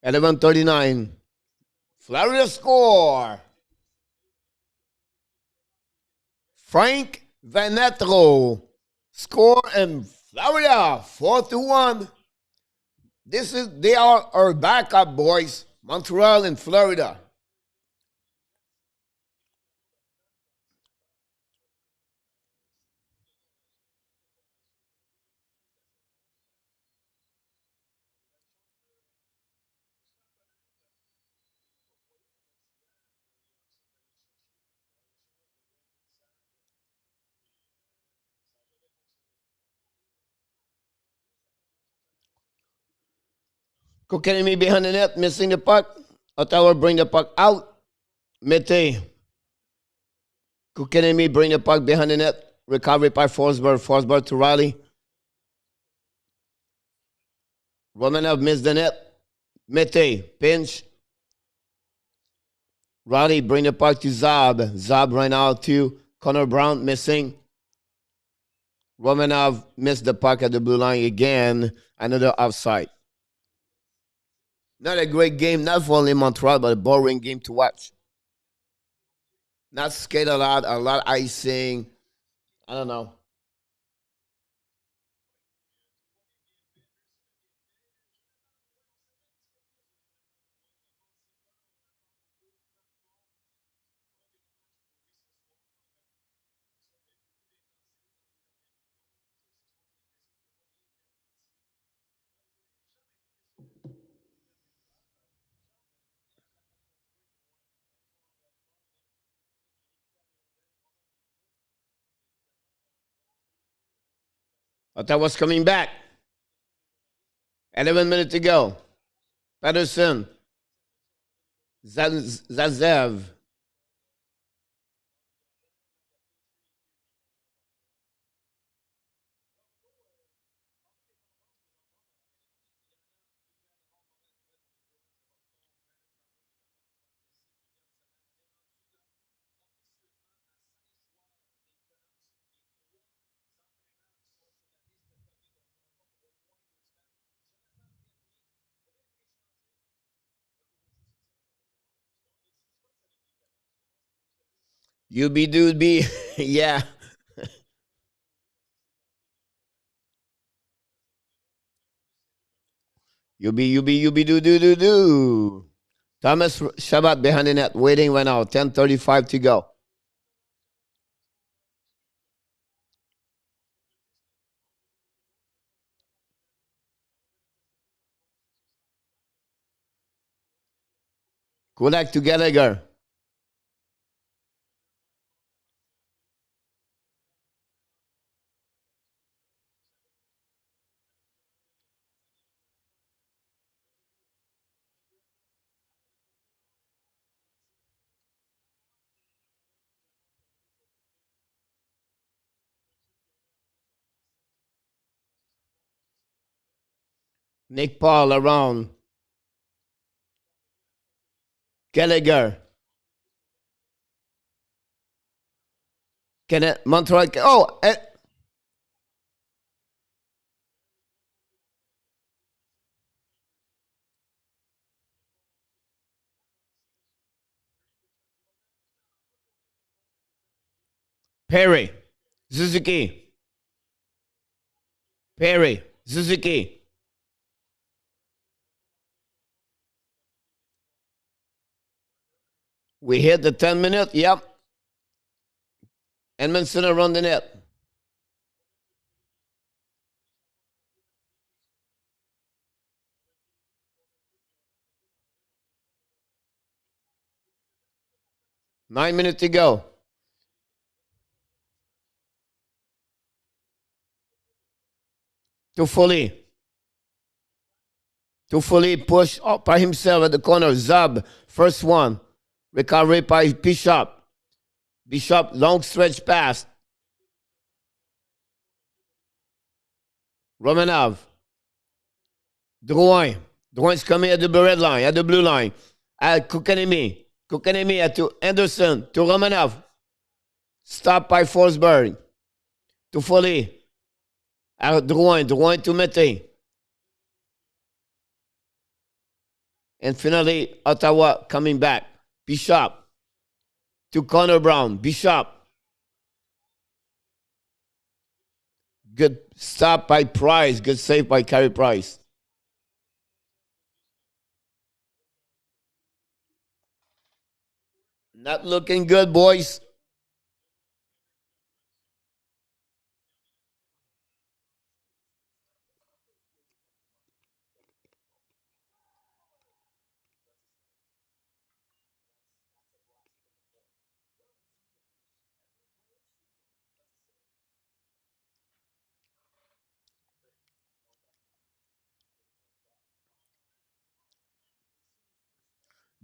11:39. Florida score. Frank Venetro score in Florida 4-1. They are our backup boys. Montreal and Florida. Kokenemi behind the net, missing the puck. Ottawa bring the puck out. Mete. Kokenemi bring the puck behind the net. Recovery by Forsberg. Forsberg to Riley. Romanov missed the net. Mete. Pinch. Riley bring the puck to Zab. Zab right now to Connor Brown missing. Romanov missed the puck at the blue line again. Another offside. Not a great game, not for only Montreal, but a boring game to watch. Not skate a lot icing. I don't know. Ottawa's coming back. 11 minutes to go. Patterson. Zazev. You be dude be. Yeah. You be do. Thomas Shabbat behind the net, waiting right now. 10:35 to go. Kulak to Gallagher. Nick Paul around. Gallagher. Can it, Montreal. Oh, Perry. Suzuki. Perry. Suzuki. We hit the 10 minute. Yep. Edmondson around the net. Nine minutes to go. To fully. To fully push up by himself at the corner. Zab. First one. Recovery by Bishop. Bishop, long stretch pass. Romanov. Drouin. Drouin's coming at the red line, at the blue line. At Kokanemi. Kokanemi at to Anderson. To Romanov. Stop by Forsberg. To Foley. At Drouin. Drouin to Mete. And finally, Ottawa coming back. Bishop. To Connor Brown. Bishop. Good stop by Price. Good save by Carey Price. Not looking good, boys.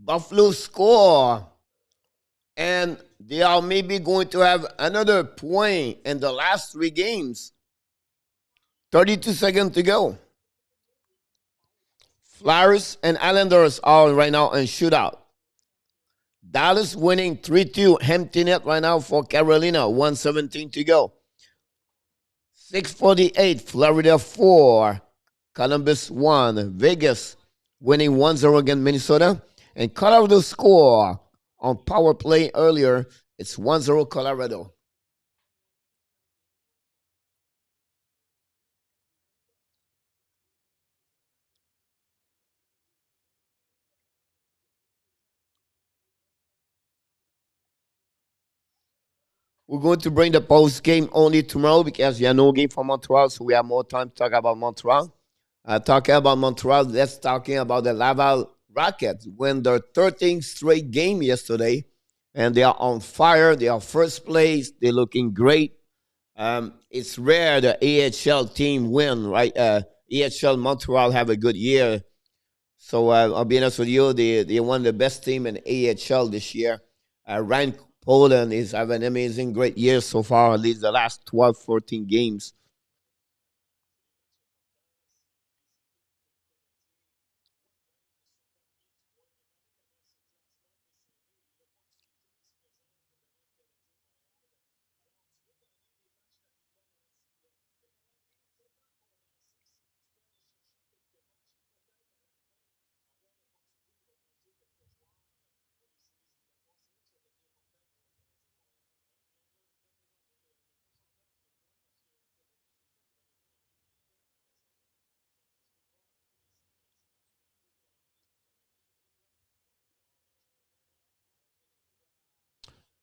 Buffalo score, and they are maybe going to have another point in the last three games. 32 seconds to go. Flyers and Islanders are right now in shootout. Dallas winning 3-2. Empty net right now for Carolina. 117 to go. 648. Florida 4. Columbus 1. Vegas winning 1-0 against Minnesota. And Colorado score on power play earlier. It's 1-0 Colorado. We're going to bring the post game only tomorrow because you have no game for Montreal, so we have more time to talk about Montreal. Talking about Montreal, let's talking about the Laval Rockets. Win their 13th straight game yesterday, and they are on fire. They are first place. They're looking great. It's rare the AHL team win, right? AHL Montreal have a good year. So I'll be honest with you, they won the best team in AHL this year. Ryan Poland is having an amazing, great year so far, at least the last 12, 14 games.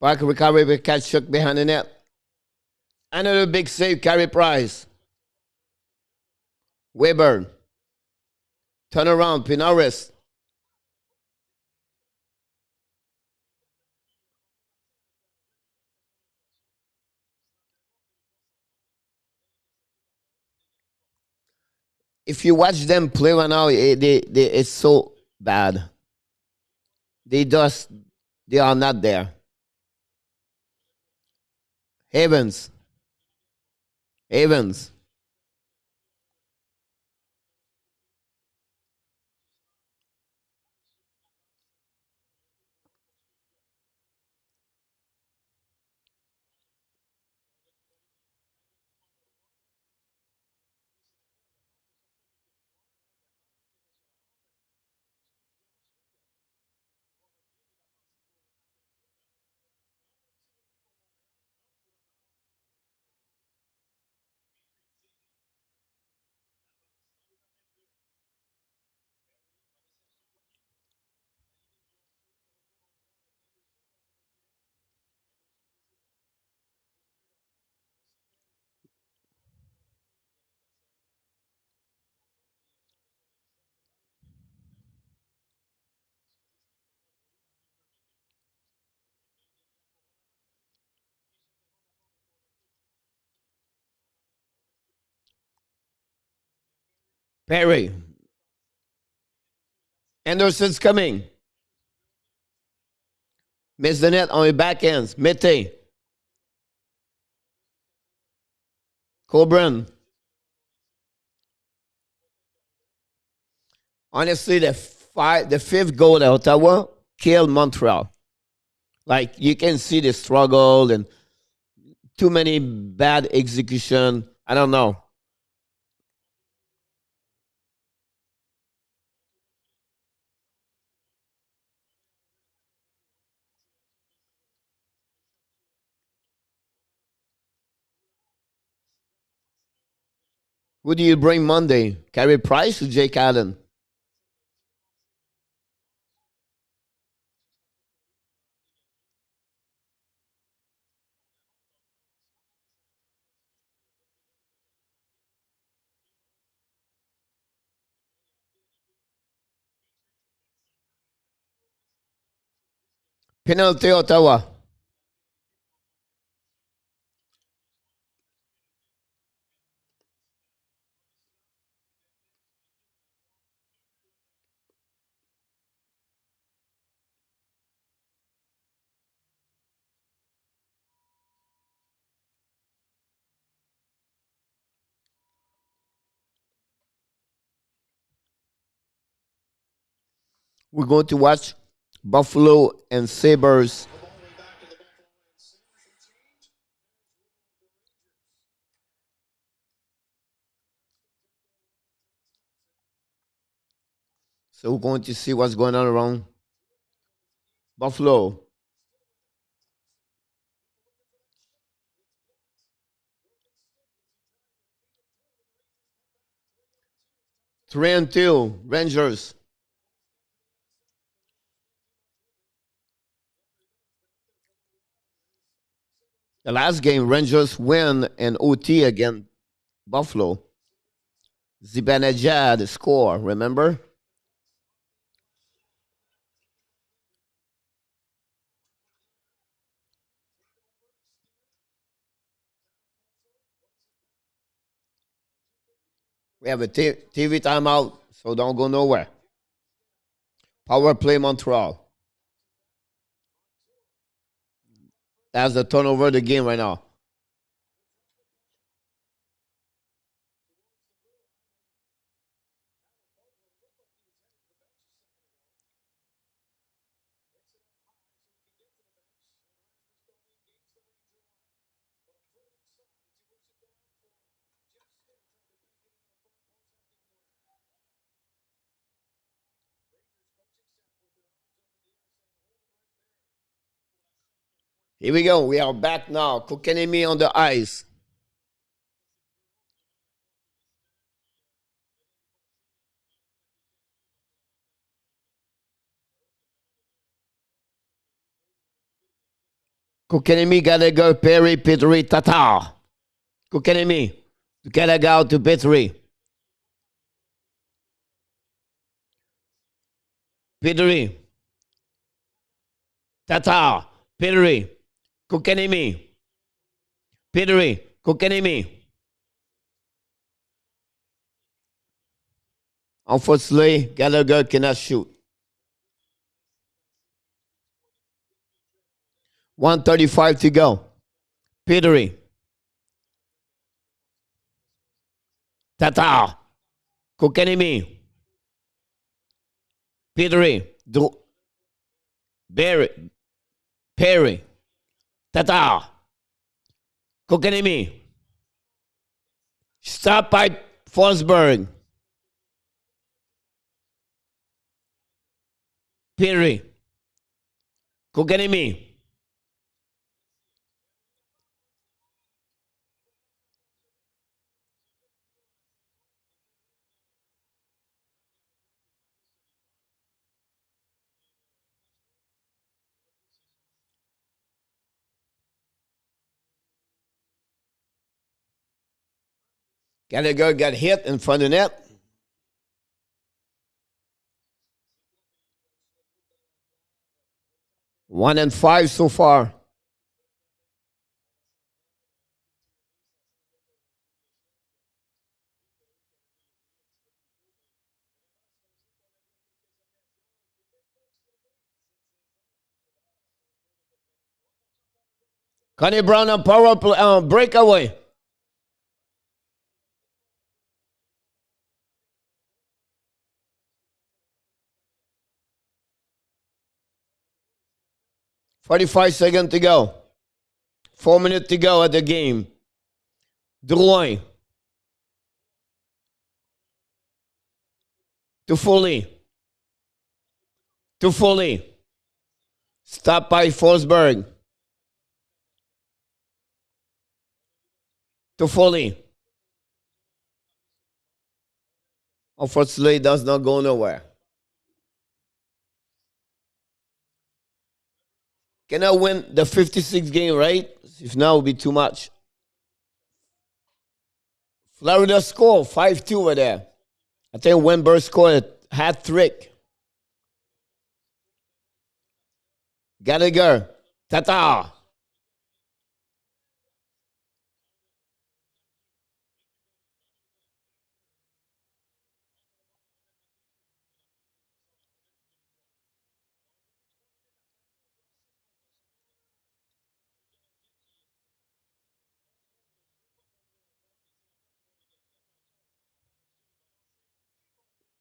Park recovery with catch shook behind the net. Another big save, Carey Price. Weber. Turn around, Pinares. If you watch them play right now, it's so bad. They just, they are not there. Evans. Evans. Perry. Anderson's coming. Miss the net on the back ends. Mete. Coburn. Honestly, the fifth goal at Ottawa killed Montreal. Like you can see the struggle and too many bad execution. I don't know. Who do you bring Monday? Carey Price or Jake Allen? Penalty Ottawa. We're going to watch Buffalo and Sabres. So we're going to see what's going on around Buffalo. 3-2 Rangers. The last game, Rangers win in OT against Buffalo. Zibanejad score, remember? We have a TV timeout, so don't go nowhere. Power play Montreal. That's the turnover of the game right now. Here we go. We are back now. Kokanemi on the ice. Kokanemi, Gallagher, Perry, Petrie, Tatar. Kokanemi, Gallagher to Petrie. Petrie, Tatar, Petrie, Kokanemi, Petrie, Kokanemi. Unfortunately, Gallagher cannot shoot. 1:35 to go. Petrie, Tatar, Kokanemi, Petrie, Barry, Perry, Tatar, Kokanemi. Stop by Forsberg. Petrie, Kokanemi. Gallagher got hit in front of the net. 1-5 so far. Connie Brown on power play, breakaway. 45 seconds to go. 4 minutes to go at the game. Drouin. To Foley. To Foley. Stop by Forsberg. To Foley. Unfortunately, does not go nowhere. Can I win the 56 game, right? If not, it will be too much. Florida score 5-2 over there. I think Wenberg scored a hat trick. Gallagher. Tatar.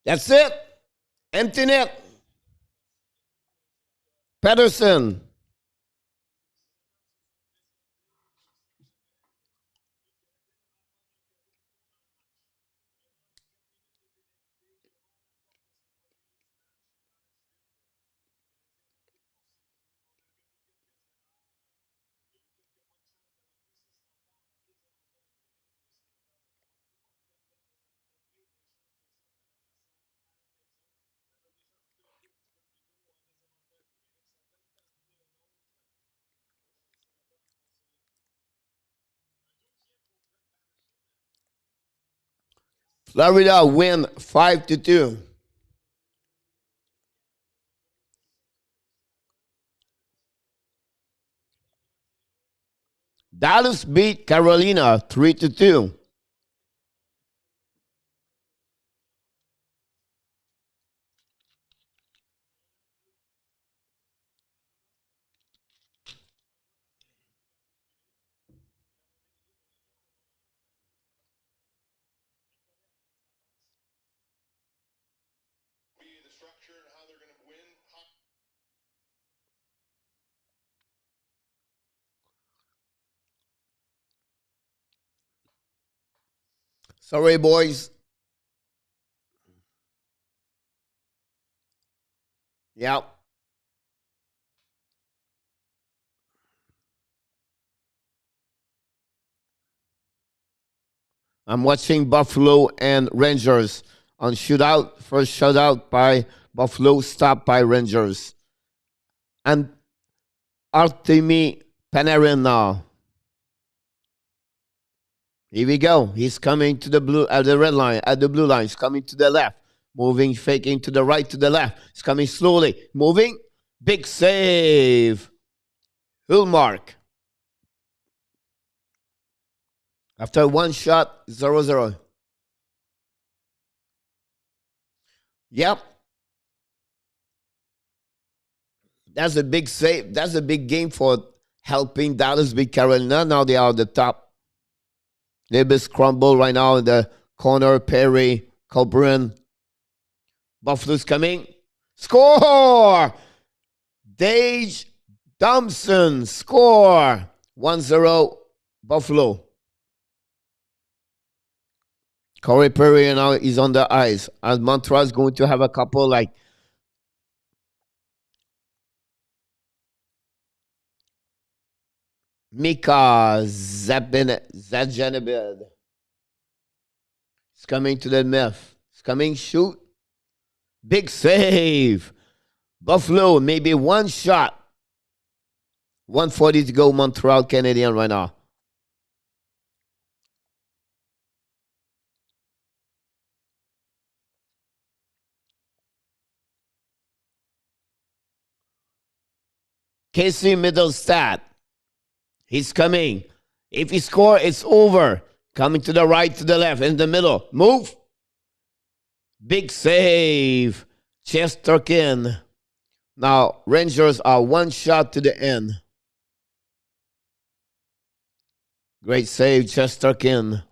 That's it. Empty net. Pedersen. Florida win 5-2. Dallas beat Carolina 3-2. Sorry, boys. Yeah. I'm watching Buffalo and Rangers on shootout. First shutout by Buffalo, stopped by Rangers. And Artemi Panarin now. Here we go. He's coming to the blue at the red line, at the blue line. He's coming to the left. Moving, faking to the right, to the left. He's coming slowly. Moving. Big save. Hulmark. After one shot, 0-0. Yep. That's a big save. That's a big game for helping Dallas beat Carolina. Now they are at the top. Little bit scramble right now in the corner. Perry, Coburn. Buffalo's coming. Score! Dage Thompson. Score. 1-0 Buffalo. Corey Perry now is on the ice. And Montreal is going to have a couple like Mika Zajanabed. It's coming to the myth. It's coming, shoot. Big save. Buffalo, maybe one shot. 140 to go, Montreal Canadiens right now. Casey Middlestat. He's coming. If he score, it's over. Coming to the right, to the left, in the middle. Move. Big save. Chesterkin. Now, Rangers are one shot to the end. Great save, Chesterkin.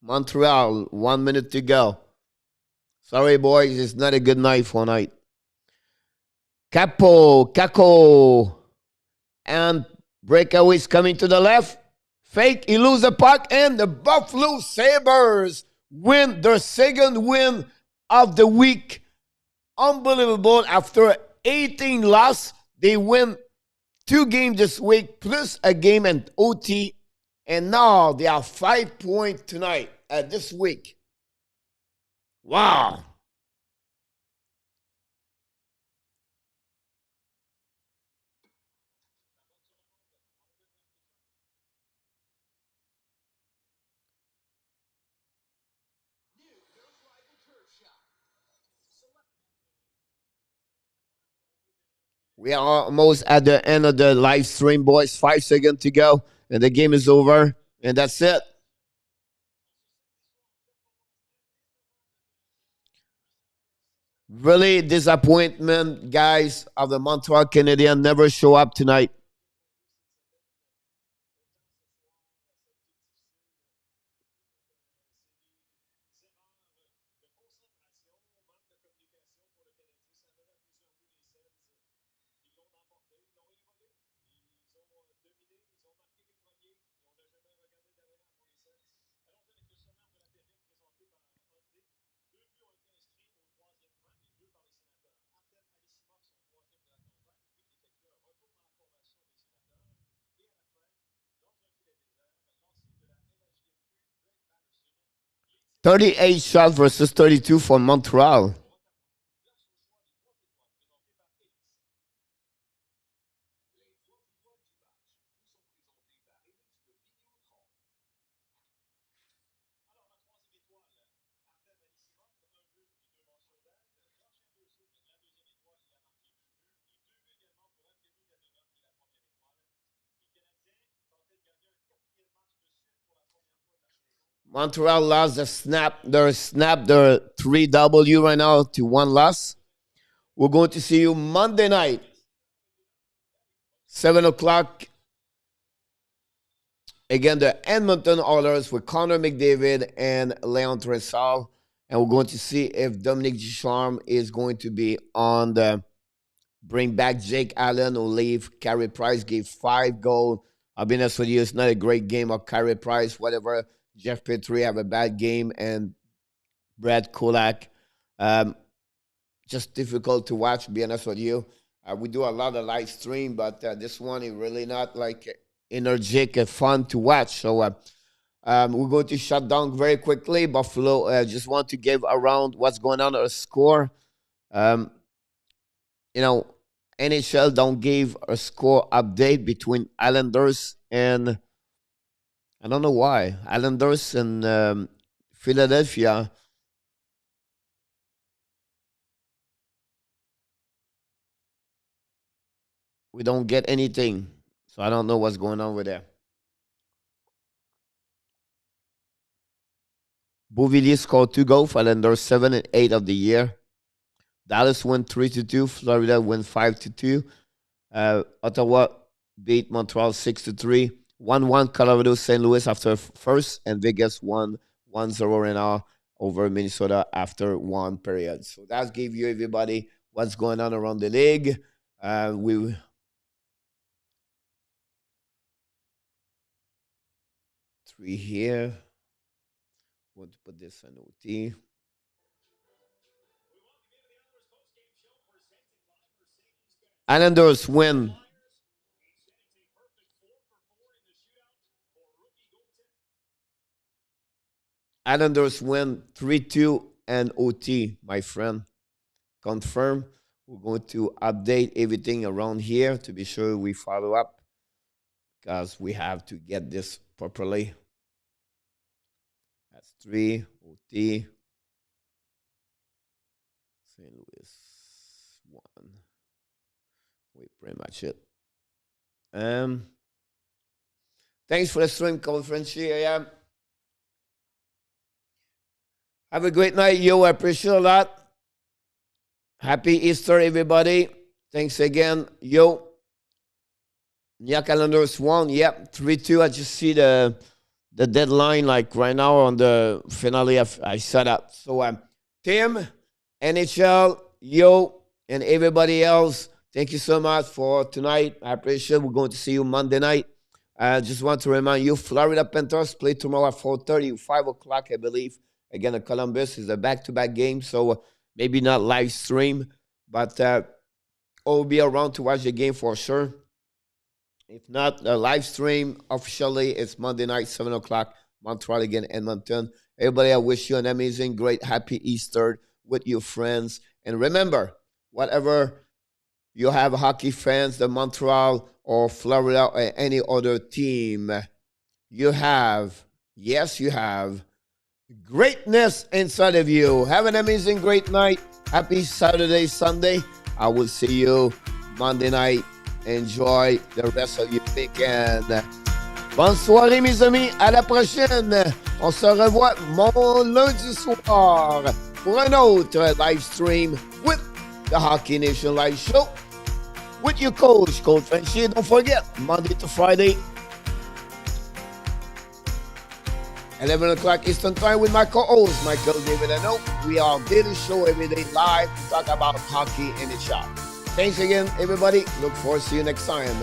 Montreal, 1 minute to go. Sorry, boys, it's not a good night for night. Kako, and breakaways coming to the left. Fake, he loses the puck, and the Buffalo Sabres win their second win of the week. Unbelievable. After 18 loss, they win 2 games this week, plus a game and OT. And now they are 5 points tonight, this week. Wow. We are almost at the end of the live stream, boys. 5 seconds to go, and the game is over. And that's it. Really disappointment, guys, of the Montreal Canadiens never show up tonight. 38 shots versus 32 for Montreal. Montreal lost their 3W right now to one loss. We're going to see you Monday night, 7 o'clock. Again, the Edmonton Oilers with Connor McDavid and Leon Draisaitl. And we're going to see if Dominic Ducharme is going to be on the bring back Jake Allen or leave. Carey Price gave 5 goals. I'll be honest with you, it's not a great game of Carey Price, whatever. Jeff Petrie have a bad game, and Brad Kulak. Just difficult to watch, be honest with you. We do a lot of live stream, but this one is really not like energetic and fun to watch. So we're going to shut down very quickly. Buffalo, just want to give around what's going on, a score. Um, you know, NHL don't give a score update between Islanders and I don't know why. Islanders and Philadelphia. We don't get anything. So I don't know what's going on with there. Beauvillier scored 2 goals for Islanders, 7 and 8 of the year. Dallas won 3-2. Florida won 5-2. Ottawa beat Montreal 6-3. 1-1 Colorado St. Louis after first, and Vegas won 1-0 right now over Minnesota after one period. So that gave you everybody what's going on around the league. We 3 here. Want to put this on OT. Islanders win. Islanders win 3-2 and OT, my friend. Confirm. We're going to update everything around here to be sure we follow up because we have to get this properly. That's 3 OT. St. Louis 1. We pretty much it. Thanks for the stream conference here. Have a great night, yo. I appreciate a lot. Happy Easter, everybody. Thanks again, yo. Yeah, calendars won. Yep, 3-2. I just see the deadline like right now on the finale I set up. So Tim, NHL, yo, and everybody else, thank you so much for tonight. I appreciate it. We're going to see you Monday night. I just want to remind you, Florida Panthers play tomorrow at 4:30, 5 o'clock, I believe. Again, at Columbus is a back-to-back game, so maybe not live stream, but I'll be around to watch the game for sure. If not, the live stream officially it's Monday night, 7 o'clock, Montreal again, Edmonton. Everybody, I wish you an amazing, great, happy Easter with your friends. And remember, whatever you have hockey fans, the Montreal or Florida or any other team, you have, yes, you have greatness inside of you. Have an amazing, great night. Happy Saturday, Sunday. I will see you Monday night. Enjoy the rest of your weekend. Bonne soirée, mes amis. À la prochaine. On se revoit mon lundi soir pour un autre live stream with the Hockey Nation Live Show with your coach, Coach Frenchy. Don't forget, Monday to Friday, 11 o'clock Eastern Time with my co-host, Michael David Ano. We are daily show every day live to talk about hockey in the shop. Thanks again, everybody. Look forward to see you next time.